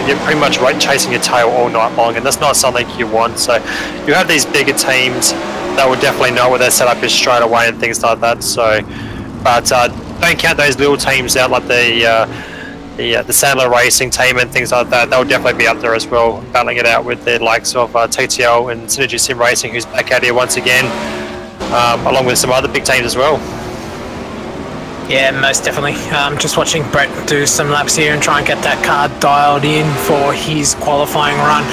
you're pretty much chasing your tail all night long, and that's not something you want. So you have these bigger teams that will definitely know what their setup is straight away and things like that. So, but don't count those little teams out, like the Sandler Racing team and things like that. They'll definitely be up there as well, battling it out with the likes of TTL and Synergy Sim Racing, who's back out here once again, along with some other big teams as well. Yeah, most definitely. Just watching Brett do some laps here and try and get that car dialed in for his qualifying run.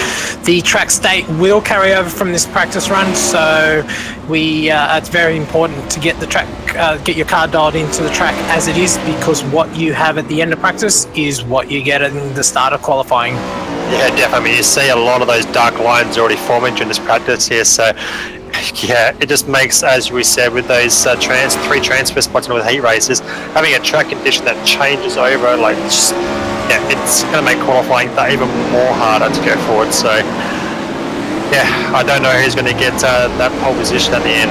The track state will carry over from this practice run, so it's very important to get the track, get your car dialed into the track as it is, because what you have at the end of practice is what you get at the start of qualifying. Yeah, definitely. I mean, you see a lot of those dark lines already forming during this practice here, so yeah, it just makes, as we said, with those 3 transfer spots with heat races, having a track condition that changes over, like, just, yeah, it's going to make qualifying that even more harder to go forward. So yeah, I don't know who's going to get that pole position at the end.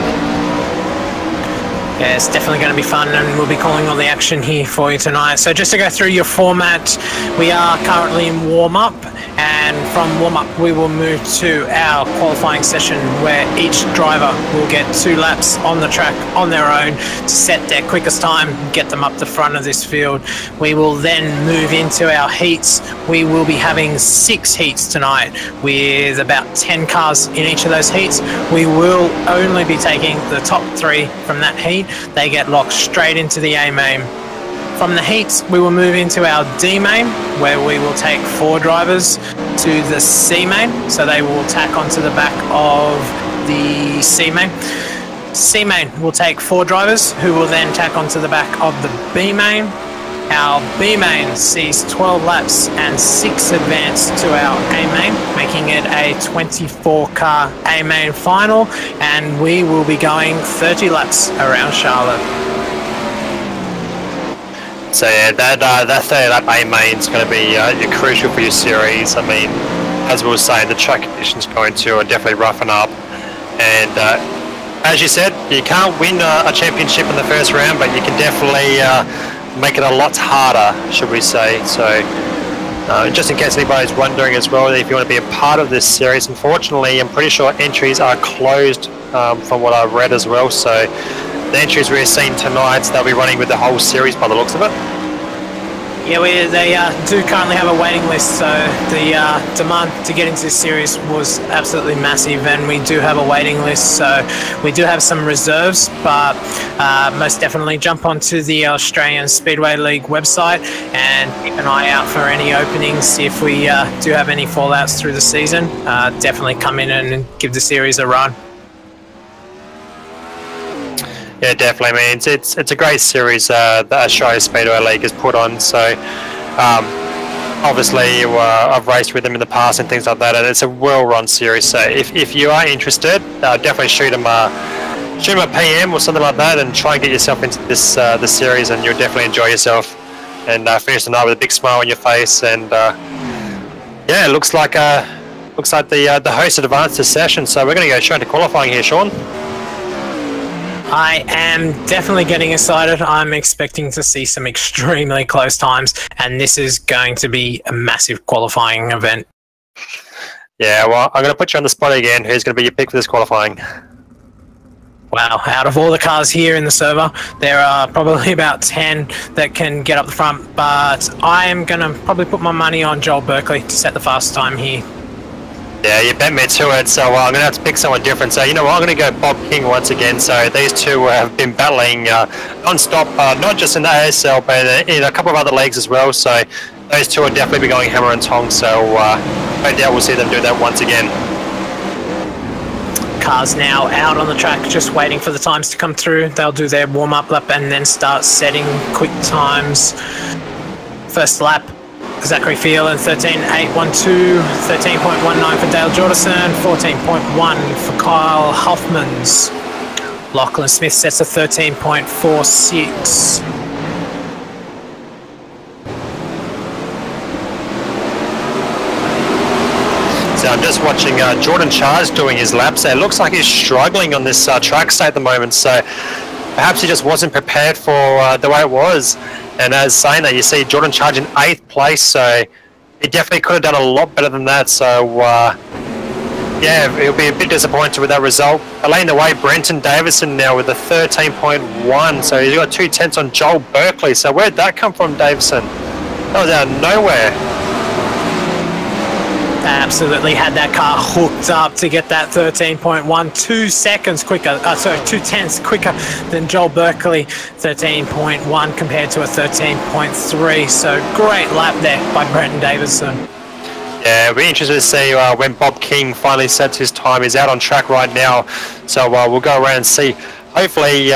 Yeah, it's definitely going to be fun, and we'll be calling all the action here for you tonight. So just to go through your format, we are currently in warm-up, and from warm-up we will move to our qualifying session, where each driver will get 2 laps on the track on their own to set their quickest time, get them up the front of this field. We will then move into our heats. We will be having 6 heats tonight with about 10 cars in each of those heats. We will only be taking the top 3 from that heat. They get locked straight into the A main. From the heats, we will move into our D main, where we will take 4 drivers to the C main, so they will tack onto the back of the C main. C main will take 4 drivers, who will then tack onto the back of the B main. Our B main sees 12 laps and 6 advance to our A main, making it a 24 car A main final, and we will be going 30 laps around Charlotte. So yeah, that third lap A main is going to be crucial for your series. I mean, as we were saying, the track conditions going to definitely roughen up, and as you said, you can't win a championship in the first round, but you can definitely make it a lot harder, should we say. So just in case anybody's wondering as well, if you want to be a part of this series, unfortunately I'm pretty sure entries are closed from what I've read as well. So the entries we're seeing tonight, they'll be running with the whole series by the looks of it. Yeah, they do currently have a waiting list, so the demand to get into this series was absolutely massive, and we do have a waiting list, so we do have some reserves, but most definitely jump onto the Australian Speedway League website and keep an eye out for any openings. If we do have any fallouts through the season, definitely come in and give the series a run. Yeah, definitely. I mean, it's a great series that Australia Speedway League has put on. So, obviously, I've raced with them in the past and things like that, and it's a well-run series. So, if you are interested, definitely shoot them a PM or something like that, and try and get yourself into this series, and you'll definitely enjoy yourself and finish the night with a big smile on your face. And yeah, it looks like the host had advanced this session. So we're going to go straight to qualifying here, Sean. I am definitely getting excited. I'm expecting to see some extremely close times, and this is going to be a massive qualifying event. Yeah, well, I'm going to put you on the spot again. Who's going to be your pick for this qualifying? Wow, out of all the cars here in the server, there are probably about 10 that can get up the front, but I am going to probably put my money on Joel Berkeley to set the fast time here. Yeah, you bet me to it, so I'm going to have to pick someone different. So, you know what, I'm going to go Bob King once again. So these two have been battling non-stop, not just in the ASL, but in a couple of other leagues as well. So those two will definitely be going hammer and tongs. So no doubt we'll see them do that once again. Cars now out on the track, just waiting for the times to come through. They'll do their warm-up lap and then start setting quick times. First lap, Zachary Phelan, 13.812, 13.19 for Dale Jordison, 14.1 for Kyle Huffmans. Lachlan Smith sets a 13.46. So I'm just watching Jordan Charles doing his laps. It looks like he's struggling on this track state at the moment. So perhaps he just wasn't prepared for the way it was. And as saying that, you see Jordan Charge in 8th place, so he definitely could have done a lot better than that. So, yeah, he'll be a bit disappointed with that result. Leading the way, Brenton Davison now with a 13.1, so he's got 2 tenths on Joel Berkeley. So where'd that come from, Davison? That was out of nowhere. Absolutely had that car hooked up to get that 13.1, 2 seconds quicker, 2 tenths quicker than Joel Berkeley, 13.1 compared to a 13.3. So great lap there by Brenton Davison. Yeah, it'll be interesting to see when Bob King finally sets his time. He's out on track right now, so we'll go around and see. Hopefully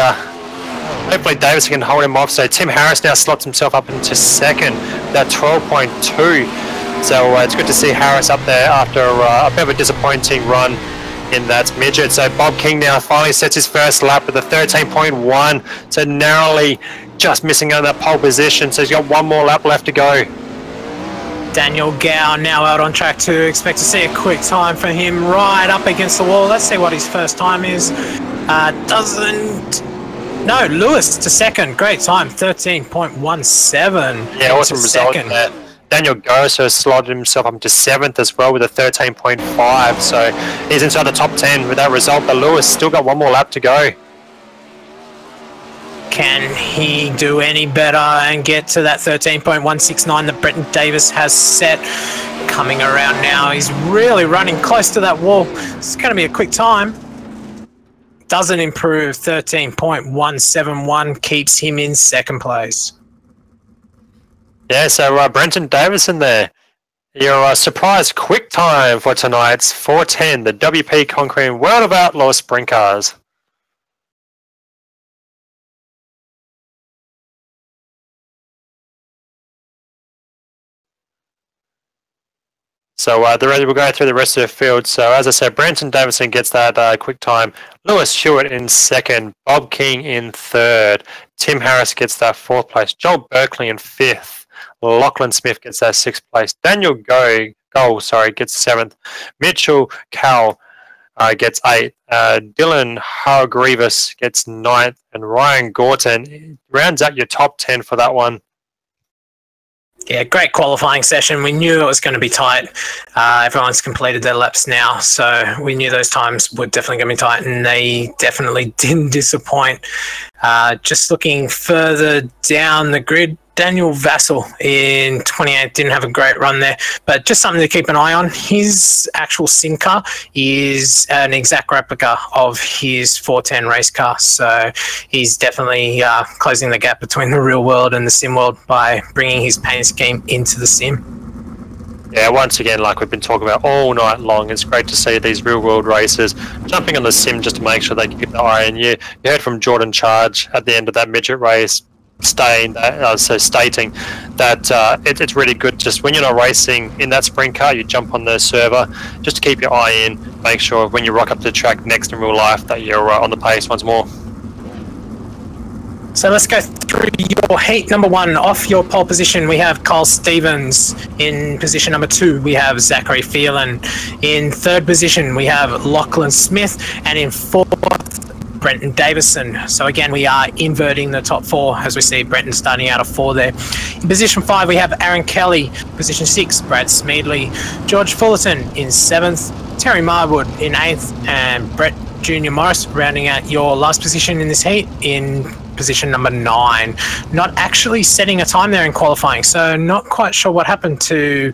Davison can hold him off. So Tim Harris now slots himself up into 2nd, that 12.2. So it's good to see Harris up there after a bit of a disappointing run in that midget. So Bob King now finally sets his first lap with a 13.1, so narrowly just missing out on that pole position. So he's got one more lap left to go. Daniel Gow now out on track 2. Expect to see a quick time for him right up against the wall. Let's see what his first time is. No, Lewis to 2nd. Great time, 13.17. Yeah, awesome result there. Daniel Goso has slotted himself up to 7th as well with a 13.5, so he's inside the top 10 with that result, but Lewis still got one more lap to go. Can he do any better and get to that 13.169 that Brenton Davis has set? Coming around now, he's really running close to that wall. It's going to be a quick time. Doesn't improve, 13.171 keeps him in 2nd place. Yeah, so Brenton Davison there. Your surprise quick time for tonight's 4:10, the WP Conquering World of Outlaw Sprint Cars. So we'll go through the rest of the field. So as I said, Brenton Davison gets that quick time. Lewis Hewitt in second. Bob King in third. Tim Harris gets that fourth place. Joel Berkeley in fifth. Lachlan Smith gets that sixth place. Daniel Goal gets seventh. Mitchell Cowell gets eighth. Dylan Hargreaves gets ninth. And Ryan Gorton rounds out your top 10 for that one. Yeah, great qualifying session. We knew it was going to be tight. Everyone's completed their laps now, so we knew those times were definitely going to be tight, and they definitely didn't disappoint. Just looking further down the grid, Daniel Vassell in 28th didn't have a great run there, but just something to keep an eye on. His actual sim car is an exact replica of his 410 race car, so he's definitely closing the gap between the real world and the sim world by bringing his paint scheme into the sim. Yeah, once again, like we've been talking about all night long, it's great to see these real-world racers jumping on the sim just to make sure they keep the eye on you. You heard from Jordan Charge at the end of that midget race, stating that it's really good just when you're not racing in that sprint car, you jump on the server just to keep your eye in, make sure when you rock up to the track next in real life that you're on the pace once more. So let's go through your heat number one. Off your pole position, we have Kyle Stevens. In position number 2, we have Zachary Phelan. In third position, we have Lachlan Smith. And in fourth, Brenton Davison. So again, we are inverting the top 4 as we see Brenton starting out of 4 there. In position 5, we have Aaron Kelly. Position 6, Brad Smeedley. George Fullerton in 7th. Terry Marwood in 8th. And Brett Junior Morris rounding out your last position in this heat in position number 9. Not actually setting a time there in qualifying, so not quite sure what happened to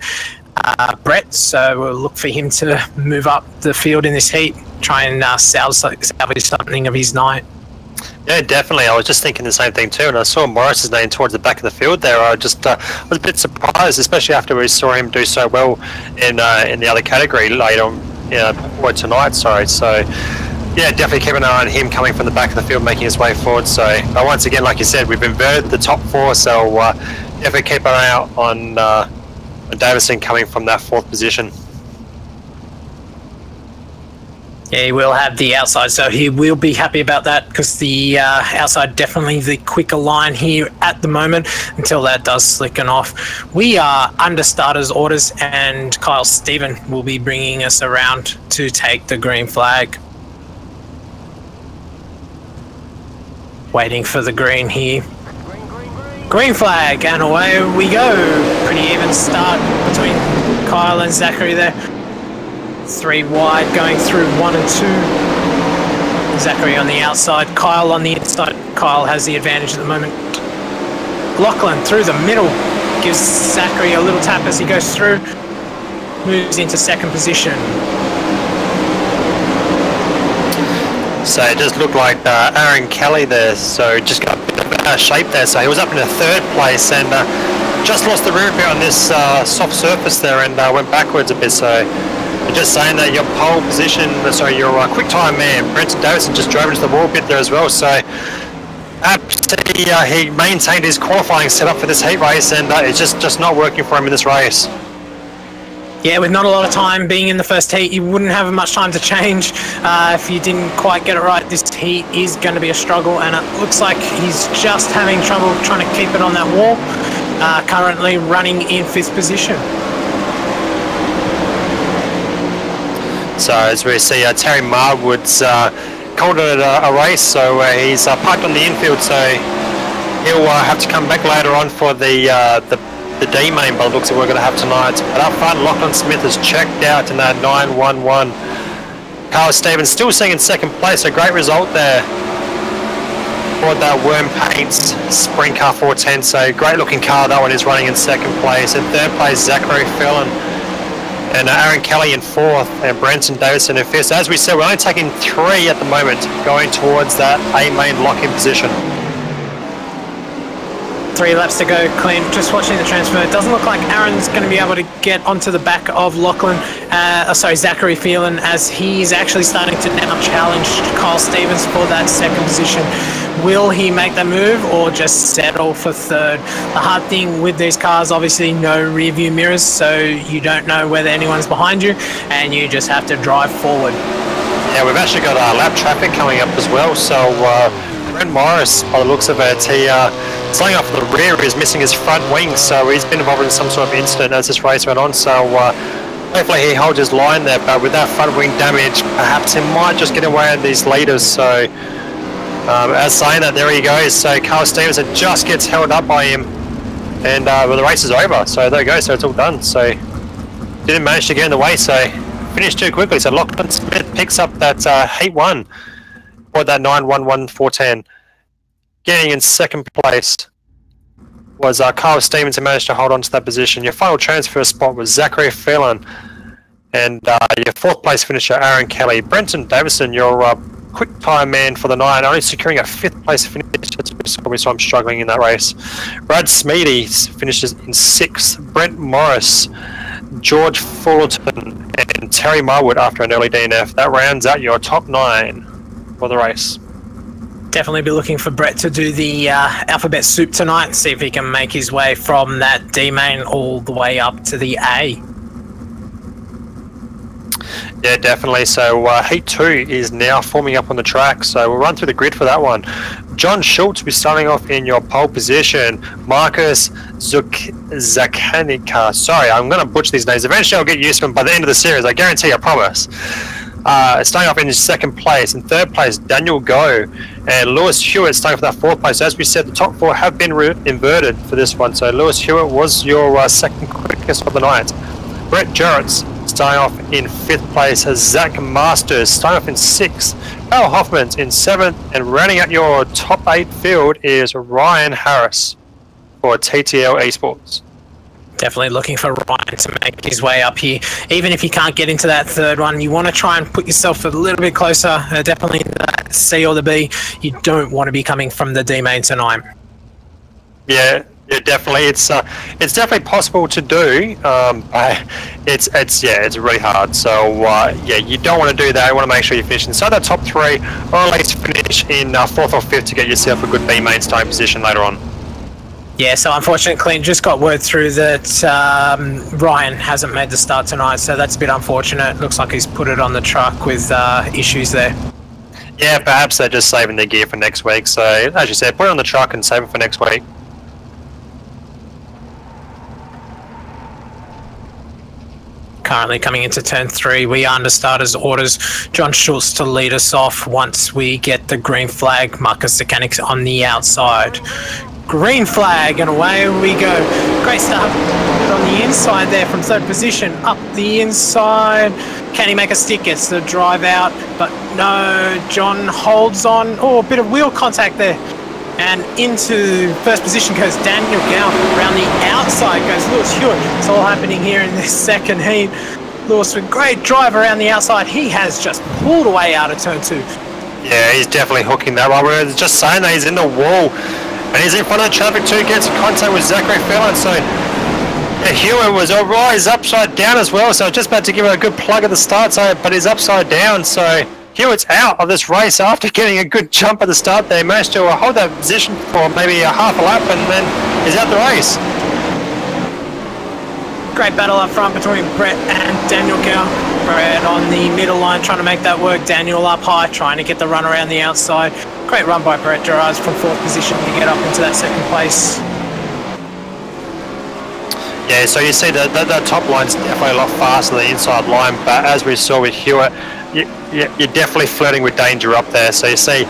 Brett, so we'll look for him to move up the field in this heat, try and salvage something of his night. Yeah, definitely. I was just thinking the same thing too, and I saw Morris's name towards the back of the field there. I just was a bit surprised, especially after we saw him do so well in the other category later on tonight. Sorry, so yeah, definitely keep an eye on him coming from the back of the field, making his way forward. So once again, like you said, we've inverted the top 4, so definitely keep an eye out on Davison coming from that 4th position. Yeah, he will have the outside, so he will be happy about that because the outside definitely the quicker line here at the moment until that does slicken off. We are under starters orders, and Kyle Stephen will be bringing us around to take the green flag. Waiting for the green here. Green flag, and away we go. Pretty even start between Kyle and Zachary there. 3 wide going through 1 and 2. Zachary on the outside, Kyle on the inside. Kyle has the advantage at the moment. Lachlan through the middle gives Zachary a little tap as he goes through. Moves into 2nd position. So it just looked like Aaron Kelly there, so just got a bit of out of shape there. So he was up in the 3rd place and just lost the rear bit on this soft surface there and went backwards a bit. So I'm just saying that your pole position, your quick time man, Brenton Davison just drove into the wall a bit there as well. So he maintained his qualifying setup for this heat race, and it's just not working for him in this race. Yeah, with not a lot of time being in the first heat, you wouldn't have much time to change if you didn't quite get it right. This heat is going to be a struggle, and it looks like he's just having trouble trying to keep it on that wall. Currently running in 5th position. So as we see, Terry Marwood's called it a race, so he's parked on the infield, so he'll have to come back later on for the D main by the looks that we're going to have tonight. But up front, Lachlan Smith has checked out in that 911. Carl Stevens still sitting in 2nd place, a great result there for that Worm Paints Sprint Car 410. So great looking car, that one is running in 2nd place. In 3rd place, Zachary Phelan. And Aaron Kelly in 4th, and Brenton Davison in 5th. So as we said, we're only taking 3 at the moment, going towards that A main lock-in position. 3 laps to go, Clint. Just watching the transfer. It doesn't look like Aaron's going to be able to get onto the back of Zachary Phelan, as he's actually starting to now challenge Kyle Stevens for that 2nd position. Will he make the move or just settle for third? The hard thing with these cars, obviously no rear view mirrors, so you don't know whether anyone's behind you, and you just have to drive forward. Yeah, we've actually got lap traffic coming up as well, so Brent Morris, by the looks of it, he starting off the rear is missing his front wing, so he's been involved in some sort of incident as this race went on, so hopefully he holds his line there, but with that front wing damage, perhaps he might just get away with these leaders, so as saying that, there he goes, so Carl Stevenson just gets held up by him, and well, the race is over, so there you go, so it's all done, so didn't manage to get in the way, so finished too quickly, so Lachlan Smith picks up that heat 1 for that 9.11.410. Getting in second place was Carl Stevenson, managed to hold on to that position. Your final transfer spot was Zachary Phelan, and your fourth place finisher Aaron Kelly. Brenton Davison, your quick time man for the night, only securing a fifth place finish. So I'm struggling in that race. Brad Smeedy finishes in sixth. Brent Morris, George Fullerton, and Terry Marwood after an early DNF. That rounds out your top 9 for the race. Definitely be looking for Brett to do the alphabet soup tonight, see if he can make his way from that D main all the way up to the A. Yeah, definitely. So Heat 2 is now forming up on the track, so we'll run through the grid for that one. John Schultz will be starting off in your pole position. Marcus Zakanika. Sorry, I'm going to butcher these names. Eventually I'll get used to them by the end of the series, I guarantee, I promise. Starting off in second place. In third place, Daniel Go and Lewis Hewitt starting for that fourth place. As we said, the top 4 have been inverted for this one, so Lewis Hewitt was your second quickest of the night. Brett Jarrett's starting off in 5th place. Zach Masters starting off in 6th. Al Hoffman's in 7th, and rounding out your top 8 field is Ryan Harris for TTL Esports. Definitely looking for Ryan to make his way up here. Even if you can't get into that third one, you want to try and put yourself a little bit closer, definitely that C or the B. You don't want to be coming from the D main tonight. Yeah, definitely. It's definitely possible to do. It's really hard. So yeah, you don't want to do that. You want to make sure you finish inside that top 3, or at least finish in 4th or 5th to get yourself a good B main starting position later on. Yeah, so unfortunately, Clint just got word through that Ryan hasn't made the start tonight, so that's a bit unfortunate. Looks like he's put it on the truck with issues there. Yeah, perhaps they're just saving their gear for next week. So, as you said, put it on the truck and save it for next week. Currently coming into turn 3, we are under starters orders. John Schultz to lead us off once we get the green flag. Marcus Zakanik on the outside. Green flag, and away we go. Great start on the inside there from third position. Up the inside. Can he make a stick? Gets the drive out, but no. John holds on. Oh, a bit of wheel contact there. And into first position goes Daniel Gow. Around the outside goes Lewis Hewitt. It's all happening here in this second heat. Lewis with great drive around the outside. He has just pulled away out of turn 2. Yeah, he's definitely hooking that one. We're just saying that he's in the wall. And he's in front of the traffic too, gets in contact with Zachary Phelan, so yeah, Hewitt was alright, he's upside down as well, so just about to give it a good plug at the start, but he's upside down, so Hewitt's out of this race after getting a good jump at the start there. He managed to hold that position for maybe a half a lap, and then he's out the race. Great battle up front between Brett and Daniel Gow. Brett on the middle line trying to make that work. Daniel up high trying to get the run around the outside. Great run by Brett Gerards from 4th position to get up into that 2nd place. Yeah, so you see that top line's definitely a lot faster than the inside line, but as we saw with Hewitt, you're definitely flirting with danger up there. So you see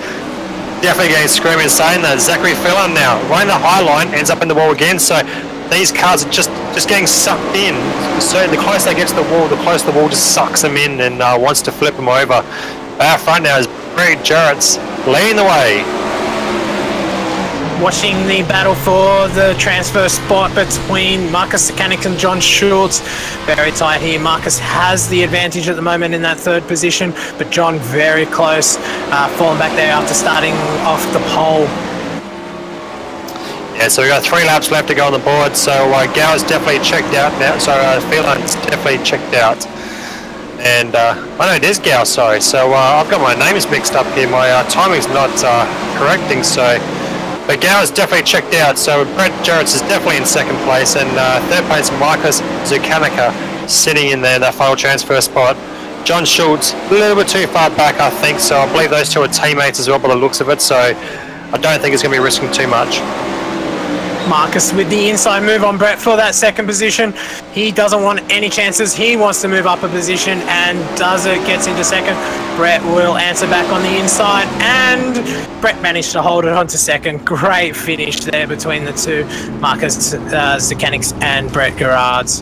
definitely getting screaming, saying that Zachary Phelan now running the high line ends up in the wall again. So these cars are just getting sucked in. So the closer they get to the wall, the closer the wall just sucks them in and wants to flip them over. Our front now is Brett Jarrett's leading the way. Watching the battle for the transfer spot between Marcus Zakanik and John Schultz. Very tight here. Marcus has the advantage at the moment in that 3rd position, but John very close, falling back there after starting off the pole. Yeah, so we've got 3 laps left to go on the board, so Gower's definitely checked out now, so Phelan's definitely checked out. And oh no, it is Gow, sorry. So I've got my names mixed up here. My timing's not correcting. So, but Gow is definitely checked out. So Brett Jarrett's is definitely in second place, and third place Marcus Zukanica sitting in there in that final transfer spot. John Schultz a little bit too far back, I think. So I believe those two are teammates as well by the looks of it. So I don't think it's going to be risking too much. Marcus with the inside move on Brett for that second position. He doesn't want any chances. He wants to move up a position and does it, gets into second. Brett will answer back on the inside and Brett managed to hold it on to second. Great finish there between the two, Marcus Zukanic's and Brett Gerards.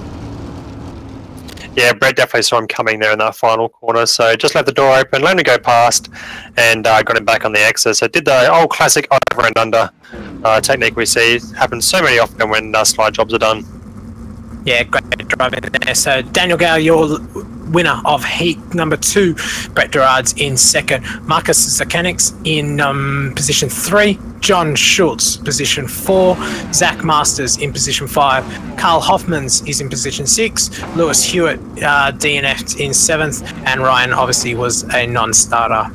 Yeah, Brett definitely saw him coming there in that final corner, so just left the door open, let him go past, and got him back on the exit. So did the old classic over and under technique we see happens so many often when slide jobs are done. Yeah, great drive in there. So Daniel Gow, your winner of heat number 2, Brett Gerards in second, Marcus Zukanic's in position 3, John Schultz position 4, Zach Masters in position 5, Carl Hoffmans is in position 6, Lewis Hewitt DNF'd in 7th, and Ryan obviously was a non-starter.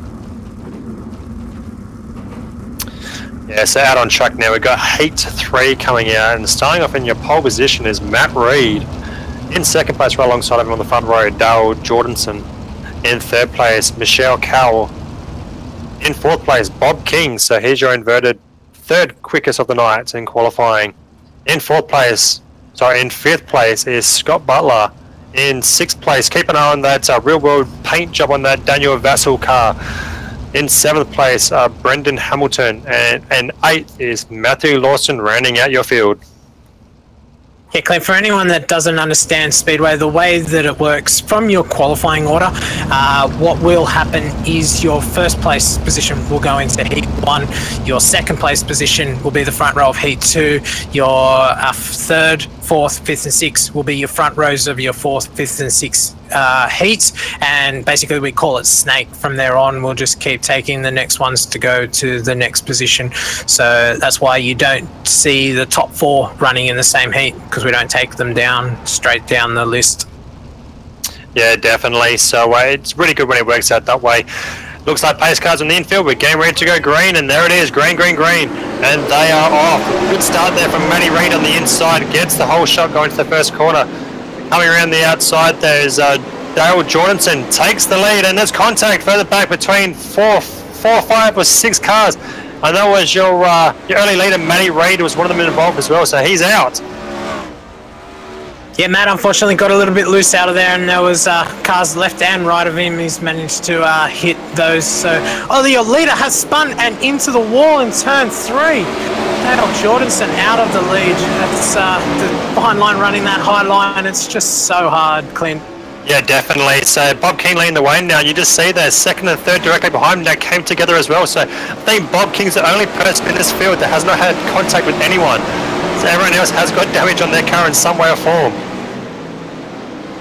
Yeah, so out on track now, we've got heat 3 coming out, and starting off in your pole position is Matt Reed. In second place, right alongside him on the front row, Dale Jordanson. In third place, Michelle Cowell. In fourth place, Bob King. So here's your inverted third quickest of the night in qualifying. In fifth place is Scott Butler. In sixth place, keep an eye on that real world paint job on that Daniel Vassell car. In seventh place, Brendan Hamilton. And eighth is Matthew Lawson rounding out your field. Yeah, Clint, for anyone that doesn't understand Speedway, the way that it works from your qualifying order, what will happen is your first place position will go into Heat 1, your second place position will be the front row of Heat 2, your third, fourth, fifth and sixth will be your front rows of your fourth, fifth and sixth heats, and basically we call it snake. From there on, we'll just keep taking the next ones to go to the next position. So that's why you don't see the top 4 running in the same heat, because we don't take them down straight down the list. Yeah, definitely. So it's really good when it works out that way. Looks like pace cars on the infield. We're getting ready to go green, and there it is, green, green, green. And they are off. Good start there from Matty Reid on the inside. Gets the whole shot going to the first corner. Coming around the outside, there's Dale Jordanson takes the lead, and there's contact further back between four, 5 or 6 cars. I know as your early leader, Matty Reid, was one of them involved as well, so he's out. Yeah, Matt unfortunately got a little bit loose out of there, and there was cars left and right of him. He's managed to hit those. So, your leader has spun and into the wall in turn 3. Dale Jordanson out of the lead. That's the behind line running that high line. It's just so hard, Clint. Yeah, definitely. So Bob King leading the way now. You just see the second and third directly behind him now came together as well. So I think Bob King's the only person in this field that has not had contact with anyone. So everyone else has got damage on their car in some way or form.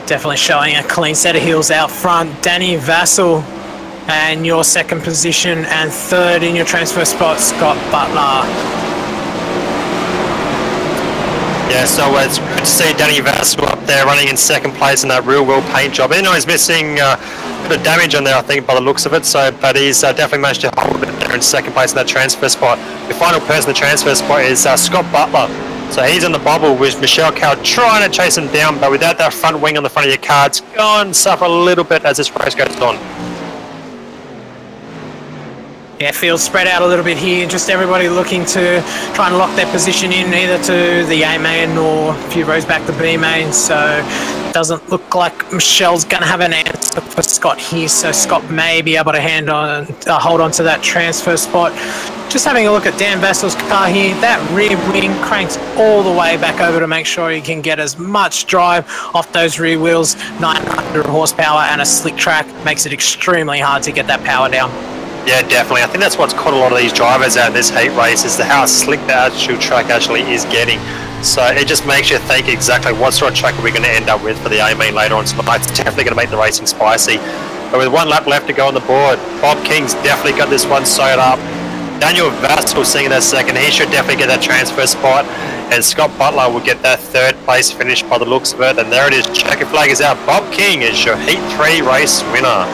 Definitely showing a clean set of heels out front. Danny Vassell and your second position, and third in your transfer spot, Scott Butler. Yeah, so it's good to see Danny Vassell up there running in second place in that real world paint job. I know he's missing a bit of damage on there, I think, by the looks of it. So, but he's definitely managed to hold it there in second place in that transfer spot. The final person in the transfer spot is Scott Butler. So he's in the bubble with Michelle Cow trying to chase him down, but without that front wing on the front of your car, it's going to suffer a little bit as this race goes on. Yeah, field spread out a little bit here. Just everybody looking to try and lock their position in, either to the A main or a few rows back to B main. So it doesn't look like Michelle's going to have an answer for Scott here. So Scott may be able to hold on to that transfer spot. Just having a look at Dan Vassell's car here, that rear wing cranks all the way back over to make sure he can get as much drive off those rear wheels. 900 horsepower and a slick track makes it extremely hard to get that power down. Yeah, definitely. I think that's what's caught a lot of these drivers out in this heat race, is how slick the actual track actually is getting. So it just makes you think exactly what sort of track are we going to end up with for the A-main later on tonight. It's definitely going to make the racing spicy. But with one lap left to go on the board, Bob King's definitely got this one sewed up. Daniel Vassell sitting that second. He should definitely get that transfer spot. And Scott Butler will get that third place finish by the looks of it. And there it is. Checkered flag is out. Bob King is your Heat 3 race winner.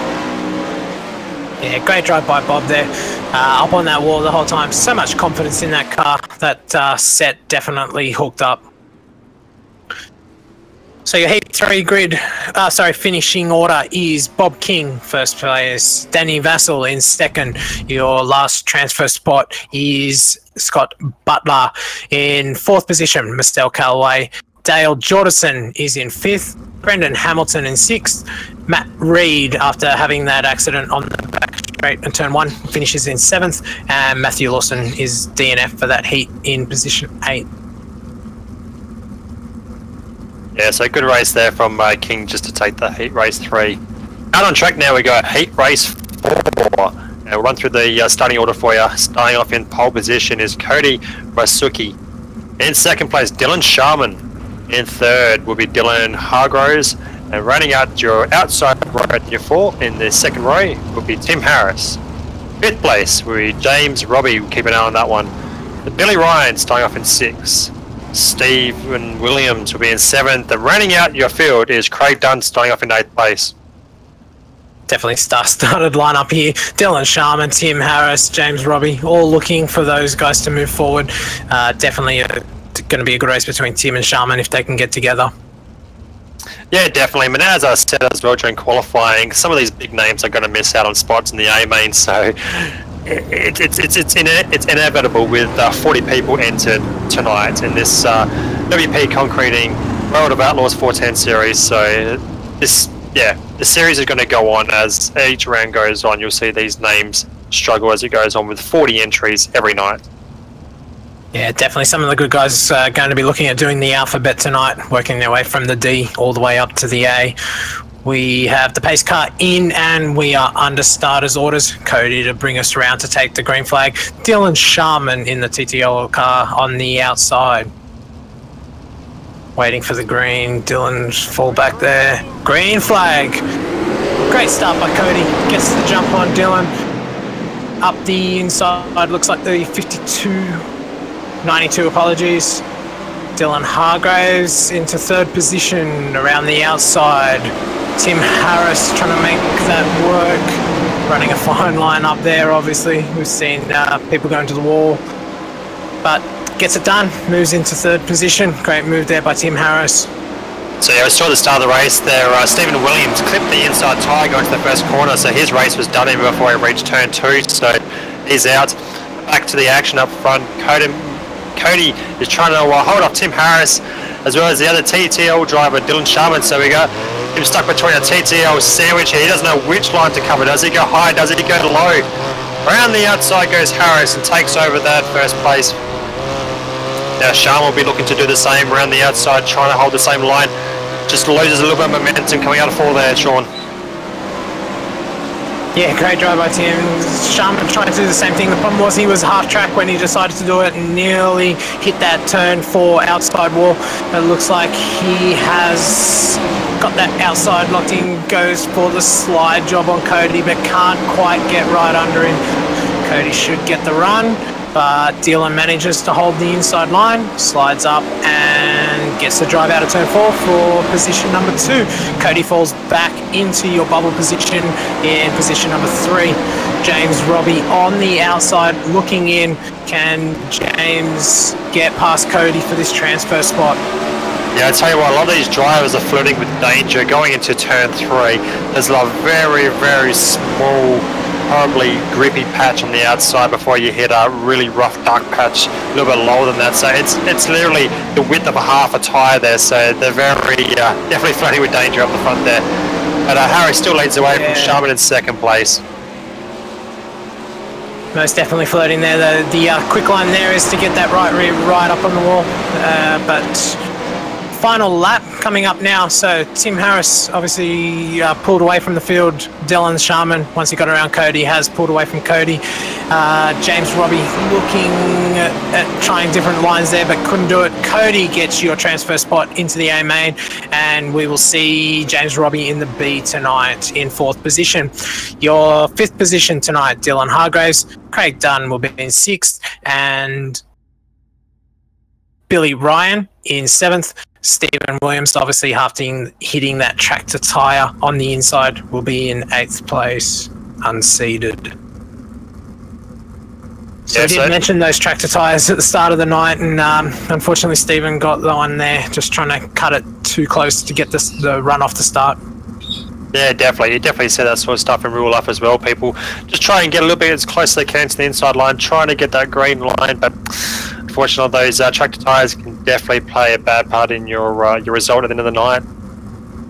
Yeah, great drive by Bob there. Up on that wall the whole time. So much confidence in that car. That set definitely hooked up. So your Heat 3 grid, finishing order is Bob King, first place, Danny Vassell in second. Your last transfer spot is Scott Butler in fourth position. Mistel Callaway. Dale Jordison is in fifth. Brendan Hamilton in sixth. Matt Reed, after having that accident on the back straight in turn one, finishes in seventh. And Matthew Lawson is DNF for that heat in position 8. Yeah, so good race there from King just to take the Heat Race 3. Out on track now we go Heat Race 4. And we'll run through the starting order for you. Starting off in pole position is Cody Rasuki. In second place, Dylan Sharman. In third will be Dylan Hargroves. And running out your outside row at your 4 in the second row will be Tim Harris. Fifth place will be James Robbie. Keep an eye on that one. The Billy Ryan starting off in 6. Stephen Williams will be in 7th. And running out your field is Craig Dunn starting off in 8th place. Definitely started lineup here. Dylan Sharman, Tim Harris, James Robbie, all looking for those guys to move forward. Definitely going to be a good race between Tim and Sharman if they can get together. Yeah, definitely. But as I said as well during qualifying, some of these big names are going to miss out on spots in the A main, so it's inevitable with 40 people entered tonight in this WP Concreting World of Outlaws 410 series. So the series is going to go on as each round goes on. You'll see these names struggle as it goes on with 40 entries every night. Yeah, definitely some of the good guys are going to be looking at doing the alphabet tonight, working their way from the D all the way up to the A. We have the pace car in and we are under starters orders. Cody to bring us around to take the green flag. Dylan Sharman in the TTL car on the outside. Waiting for the green. Dylan's fall back there. Green flag. Great start by Cody. Gets the jump on Dylan. Up the inside, looks like the 92, apologies. Dylan Hargraves into third position around the outside. Tim Harris trying to make that work. Running a fine line up there, obviously. We've seen people going to the wall. But gets it done. Moves into third position. Great move there by Tim Harris. So yeah, we saw the start of the race there. Stephen Williams clipped the inside tyre going to the first corner. So his race was done even before he reached turn 2. So he's out. Back to the action up front. Cody is trying to hold off Tim Harris as well as the other TTL driver Dylan Sharman. So we got him stuck between a TTL sandwich here. He doesn't know which line to cover. Does he go high? Does he go low? Around the outside goes Harris and takes over that first place. Now Sharman will be looking to do the same around the outside, trying to hold the same line. Just loses a little bit of momentum coming out of 4 there, Sean. Yeah, great drive by Tim. Sharman tried to do the same thing. The problem was he was half track when he decided to do it and nearly hit that turn 4 outside wall. It looks like he has got that outside locked in, goes for the slide job on Cody, but can't quite get right under him. Cody should get the run, but Dylan manages to hold the inside line, slides up and gets the drive out of turn 4 for position number 2. Cody falls back into your bubble position in position number 3. James Robbie on the outside looking in. Can James get past Cody for this transfer spot? Yeah, I tell you what, a lot of these drivers are flirting with danger going into turn 3. There's a very, very small, horribly grippy patch on the outside before you hit a really rough dark patch a little bit lower than that. So it's literally the width of a half a tyre there. So they're very definitely flirting with danger up the front there. But Harry still leads away from Sharman in second place. Most definitely flirting there. The quick line there is to get that right rear right up on the wall, but final lap coming up now. So Tim Harris obviously pulled away from the field. Dylan Sharman, once he got around Cody, has pulled away from Cody. James Robbie looking at trying different lines there, but couldn't do it. Cody gets your transfer spot into the A main, and we will see James Robbie in the B tonight in 4th position. Your 5th position tonight, Dylan Hargraves. Craig Dunn will be in 6th, and Billy Ryan in 7th. Stephen Williams, obviously hitting that tractor tyre on the inside, will be in 8th place, unseeded. So I did mention those tractor tyres at the start of the night, and unfortunately Stephen got the one there, just trying to cut it too close to get the run off the start. Yeah, definitely. You definitely see that sort of stuff in real life as well. People just try and get a little bit as close as they can to the inside line, trying to get that green line, but unfortunately those tractor tyres can definitely play a bad part in your result at the end of the night.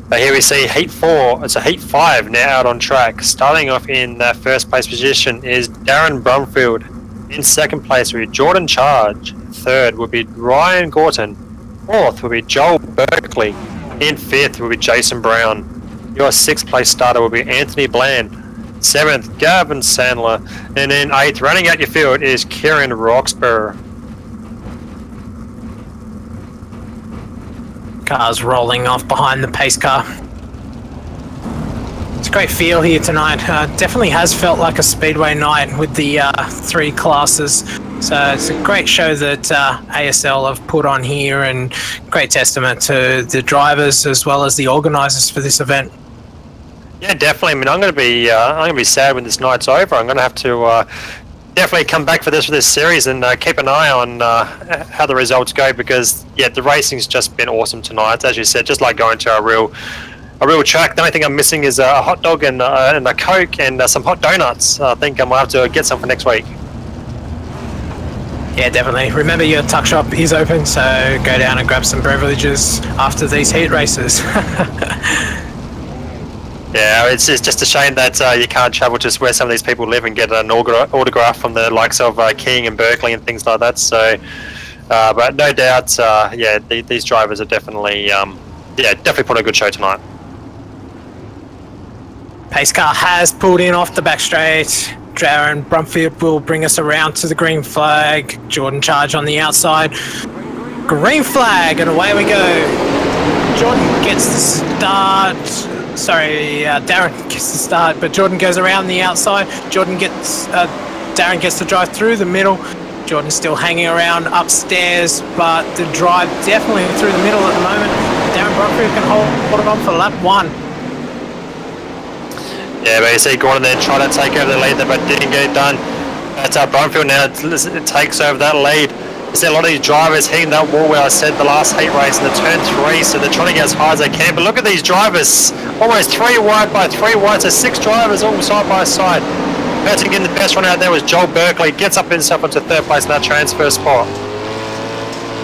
But here we see Heat 4, it's a Heat 5 now out on track. Starting off in that 1st place position is Darren Brumfield. In 2nd place will be Jordan Charge. 3rd will be Ryan Gorton. 4th will be Joel Berkeley. In 5th will be Jason Brown. Your 6th place starter will be Anthony Bland. 7th, Gavin Sandler. And in 8th, running out your field is Kieran Roxburgh. Cars rolling off behind the pace car. It's a great feel here tonight. Definitely has felt like a Speedway night with the 3 classes. So it's a great show that ASL have put on here, and great testament to the drivers as well as the organisers for this event. Yeah, definitely. I mean, I'm going to be sad when this night's over. I'm going to have to definitely come back for this series and keep an eye on how the results go, because yeah, the racing's just been awesome tonight. As you said, just like going to a real track. The only thing I'm missing is a hot dog and a Coke and some hot donuts. I think I might have to get some for next week. Yeah, definitely. Remember, your tuck shop is open, so go down and grab some beverages after these heat races. Yeah, it's just a shame that you can't travel to where some of these people live and get an autograph from the likes of King and Berkeley and things like that. So, but no doubt, yeah, these drivers are definitely, definitely put on a good show tonight. Pace car has pulled in off the back straight. Darren Brumfield will bring us around to the green flag. Jordan Charge on the outside. Green flag, and away we go. Jordan gets the start. Sorry, Darren gets the start, but Jordan goes around the outside. Darren gets to drive through the middle. Jordan's still hanging around upstairs, but the drive definitely through the middle at the moment. Darren Brumfield can hold it on for lap 1. Yeah, but you see Gordon there trying to take over the lead there, but didn't get it done. That's Brumfield now, it takes over that lead. You see a lot of these drivers hitting that wall where I said the last heat race in the turn 3, so they're trying to get as high as they can. But look at these drivers, almost 3 wide by 3 wide, so 6 drivers all side by side. Person getting the best run out there was Joel Berkeley, gets up himself into 3rd place in that transfer spot.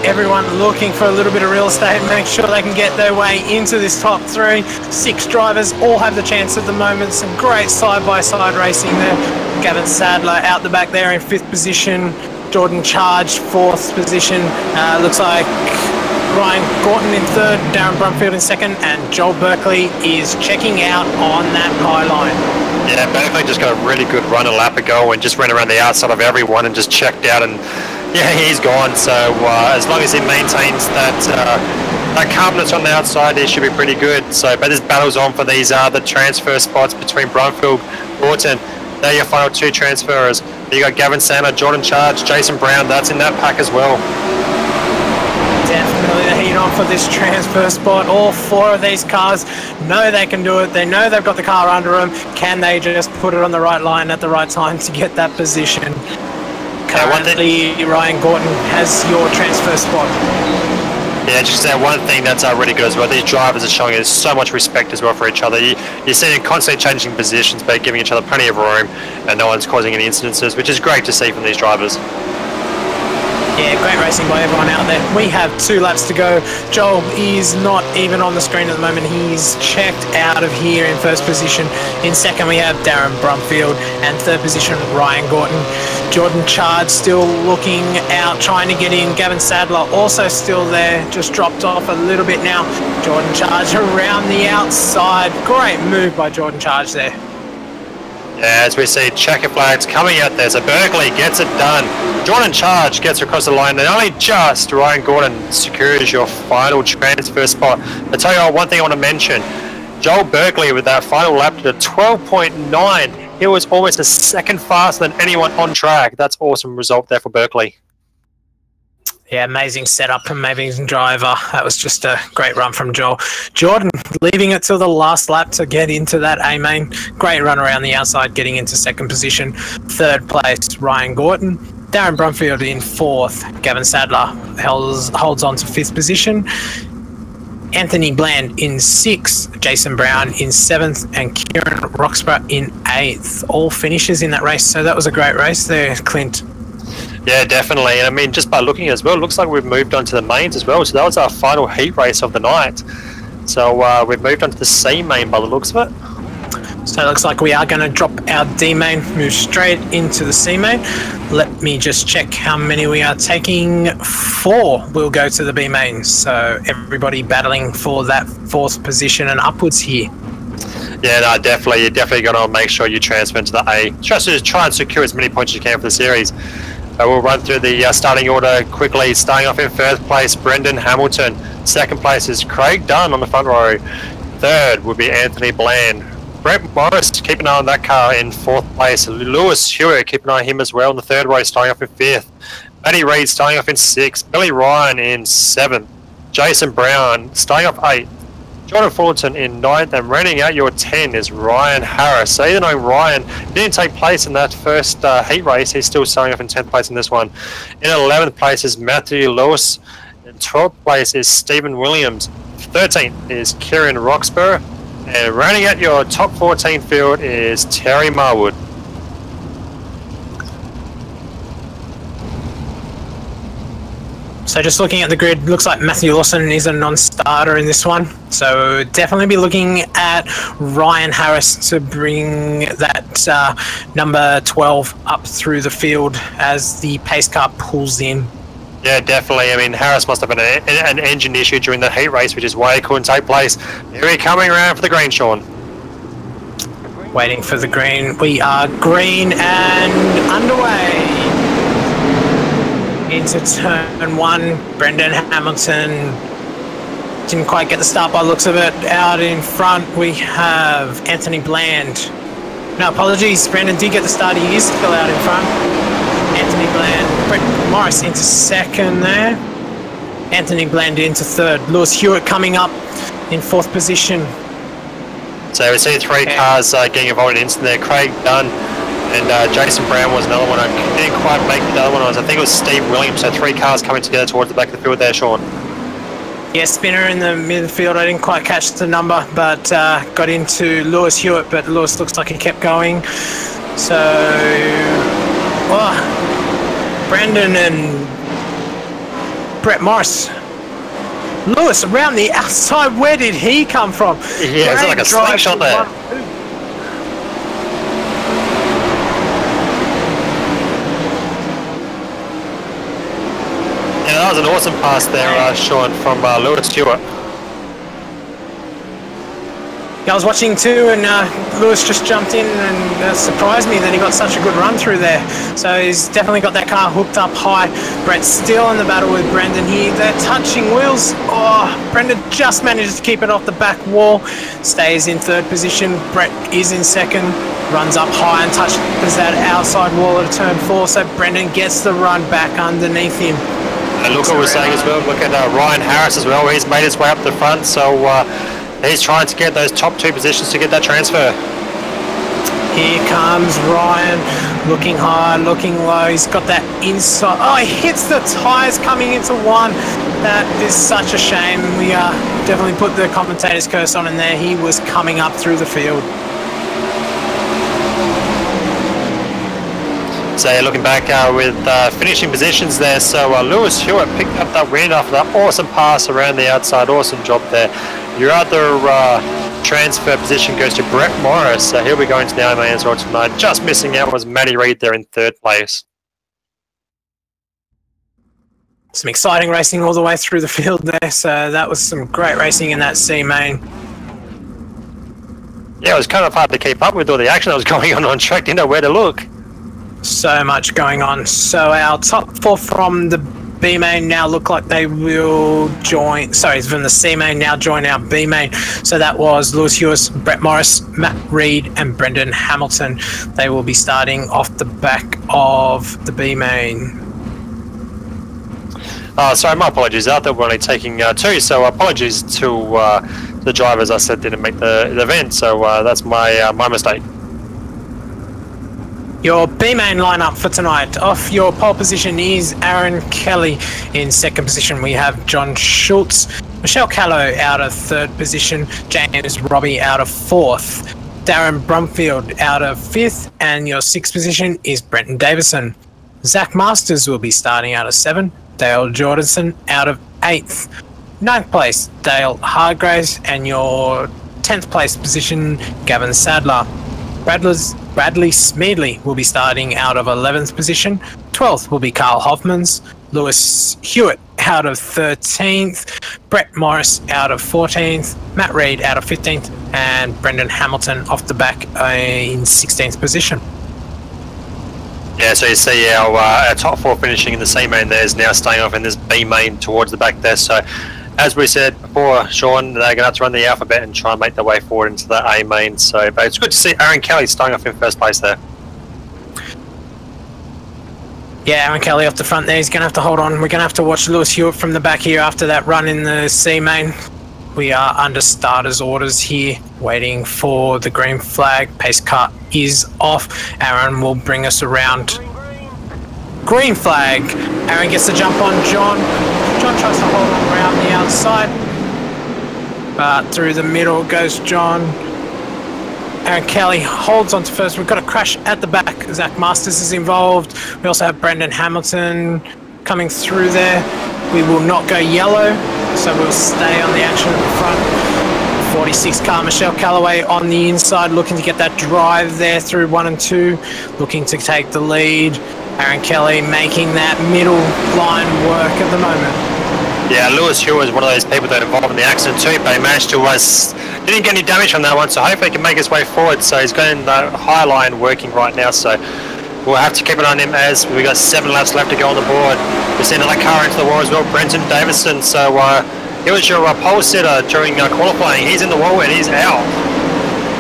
Everyone looking for a little bit of real estate, make sure they can get their way into this top 3. 6 drivers all have the chance at the moment. Some great side-by-side racing there. Gavin Sadler out the back there in 5th position. Jordan Charge 4th position. Looks like Ryan Gorton in 3rd, Darren Brumfield in 2nd, and Joel Berkeley is checking out on that pylon. Yeah, Berkeley just got a really good run a lap ago and just ran around the outside of everyone and just checked out, and yeah, he's gone. So as long as he maintains that confidence on the outside, he should be pretty good. So, but this battle's on for these the transfer spots between Brumfield, Gorton. They're your final 2 transfers. You got Gavin Sandler, Jordan Charge, Jason Brown. That's in that pack as well. Definitely the heat on for this transfer spot. All 4 of these cars know they can do it. They know they've got the car under them. Can they just put it on the right line at the right time to get that position? Currently, Ryan Gorton has your transfer spot. Yeah, just that one thing that's really good as well. These drivers are showing us so much respect as well for each other. You're seeing them constantly changing positions, but giving each other plenty of room, and no one's causing any incidences, which is great to see from these drivers. Yeah, great racing by everyone out there. We have 2 laps to go. Joel is not even on the screen at the moment. He's checked out of here in 1st position. In 2nd, we have Darren Brumfield, and 3rd position, Ryan Gorton. Jordan Chard still looking out, trying to get in. Gavin Sadler also still there, just dropped off a little bit now. Jordan Charge around the outside. Great move by Jordan Charge there. Yeah, as we see checker flags coming out there, so Berkeley gets it done. Jordan Charge gets across the line, and only just Ryan Gordon secures your final transfer spot. I'll tell you one thing I want to mention. Joel Berkeley with that final lap to 12.9. He was almost a second faster than anyone on track. That's awesome result there for Berkeley. Yeah, amazing setup from amazing driver. That was just a great run from Joel. Jordan leaving it till the last lap to get into that A main. Great run around the outside, getting into second position. Third place, Ryan Gordon. Darren Brumfield in fourth. Gavin Sadler holds on to fifth position. Anthony Bland in sixth, Jason Brown in seventh, and Kieran Roxburgh in eighth. All finishes in that race, so that was a great race there, Clint. Yeah, definitely. And I mean, just by looking as well, it looks like we've moved on to the mains as well. So that was our final heat race of the night. So we've moved on to the C main by the looks of it. So it looks like we are going to drop our D main, move straight into the C main. Let me just check how many we are taking. 4 will go to the B main. So everybody battling for that fourth position and upwards here. Yeah, no, definitely. You definitely got to make sure you transfer into the A. Just to try and secure as many points as you can for the series. We'll run through the starting order quickly. Starting off in first place, Brendan Hamilton. Second place is Craig Dunn on the front row. Third would be Anthony Bland. Brett Morris, keep an eye on that car in fourth place. Lewis Hewitt, keep an eye on him as well in the third row, starting off in fifth. Matty Reid starting off in sixth. Billy Ryan in seventh. Jason Brown starting off eighth. Jordan Fullerton in ninth, and rounding out your 10 is Ryan Harris. So even though Ryan didn't take place in that first heat race, he's still starting off in 10th place in this one. In 11th place is Matthew Lewis. In 12th place is Stephen Williams. 13th is Kieran Roxburgh. And rounding out your top 14 field is Terry Marwood. So just looking at the grid, looks like Matthew Lawson is a non-starter in this one. So definitely be looking at Ryan Harris to bring that number 12 up through the field as the pace car pulls in. Yeah, definitely. I mean, Harris must have been an engine issue during the heat race, which is why it couldn't take place. Here we're coming around for the green, Sean. Waiting for the green. We are green and underway. Into turn 1, Brendan Hamilton didn't quite get the start by the looks of it. Out in front we have Anthony Bland. No, apologies, Brendan did get the start, he is still out in front. Anthony Bland, Brett Morris into second there. Anthony Bland into third. Lewis Hewitt coming up in fourth position. So we see 3 cars getting involved in incident there. Craig Dunn and Jason Brown was another one. I didn't quite make the other one. I think it was Steve Williams. So 3 cars coming together towards the back of the field there, Sean. Yeah, spinner in the midfield. I didn't quite catch the number, but got into Lewis Hewitt. But Lewis looks like he kept going. So, Brandon and Brett Morris. Lewis around the outside. Where did he come from? Yeah, it's like a slingshot there. Yeah, that was an awesome pass there, Sean, from Lewis Stewart. I was watching too, and Lewis just jumped in and surprised me that he got such a good run through there. So he's definitely got that car hooked up high. Brett's still in the battle with Brendan here. They're touching wheels. Oh, Brendan just manages to keep it off the back wall. Stays in third position. Brett is in second. Runs up high and touches that outside wall at turn 4. So Brendan gets the run back underneath him. And look what we're saying as well. Look at Ryan Harris as well. He's made his way up the front. So he's trying to get those top 2 positions to get that transfer. Here comes Ryan, looking high, looking low. He's got that inside. Oh, he hits the tyres coming into one. That is such a shame. We definitely put the commentator's curse on him there. He was coming up through the field. So you're looking back with finishing positions there. So Lewis Hewitt picked up that win after that awesome pass around the outside. Awesome job there. Your other transfer position goes to Brett Morris. So he'll be going to the IMA as well tonight. Just missing out was Matty Reid there in third place. Some exciting racing all the way through the field there, so that was some great racing in that C main. Yeah, it was kind of hard to keep up with all the action that was going on track. Didn't know where to look. So much going on. So our top 4 from the B main now look like they will join, sorry, from the C main now join our B main. So that was Lewis Hewis, Brett Morris, Matt Reed and Brendan Hamilton. They will be starting off the back of the B main. Sorry, my apologies. I thought we were only taking 2, so apologies to the drivers I said didn't make the event, so that's my mistake. Your B main lineup for tonight. Off your pole position is Aaron Kelly. In second position we have John Schultz, Michelle Callow out of third position, James Robbie out of fourth, Darren Brumfield out of fifth, and your sixth position is Brenton Davison. Zach Masters will be starting out of 7, Dale Jordanson out of 8th. 9th place, Dale Hargraves, and your 10th place position, Gavin Sadler. Bradley Smedley will be starting out of 11th position. 12th will be Carl Hoffmans. Lewis Hewitt out of 13th. Brett Morris out of 14th. Matt Reed out of 15th. And Brendan Hamilton off the back in 16th position. Yeah, so you see our top 4 finishing in the C main there is now staying off in this B main towards the back there. So as we said before, Sean, they're going to have to run the alphabet and try and make their way forward into the A main. So, but it's good to see Aaron Kelly starting off in first place there. Yeah, Aaron Kelly off the front there. He's going to have to hold on. We're going to have to watch Lewis Hewitt from the back here after that run in the C main. We are under starters orders here, waiting for the green flag. Pace car is off. Aaron will bring us around. Green flag. Aaron gets the jump on John. John tries to hold on around the outside, but through the middle goes John. Aaron Kelly holds on to first. We've got a crash at the back. Zach Masters is involved. We also have Brendan Hamilton coming through there. We will not go yellow, so we'll stay on the action at the front. 46 car, Michelle Callaway on the inside, looking to get that drive there through 1 and 2, looking to take the lead. Aaron Kelly making that middle line work at the moment. Yeah, Lewis Hewitt was one of those people that involved in the accident too, but he managed to didn't get any damage from that one, so hopefully he can make his way forward. So he's got in the high line working right now, so we'll have to keep an eye on him as we've got 7 laps left to go on the board. We've seen another car into the wall as well, Brenton Davison. So he was your pole sitter during qualifying. He's in the wall and he's out.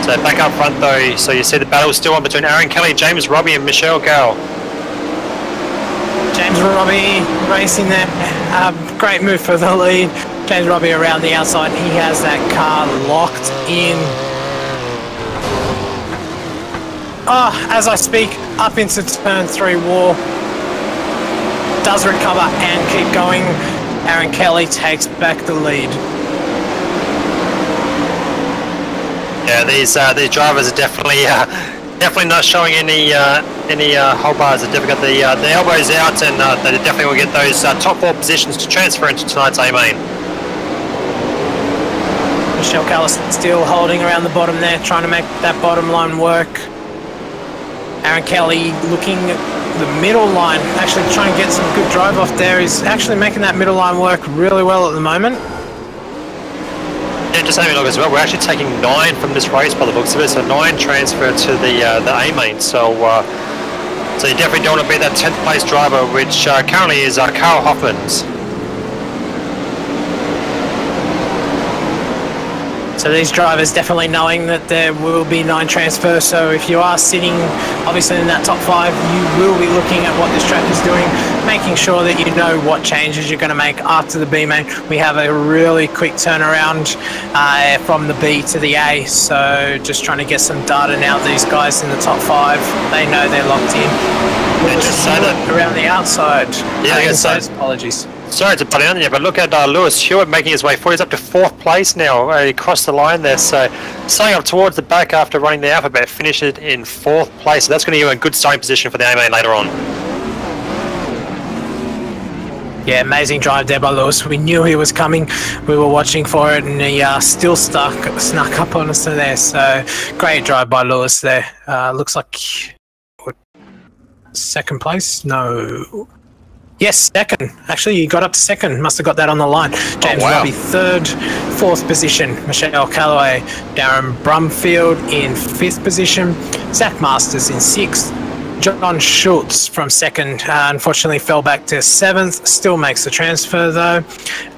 So back up front though, so you see the battle still on between Aaron Kelly, James Robbie and Michelle Gale. James Robbie racing there. Great move for the lead. James Robbie around the outside. He has that car locked in. As I speak, up into turn 3 wall. Does recover and keep going. Aaron Kelly takes back the lead. Yeah, these drivers are definitely not showing any whole bars. They've got the elbows out, and they definitely will get those top 4 positions to transfer into tonight's A main. Michelle Callis still holding around the bottom there, trying to make that bottom line work. Aaron Kelly looking at the middle line, actually trying to get some good drive off there. He's actually making that middle line work really well at the moment. Yeah, just having a look as well, we're actually taking 9 from this race by the looks of it, so 9 transfer to the A main. So you definitely don't want to be that 10th place driver, which currently is Carl Hoffmans. So these drivers definitely knowing that there will be 9 transfers, so if you are sitting obviously in that top 5, you will be looking at what this track is doing, making sure that you know what changes you're going to make after the B main. We have a really quick turnaround from the B to the A, so just trying to get some data now. These guys in the top 5, they know they're locked in. Just say that around the outside. Yeah, I guess so. Apologies. Sorry to butt in on you, but look at Lewis Hewitt making his way forward. He's up to 4th place now. He crossed the line there, so starting up towards the back after running the alphabet, finished it in 4th place. So that's going to give him a good starting position for the A main later on. Yeah, amazing drive there by Lewis. We knew he was coming. We were watching for it, and he still snuck up on us there. So great drive by Lewis there. Looks like 2nd place. No. Yes, second. Actually, you got up to second. Must have got that on the line. James wow. Robbie, third. Fourth position, Michelle Calloway. Darren Brumfield in fifth position. Zach Masters in sixth. John Schultz from second, unfortunately fell back to seventh. Still makes the transfer though.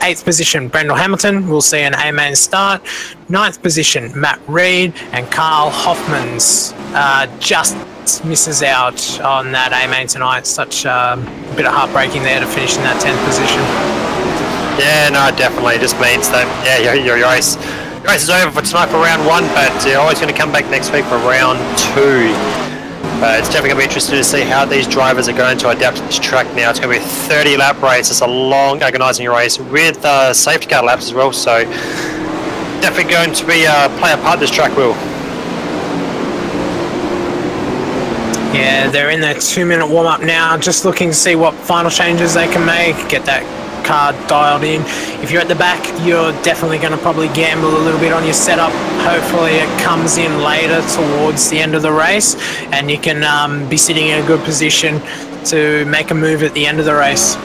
Eighth position, Brendel Hamilton. We'll see an A-main start. Ninth position, Matt Reed. And Carl Hoffmans just misses out on that A-main tonight. Such a bit of heartbreaking there to finish in that 10th position. Yeah, no, definitely. It just means that, yeah, your race is over for tonight for round one, but you're always going to come back next week for round two. It's definitely going to be interesting to see how these drivers are going to adapt to this track now. It's going to be a 30-lap race. It's a long, agonising race with safety car laps as well, so definitely going to be play a part this track, Will. Yeah, they're in their 2-minute warm-up now, just looking to see what final changes they can make, get that car dialed in. If you're at the back, you're definitely going to probably gamble a little bit on your setup. Hopefully it comes in later towards the end of the race and you can be sitting in a good position to make a move at the end of the race.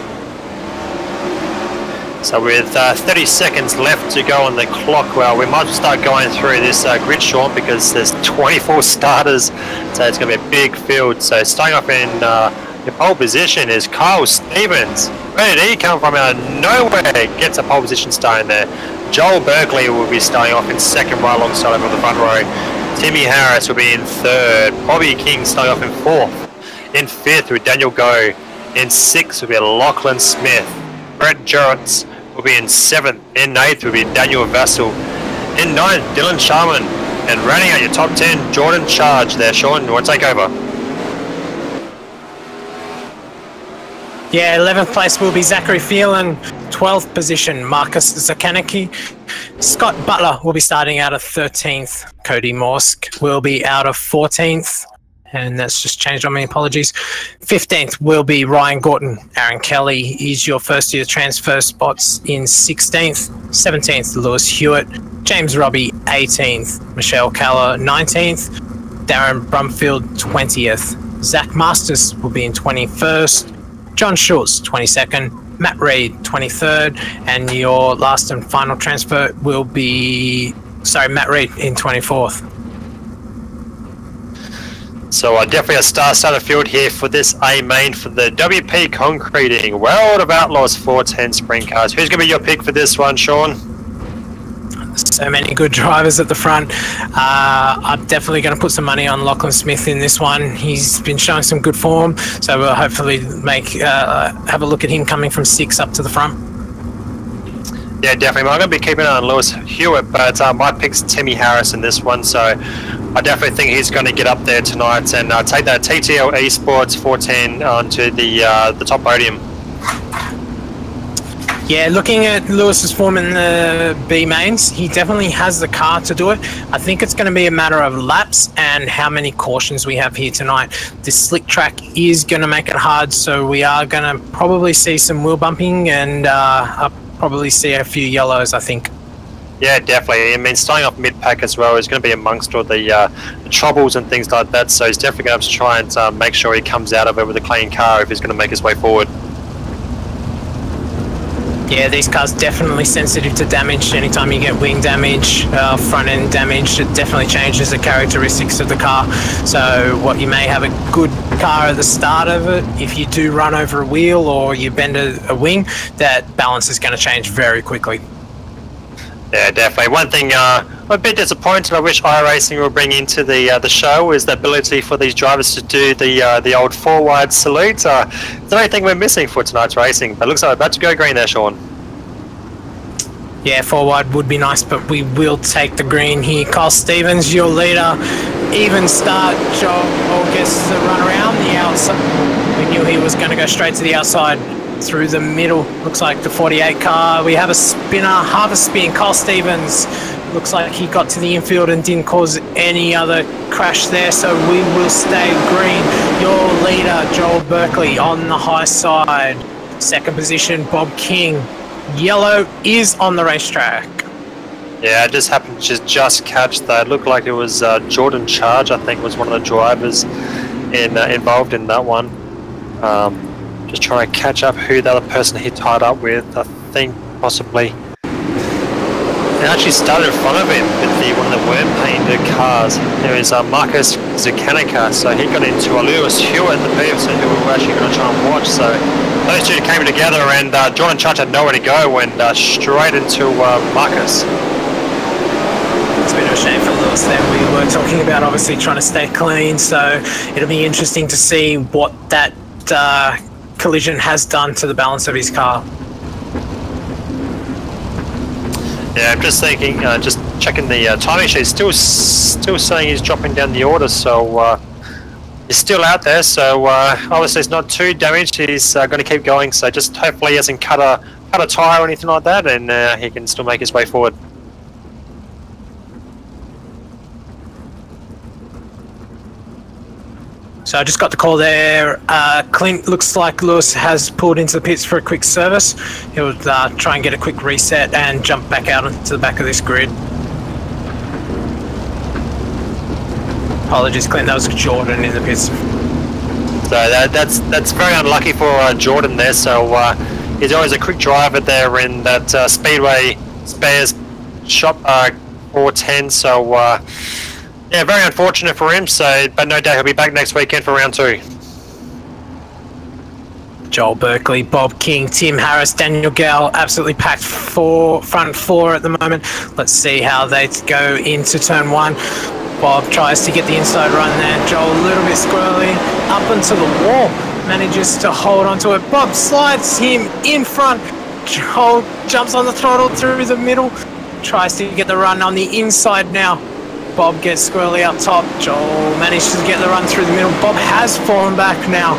So with 30 seconds left to go on the clock, well, we might start going through this grid, Sean, because there's 24 starters, so it's going to be a big field. So starting off in the pole position is Kyle Stevens. Where did he come from out of nowhere? Gets a pole position starting there. Joel Berkeley will be starting off in second right alongside him on the front row. Timmy Harris will be in third. Bobby King starting off in fourth. In fifth with Daniel Go. In sixth will be Lachlan Smith. Brett Jarretts will be in seventh. In eighth will be Daniel Vassell. In ninth, Dylan Sharman. And rounding out your top 10, Jordan Charge there. Sean, you want to take over? Yeah, 11th place will be Zachary Phelan. 12th position, Marcus Zakaniki. Scott Butler will be starting out of 13th. Cody Morsk will be out of 14th. And that's just changed on me, apologies. 15th will be Ryan Gorton. Aaron Kelly is your first year transfer spots in 16th. 17th, Lewis Hewitt. James Robbie, 18th. Michelle Caller, 19th. Darren Brumfield, 20th. Zach Masters will be in 21st. John Schultz, 22nd. Matt Reed, 23rd. And your last and final transfer will be, Matt Reed in 24th. So definitely a star-starter field here for this A-main for the WP Concreting World of Outlaws 410 Sprint Cars. Who's going to be your pick for this one, Sean? So many good drivers at the front. I'm definitely going to put some money on Lachlan Smith in this one. He's been showing some good form, so we'll hopefully have a look at him coming from 6 up to the front. Yeah, definitely. I'm going to be keeping an eye on Lewis Hewitt, but my pick's Timmy Harris in this one, so I definitely think he's going to get up there tonight and take that TTL Esports 410 onto the top podium. Yeah, looking at Lewis's form in the B mains, he definitely has the car to do it. I think it's going to be a matter of laps and how many cautions we have here tonight. This slick track is going to make it hard, so we are going to probably see some wheel bumping and I'll probably see a few yellows, I think. Yeah, definitely. I mean, starting off mid-pack as well is going to be amongst all the troubles and things like that, so he's definitely going to have to try and make sure he comes out of it with a clean car if he's going to make his way forward. Yeah, these cars definitely sensitive to damage. Anytime you get wing damage, front end damage, it definitely changes the characteristics of the car. So what you may have a good car at the start of it, if you do run over a wheel or you bend a wing, that balance is going to change very quickly. Yeah, definitely. One thing I'm a bit disappointed I wish iRacing will bring into the show is the ability for these drivers to do the old four-wide salute. It's the only thing we're missing for tonight's racing, but it looks like we're about to go green there, Sean. Yeah, four-wide would be nice, but we will take the green here. Kyle Stevens, your leader. Even start. Joel gets the run around the outside. We knew he was going to go straight to the outside. Through the middle, looks like the 48 car. We have a spinner, half a spin. Kyle Stevens looks like he got to the infield and didn't cause any other crash there, so we will stay green. Your leader, Joel Berkeley, on the high side. Second position, Bob King. Yellow is on the racetrack. Yeah, I just happened to just catch that. It looked like it was Jordan Charge, I think, was one of the drivers involved in that one. Just trying to catch up who the other person he tied up with. I think possibly. It actually started in front of him with one of the worm-painted cars. There is Marcus Zucanica, so he got into Lewis Hewitt, the person who we were actually going to try and watch. So those two came together, and Jordan Church had nowhere to go, and straight into Marcus. It's a bit of a shame for Lewis there. We were talking about obviously trying to stay clean, so it'll be interesting to see what that collision has done to the balance of his car. Yeah, I'm just thinking, just checking the timing sheet. Still saying he's dropping down the order, so he's still out there. So obviously it's not too damaged. He's going to keep going. So just hopefully he hasn't cut a tire or anything like that, and he can still make his way forward. So I just got the call there. Clint, looks like Lewis has pulled into the pits for a quick service. He'll try and get a quick reset and jump back out into the back of this grid. Apologies, Clint, that was Jordan in the pits. So that's very unlucky for Jordan there. So he's always a quick driver there in that Speedway spares shop 410. So yeah, very unfortunate for him. So, but no doubt he'll be back next weekend for round 2. Joel Berkeley, Bob King, Tim Harris, Daniel Gale, absolutely packed front four at the moment. Let's see how they go into turn 1. Bob tries to get the inside run there. Joel a little bit squirrely, up into the wall, manages to hold onto it. Bob slides him in front. Joel jumps on the throttle through the middle, tries to get the run on the inside now. Bob gets squirrely up top. Joel manages to get the run through the middle. Bob has fallen back now.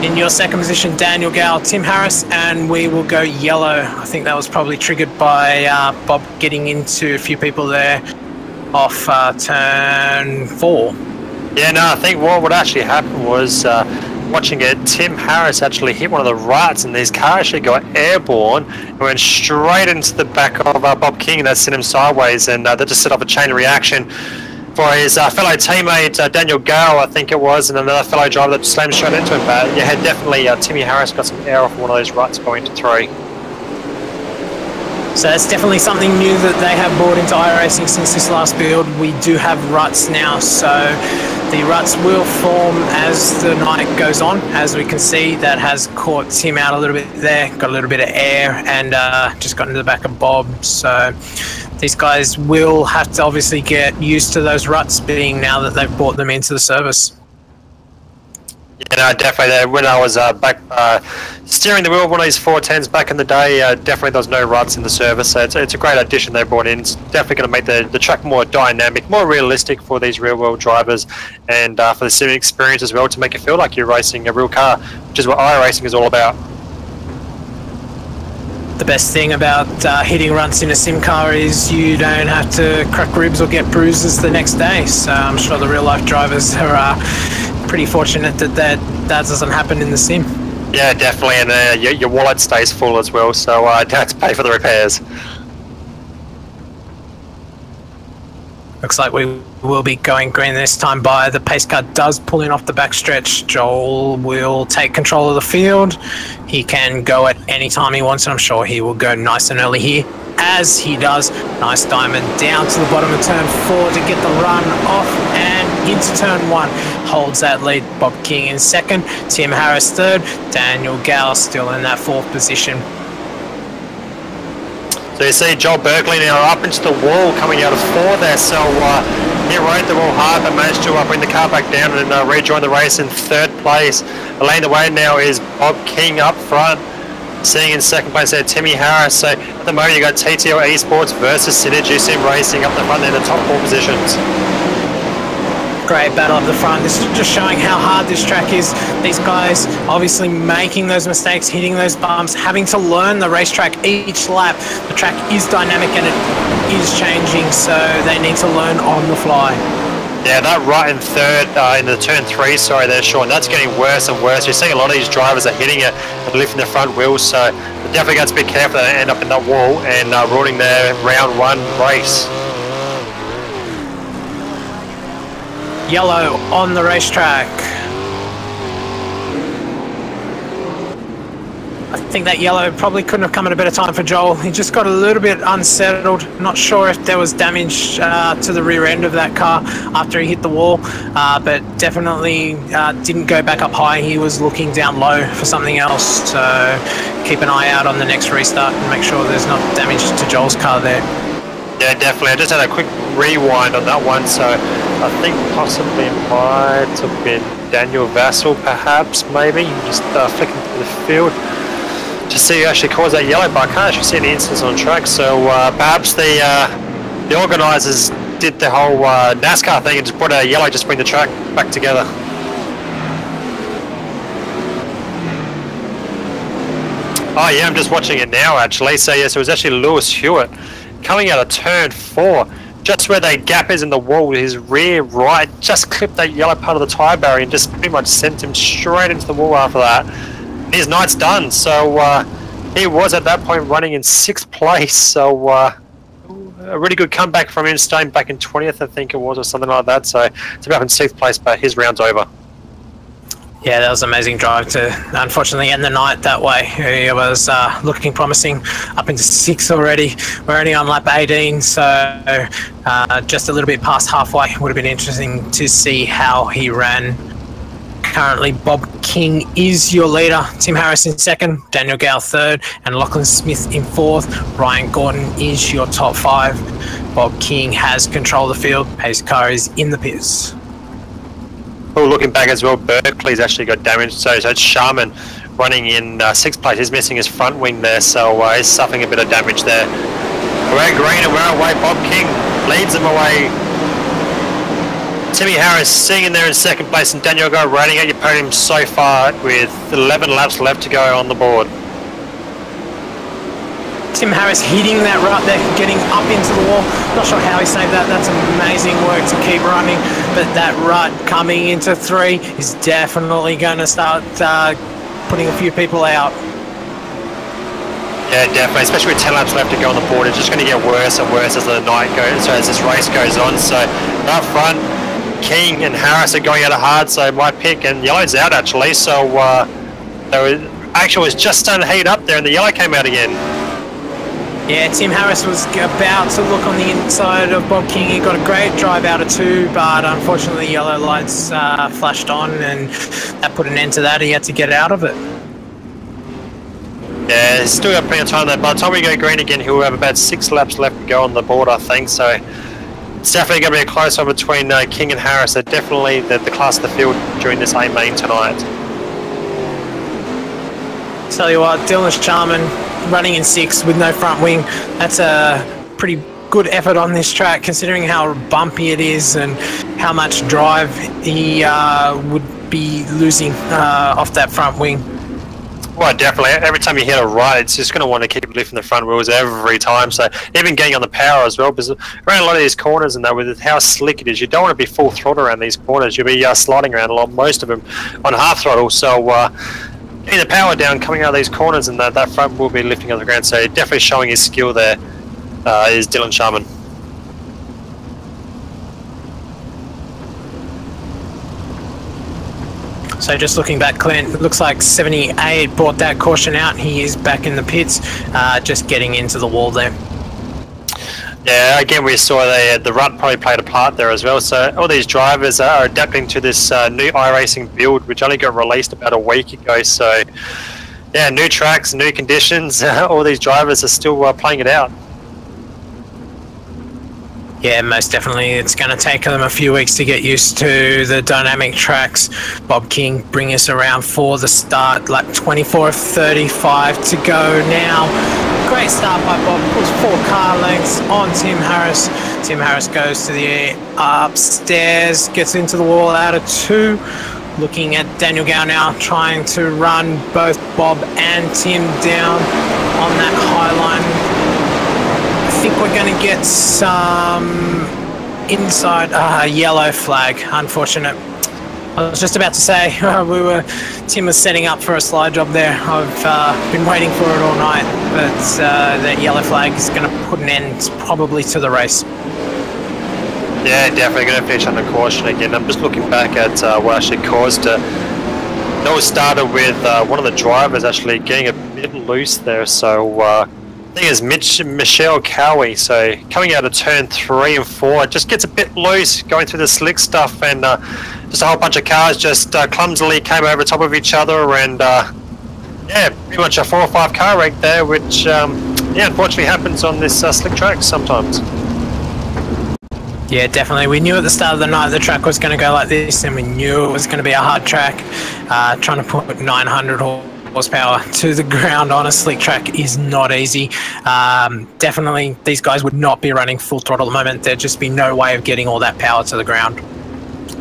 In your second position, Daniel Gale, Tim Harris, and we will go yellow. I think that was probably triggered by Bob getting into a few people there off turn 4. Yeah, no, I think what would actually happen was watching it, Tim Harris actually hit one of the ruts, and his car actually got airborne and went straight into the back of Bob King, and that sent him sideways, and that just set off a chain reaction for his fellow teammate Daniel Gale, I think it was, and another fellow driver that slammed straight into him. But yeah, definitely Timmy Harris got some air off one of those ruts going to 3. So that's definitely something new that they have brought into iRacing since this last build. We do have ruts now, so the ruts will form as the night goes on. As we can see, that has caught Tim out a little bit there, got a little bit of air, and just got into the back of Bob. So these guys will have to obviously get used to those ruts, being now that they've brought them into the service. Yeah, no, definitely. When I was back steering the wheel of one of these 410s back in the day, definitely there was no ruts in the service. So it's a great addition they brought in. It's definitely going to make the track more dynamic, more realistic for these real-world drivers, and for the sim experience as well, to make it feel like you're racing a real car, which is what iRacing is all about. The best thing about hitting runs in a sim car is you don't have to crack ribs or get bruises the next day. So I'm sure the real-life drivers are pretty fortunate that doesn't happen in the sim. Yeah, definitely, and your wallet stays full as well, so don't have to pay for the repairs. Looks like we will be going green this time by. The pace car does pull in off the backstretch. Joel will take control of the field. He can go at any time he wants, and I'm sure he will go nice and early here. As he does, nice diamond down to the bottom of turn 4 to get the run off and into turn 1. Holds that lead. Bob King in second, Tim Harris third, Daniel Gale still in that 4th position. So you see Joel Berkeley now up into the wall, coming out of 4 there. So he rode the wall hard, but managed to bring the car back down and rejoin the race in 3rd place. Leading the way now is Bob King up front. Seeing in 2nd place there, Timmy Harris. So at the moment you got TTO Esports versus Synergy Sim Racing up the front there in the top 4 positions. Great battle up the front. This is just showing how hard this track is. These guys obviously making those mistakes, hitting those bumps, having to learn the racetrack each lap. The track is dynamic and it is changing, so they need to learn on the fly. Yeah, that right in 3rd, in the turn 3, sorry there, Sean, that's getting worse and worse. You're seeing a lot of these drivers are hitting it and lifting the front wheels, so they definitely got to be careful that they end up in that wall and ruining their round 1 race. Yellow on the racetrack. I think that yellow probably couldn't have come at a better time for Joel. He just got a little bit unsettled. Not sure if there was damage to the rear end of that car after he hit the wall, but definitely didn't go back up high. He was looking down low for something else, so keep an eye out on the next restart and make sure there's not damage to Joel's car there. Yeah, definitely. I just had a quick rewind on that one, so I think possibly it might have been Daniel Vassell, perhaps, maybe. Just flicking through the field to see who actually caused that yellow, but I can't actually see any incidents on track, so perhaps the organisers did the whole NASCAR thing and just put a yellow, just bring the track back together. Oh yeah, I'm just watching it now actually. So yes, it was actually Lewis Hewitt coming out of turn 4, just where the gap is in the wall. His rear right just clipped that yellow part of the tyre barrier and just pretty much sent him straight into the wall after that. His night's done. So he was at that point running in 6th place. So a really good comeback from him, staying back in 20th, I think it was, or something like that. So it's about in 6th place, but his round's over. Yeah, that was an amazing drive to unfortunately end the night that way. It was looking promising up into 6 already. We're only on lap 18, so just a little bit past halfway. Would have been interesting to see how he ran. Currently, Bob King is your leader. Tim Harris in 2nd, Daniel Gale 3rd, and Lachlan Smith in 4th. Ryan Gordon is your top 5. Bob King has control of the field. His car is in the pits. Oh, looking back as well, Berkeley's actually got damage, so it's Sharman running in 6th place. He's missing his front wing there, so he's suffering a bit of damage there. We're green and we're away. Bob King leads them away. Timmy Harris sitting in there in 2nd place, and Daniel Go riding at your podium so far with 11 laps left to go on the board. Tim Harris hitting that right there, getting up into the wall. Not sure how he saved that. That's amazing work to keep running. But that rut coming into 3 is definitely going to start putting a few people out. Yeah, definitely. Especially with 10 laps left to go on the board, it's just going to get worse and worse as the night goes, as this race goes on. So up front, King and Harris are going at it hard. So my pick, and yellow's out actually. So actually was just starting to heat up there, and the yellow came out again. Yeah, Tim Harris was about to look on the inside of Bob King. He got a great drive out of 2, but unfortunately yellow lights flashed on, and that put an end to that. He had to get out of it. Yeah, he's still got plenty of time there. By the time we go green again, he'll have about 6 laps left to go on the board, I think. So it's definitely going to be a close one between King and Harris. They're definitely the class of the field during this A main tonight. Tell you what, Dylan Sharman running in 6 with no front wing. That's a pretty good effort on this track, considering how bumpy it is and how much drive he would be losing off that front wing. Well, definitely. Every time you hit a right, it's just going to want to keep lifting the front wheels every time. So even getting on the power as well, because around a lot of these corners and that, with how slick it is, you don't want to be full throttle around these corners. You'll be sliding around a lot, most of them on half throttle. So getting the power down, coming out of these corners, and that front will be lifting on the ground. So definitely showing his skill there is Dylan Sharman. So just looking back, Clint, it looks like 78 brought that caution out. He is back in the pits, just getting into the wall there. Yeah, again, we saw the rut probably played a part there as well. So all these drivers are adapting to this new iRacing build, which only got released about a week ago. So yeah, new tracks, new conditions. All these drivers are still playing it out. Yeah, most definitely. It's going to take them a few weeks to get used to the dynamic tracks. Bob King bring us around for the start, like 24 of 35 to go now. Great start by Bob, puts 4 car lengths on Tim Harris. Tim Harris goes to the upstairs, gets into the wall out of 2. Looking at Daniel Gow now, trying to run both Bob and Tim down on that high line. I think we're going to get some inside yellow flag. Unfortunate. I was just about to say Tim was setting up for a slide job there. I've been waiting for it all night, but that yellow flag is going to put an end probably to the race. Yeah, definitely going to finish under caution again. I'm just looking back at what actually caused it. It all started with one of the drivers actually getting bit loose there. So I think it's Michelle Cowie. So coming out of turn 3 and 4, it just gets a bit loose going through the slick stuff, and just a whole bunch of cars just clumsily came over top of each other, and yeah, pretty much a 4 or 5 car wreck there, which yeah, unfortunately happens on this slick track sometimes. Yeah, definitely. We knew at the start of the night the track was going to go like this, and we knew it was going to be a hard track. Trying to put 900 horsepower to the ground on a slick track is not easy. Definitely, these guys would not be running full throttle at the moment. There'd just be no way of getting all that power to the ground.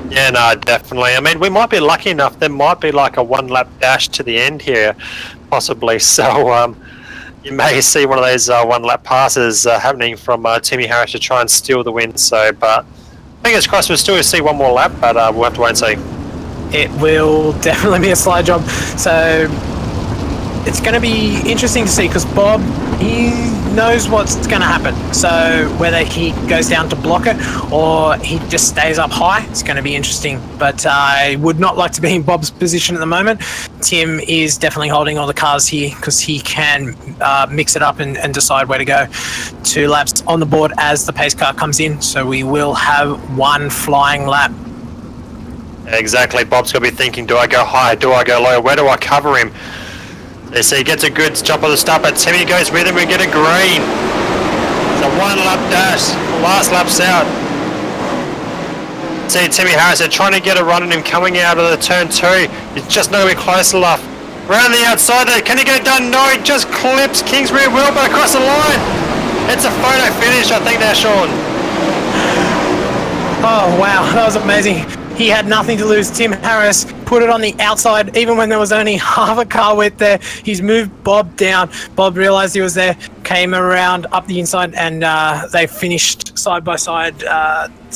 Yeah, no, definitely. I mean, we might be lucky enough. There might be like a 1-lap dash to the end here, possibly. So, you may see one of those 1-lap passes happening from Timmy Harris to try and steal the win. So, but fingers crossed we'll still see one more lap, but we'll have to wait and see. It will definitely be a slide job. So it's going to be interesting to see, because Bob, he knows what's going to happen. So whether he goes down to block it or he just stays up high, it's going to be interesting. But I would not like to be in Bob's position at the moment. Tim is definitely holding all the cars here because he can mix it up and decide where to go. 2 laps on the board as the pace car comes in. So we will have 1 flying lap. Exactly. Bob's got to be thinking, do I go high? Do I go low? Where do I cover him? They say he gets a good jump on the start, but Timmy goes with him and get a green. It's a 1-lap dash. Last lap's out. See Timmy Harris, they're trying to get a run on him coming out of the turn 2. He's just not going to be close enough. Around the outside there, can he get it done? No, he just clips King's rear wheel, but across the line. It's a photo finish, I think there, Sean. Oh, wow, that was amazing. He had nothing to lose. Tim Harris put it on the outside, even when there was only half a car width there. He's moved Bob down. Bob realized he was there, came around up the inside, and they finished side by side.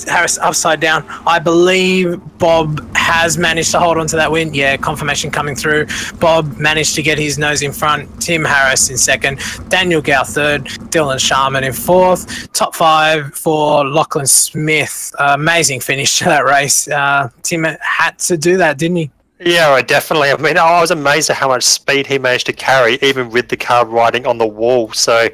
Harris upside down. I believe Bob has managed to hold on to that win. Yeah, confirmation coming through. Bob managed to get his nose in front. Tim Harris in second. Daniel Gow third. Dylan Sharman in fourth. Top 5 for Lachlan Smith. Amazing finish to that race. Tim had to do that, didn't he? Yeah, definitely. I mean, I was amazed at how much speed he managed to carry, even with the car riding on the wall. So,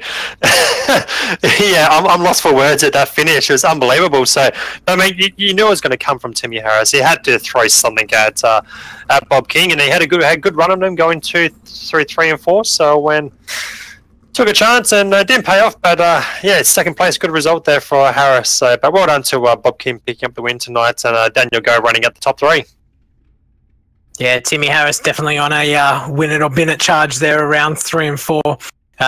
yeah, I'm lost for words at that finish. It was unbelievable. So, I mean, you knew it was going to come from Timmy Harris. He had to throw something at Bob King, and he had a good run on him going 2, 3, 3, and 4. So when took a chance and didn't pay off, but yeah, second place, good result there for Harris. So, but well done to Bob King picking up the win tonight, and Daniel Go running at the top 3. Yeah, Timmy Harris definitely on a win it or bin it charge there around 3 and 4.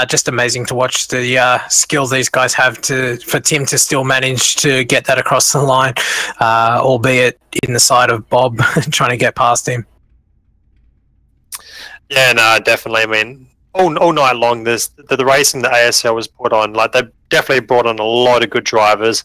Just amazing to watch the skill these guys have for Tim to still manage to get that across the line, albeit in the side of Bob trying to get past him. Yeah, no, definitely. I mean, all night long, the racing the ASL was put on. Like, they definitely brought on a lot of good drivers.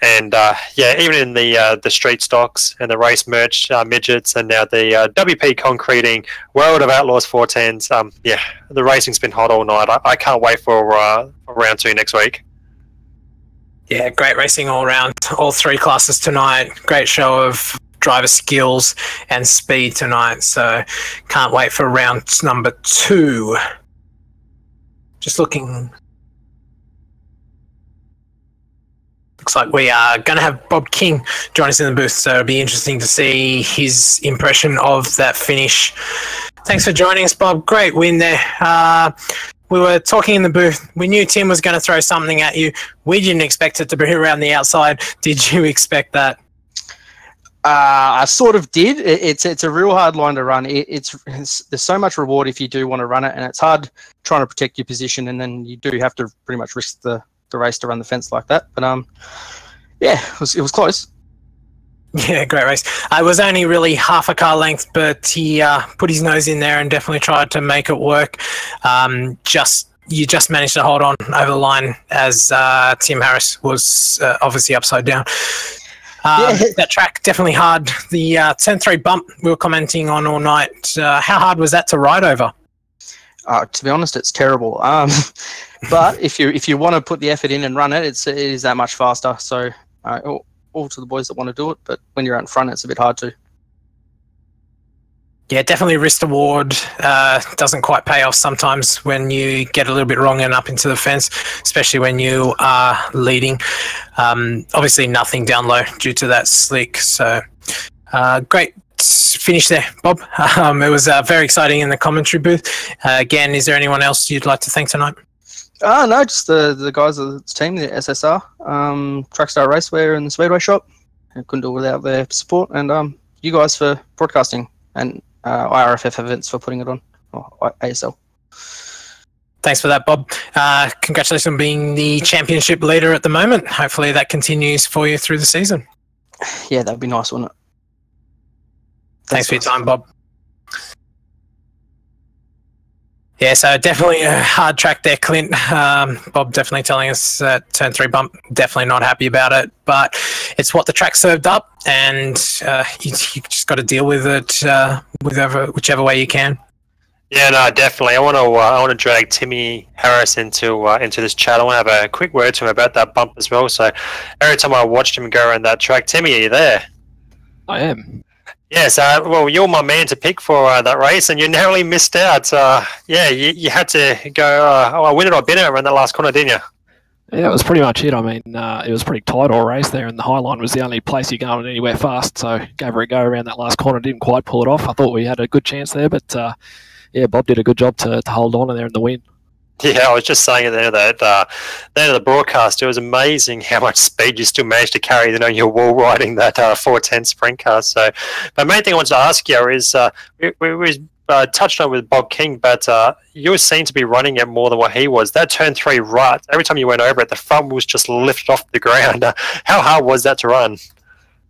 And yeah, even in the street stocks and the race merch midgets, and now the WP concreting World of Outlaws 410s. Yeah, the racing's been hot all night. I can't wait for round 2 next week. Yeah, great racing all around. All 3 classes tonight. Great show of driver skills and speed tonight. So can't wait for round number 2. Just looking. Looks like we are going to have Bob King join us in the booth, so it'll be interesting to see his impression of that finish. Thanks for joining us, Bob. Great win there. We were talking in the booth. We knew Tim was going to throw something at you. We didn't expect it to be around the outside. Did you expect that? I sort of did. It's a real hard line to run. There's so much reward if you do want to run it, and it's hard trying to protect your position, and then you do have to pretty much risk the race to run the fence like that. But yeah, it was close. Yeah, great race. It was only really half a car length, but he put his nose in there and definitely tried to make it work. You just managed to hold on over the line as Tim Harris was obviously upside down. Yeah. That track definitely hard. The turn 3 bump we were commenting on all night. How hard was that to ride over? To be honest, it's terrible. But if you want to put the effort in and run it, it is that much faster. So all to the boys that want to do it, but when you're out in front, it's a bit hard to. Yeah, definitely risk reward doesn't quite pay off sometimes when you get a little bit wrong and up into the fence, especially when you are leading. Obviously, nothing down low due to that slick. So, great finish there, Bob. It was very exciting in the commentary booth. Again, is there anyone else you'd like to thank tonight? No, just the guys of the team, the SSR, Trackstar Racewear and the Speedway shop. I couldn't do it without their support, and you guys for broadcasting, and IRFF events for putting it on, or ASL. Thanks for that, Bob. Congratulations on being the championship leader at the moment. Hopefully that continues for you through the season. Yeah, that'd be nice, wouldn't it? Thanks for your time, Bob. Yeah, so definitely a hard track there, Clint. Bob definitely telling us that turn 3 bump, definitely not happy about it, but it's what the track served up, and you just got to deal with it whichever way you can. Yeah, no, definitely. I want to drag Timmy Harris into this chat. I want to have a quick word to him about that bump as well. So every time I watched him go around that track, Timmy, are you there? I am. Yes, well, you're my man to pick for that race, and you narrowly missed out. Yeah, you had to go, I win it or bin it around that last corner, didn't you? Yeah, it was pretty much it. I mean, it was pretty tight all race there, and the High Line was the only place you're going anywhere fast, so gave her a go around that last corner. Didn't quite pull it off. I thought we had a good chance there, but yeah, Bob did a good job to hold on in there in the win. Yeah, I was just saying it there that the end of the broadcast, it was amazing how much speed you still managed to carry, you're wall riding that 410 sprint car. So, the main thing I wanted to ask you is, we touched on it with Bob King, but you seem to be running it more than what he was. That turn 3 right, every time you went over it, the front was just lifted off the ground. How hard was that to run?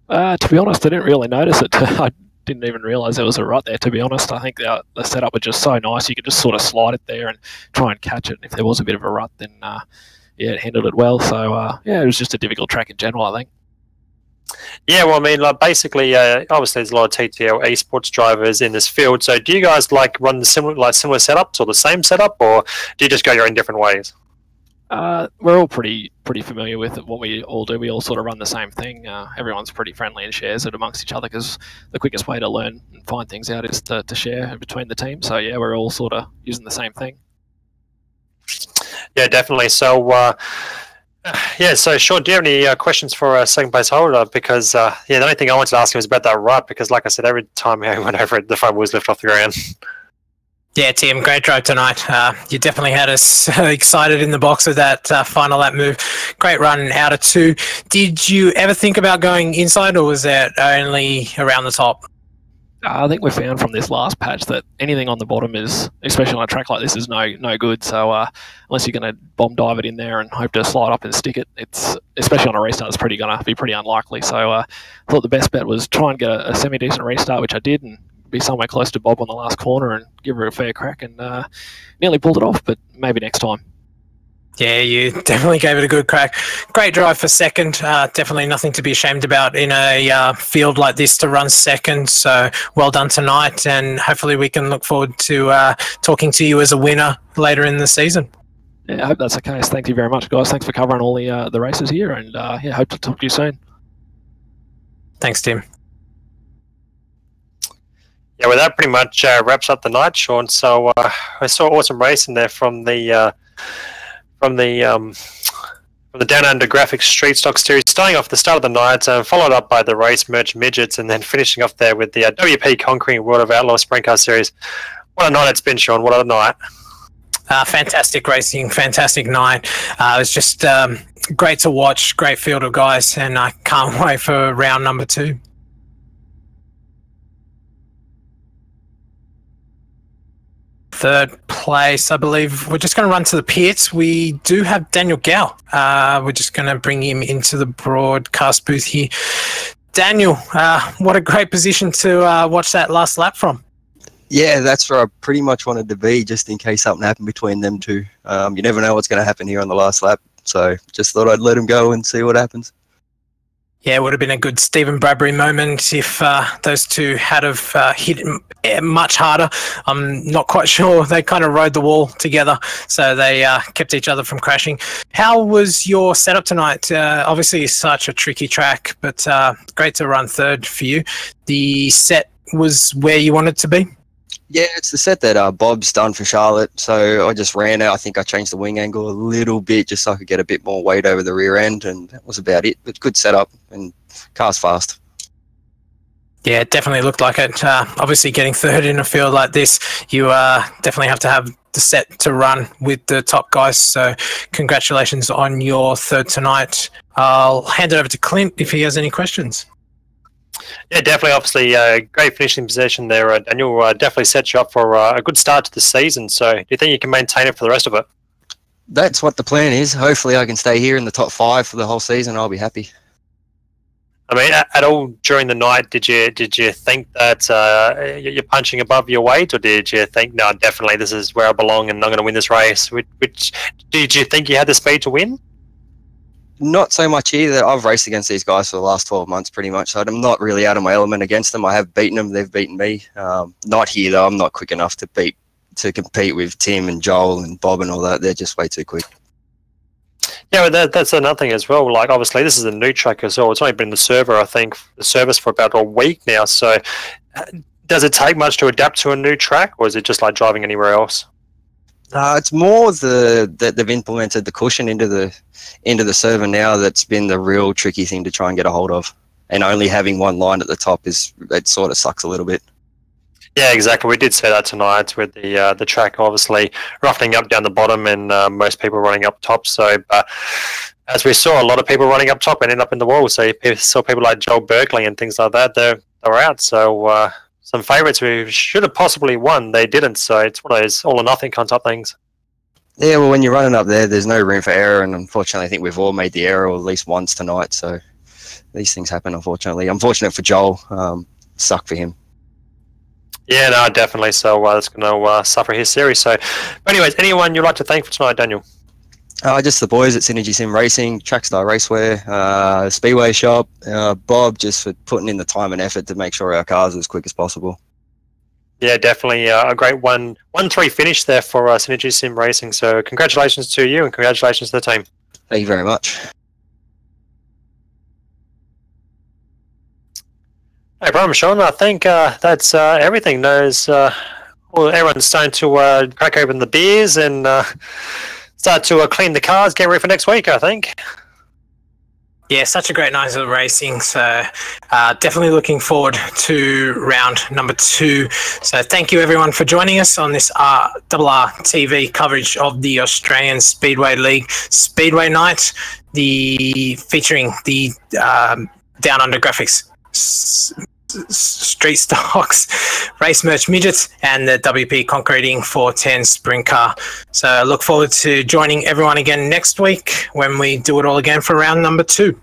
To be honest, I didn't really notice it. I didn't even realise there was a rut there, to be honest. I think the setup was just so nice. You could just sort of slide it there and try and catch it. If there was a bit of a rut, then yeah, it handled it well. So yeah, it was just a difficult track in general, I think. Yeah, well, I mean, like basically, obviously, there's a lot of TTL esports drivers in this field. So, do you guys run the similar setups or the same setup, or do you just go your own different ways? We're all pretty familiar with what we all do. We all sort of run the same thing. Everyone's pretty friendly and shares it amongst each other, because the quickest way to learn and find things out is to share between the team. So yeah, we're all sort of using the same thing. Yeah, definitely. So yeah, so Sean, do you have any questions for a second place holder? Because yeah, the only thing I wanted to ask him was about that rut, because like I said, every time I went over it, the front was lifted off the ground. Yeah, Tim, great drive tonight. You definitely had us excited in the box with that final lap move. Great run out of 2. Did you ever think about going inside, or was that only around the top? I think we found from this last patch that anything on the bottom is, especially on a track like this, is no good. So unless you're going to bomb dive it in there and hope to slide up and stick it, it's, especially on a restart, it's going to be pretty unlikely. So I thought the best bet was try and get a semi-decent restart, which I did, and be somewhere close to Bob on the last corner and give her a fair crack, and nearly pulled it off, but maybe next time. Yeah, you definitely gave it a good crack. Great drive for second. Definitely nothing to be ashamed about in a field like this to run second. So well done tonight, and hopefully we can look forward to talking to you as a winner later in the season. Yeah, I hope that's the case. Thank you very much, guys. Thanks for covering all the races here, and yeah, hope to talk to you soon. Thanks, Tim. Yeah, well, that pretty much wraps up the night, Sean. So I saw awesome racing there from the Down Under Graphics Street Stock Series, starting off the start of the night, followed up by the race merch Midgets, and then finishing off there with the WP Conquering World of Outlaw Sprint Car Series. What a night it's been, Sean. What a night. Fantastic racing, fantastic night. It was just great to watch, great field of guys, and I can't wait for round number 2. Third place, I believe. We're just going to run to the pits. We do have Daniel Gow. We're just going to bring him into the broadcast booth here. Daniel, what a great position to watch that last lap from. Yeah, that's where I pretty much wanted to be, just in case something happened between them two. You never know what's going to happen here on the last lap, so just thought I'd let him go and see what happens. Yeah, it would have been a good Stephen Bradbury moment if those two had have hit much harder. I'm not quite sure. They kind of rode the wall together, so they kept each other from crashing. How was your setup tonight? Obviously, it's such a tricky track, but great to run third for you. The set was where you wanted to be? Yeah, it's the set that Bob's done for Charlotte. So I just ran it. I think I changed the wing angle a little bit just so I could get a bit more weight over the rear end, and that was about it. But good setup, and car's fast. Yeah, it definitely looked like it. Obviously, getting third in a field like this, you definitely have to have the set to run with the top guys. So congratulations on your third tonight. I'll hand it over to Clint if he has any questions. Yeah, definitely. Obviously, great finishing position there. Daniel definitely sets you up for a good start to the season. So do you think you can maintain it for the rest of it? That's what the plan is. Hopefully I can stay here in the top 5 for the whole season. I'll be happy. I mean, at all during the night, did you think that you're punching above your weight, or did you think, no, definitely this is where I belong and I'm going to win this race? Which did you think you had the speed to win? Not so much either. I've raced against these guys for the last 12 months pretty much, so I'm not really out of my element against them. I have beaten them. They've beaten me. Not here, though. I'm not quick enough to compete with Tim and Joel and Bob and all that. They're just way too quick. Yeah, but that's another thing as well. Like, obviously, this is a new track as well. It's only been in the service for about a week now. So, does it take much to adapt to a new track, or is it just like driving anywhere else? It's more that they've implemented the cushion into the server now. That's been the real tricky thing to try and get a hold of. And only having one line at the top it sort of sucks a little bit. Yeah, exactly. We did say that tonight with the track obviously roughening up down the bottom and most people running up top. So, but as we saw, a lot of people running up top and end up in the wall. So you saw people like Joel Berkeley and things like that. They were out. So some favourites who should have possibly won, they didn't. So it's one of those all or nothing kind of things. Yeah, well, when you're running up there, there's no room for error, and unfortunately, I think we've all made the error at least once tonight. So these things happen, unfortunately. Unfortunate for Joel. Suck for him. Yeah, no, definitely. So that's going to suffer his series. So, but anyways, anyone you'd like to thank for tonight, Daniel? Just the boys at Synergy Sim Racing, Trackstar Racewear, Speedway Shop, Bob, just for putting in the time and effort to make sure our cars are as quick as possible. Yeah, definitely a great 1-3 finish there for Synergy Sim Racing. So congratulations to you and congratulations to the team. Thank you very much. No problem, Sean. I think that's everything. Everyone's starting to crack open the beers and start to clean the cars, get ready for next week, I think. Yeah, such a great night of racing. So definitely looking forward to round number 2. So thank you everyone for joining us on this RRTV coverage of the Australian Speedway League Speedway Night, featuring the Down Under graphics, street stocks, race merch midgets, and the WP Concreting 410 sprint car. So I look forward to joining everyone again next week when we do it all again for round number 2.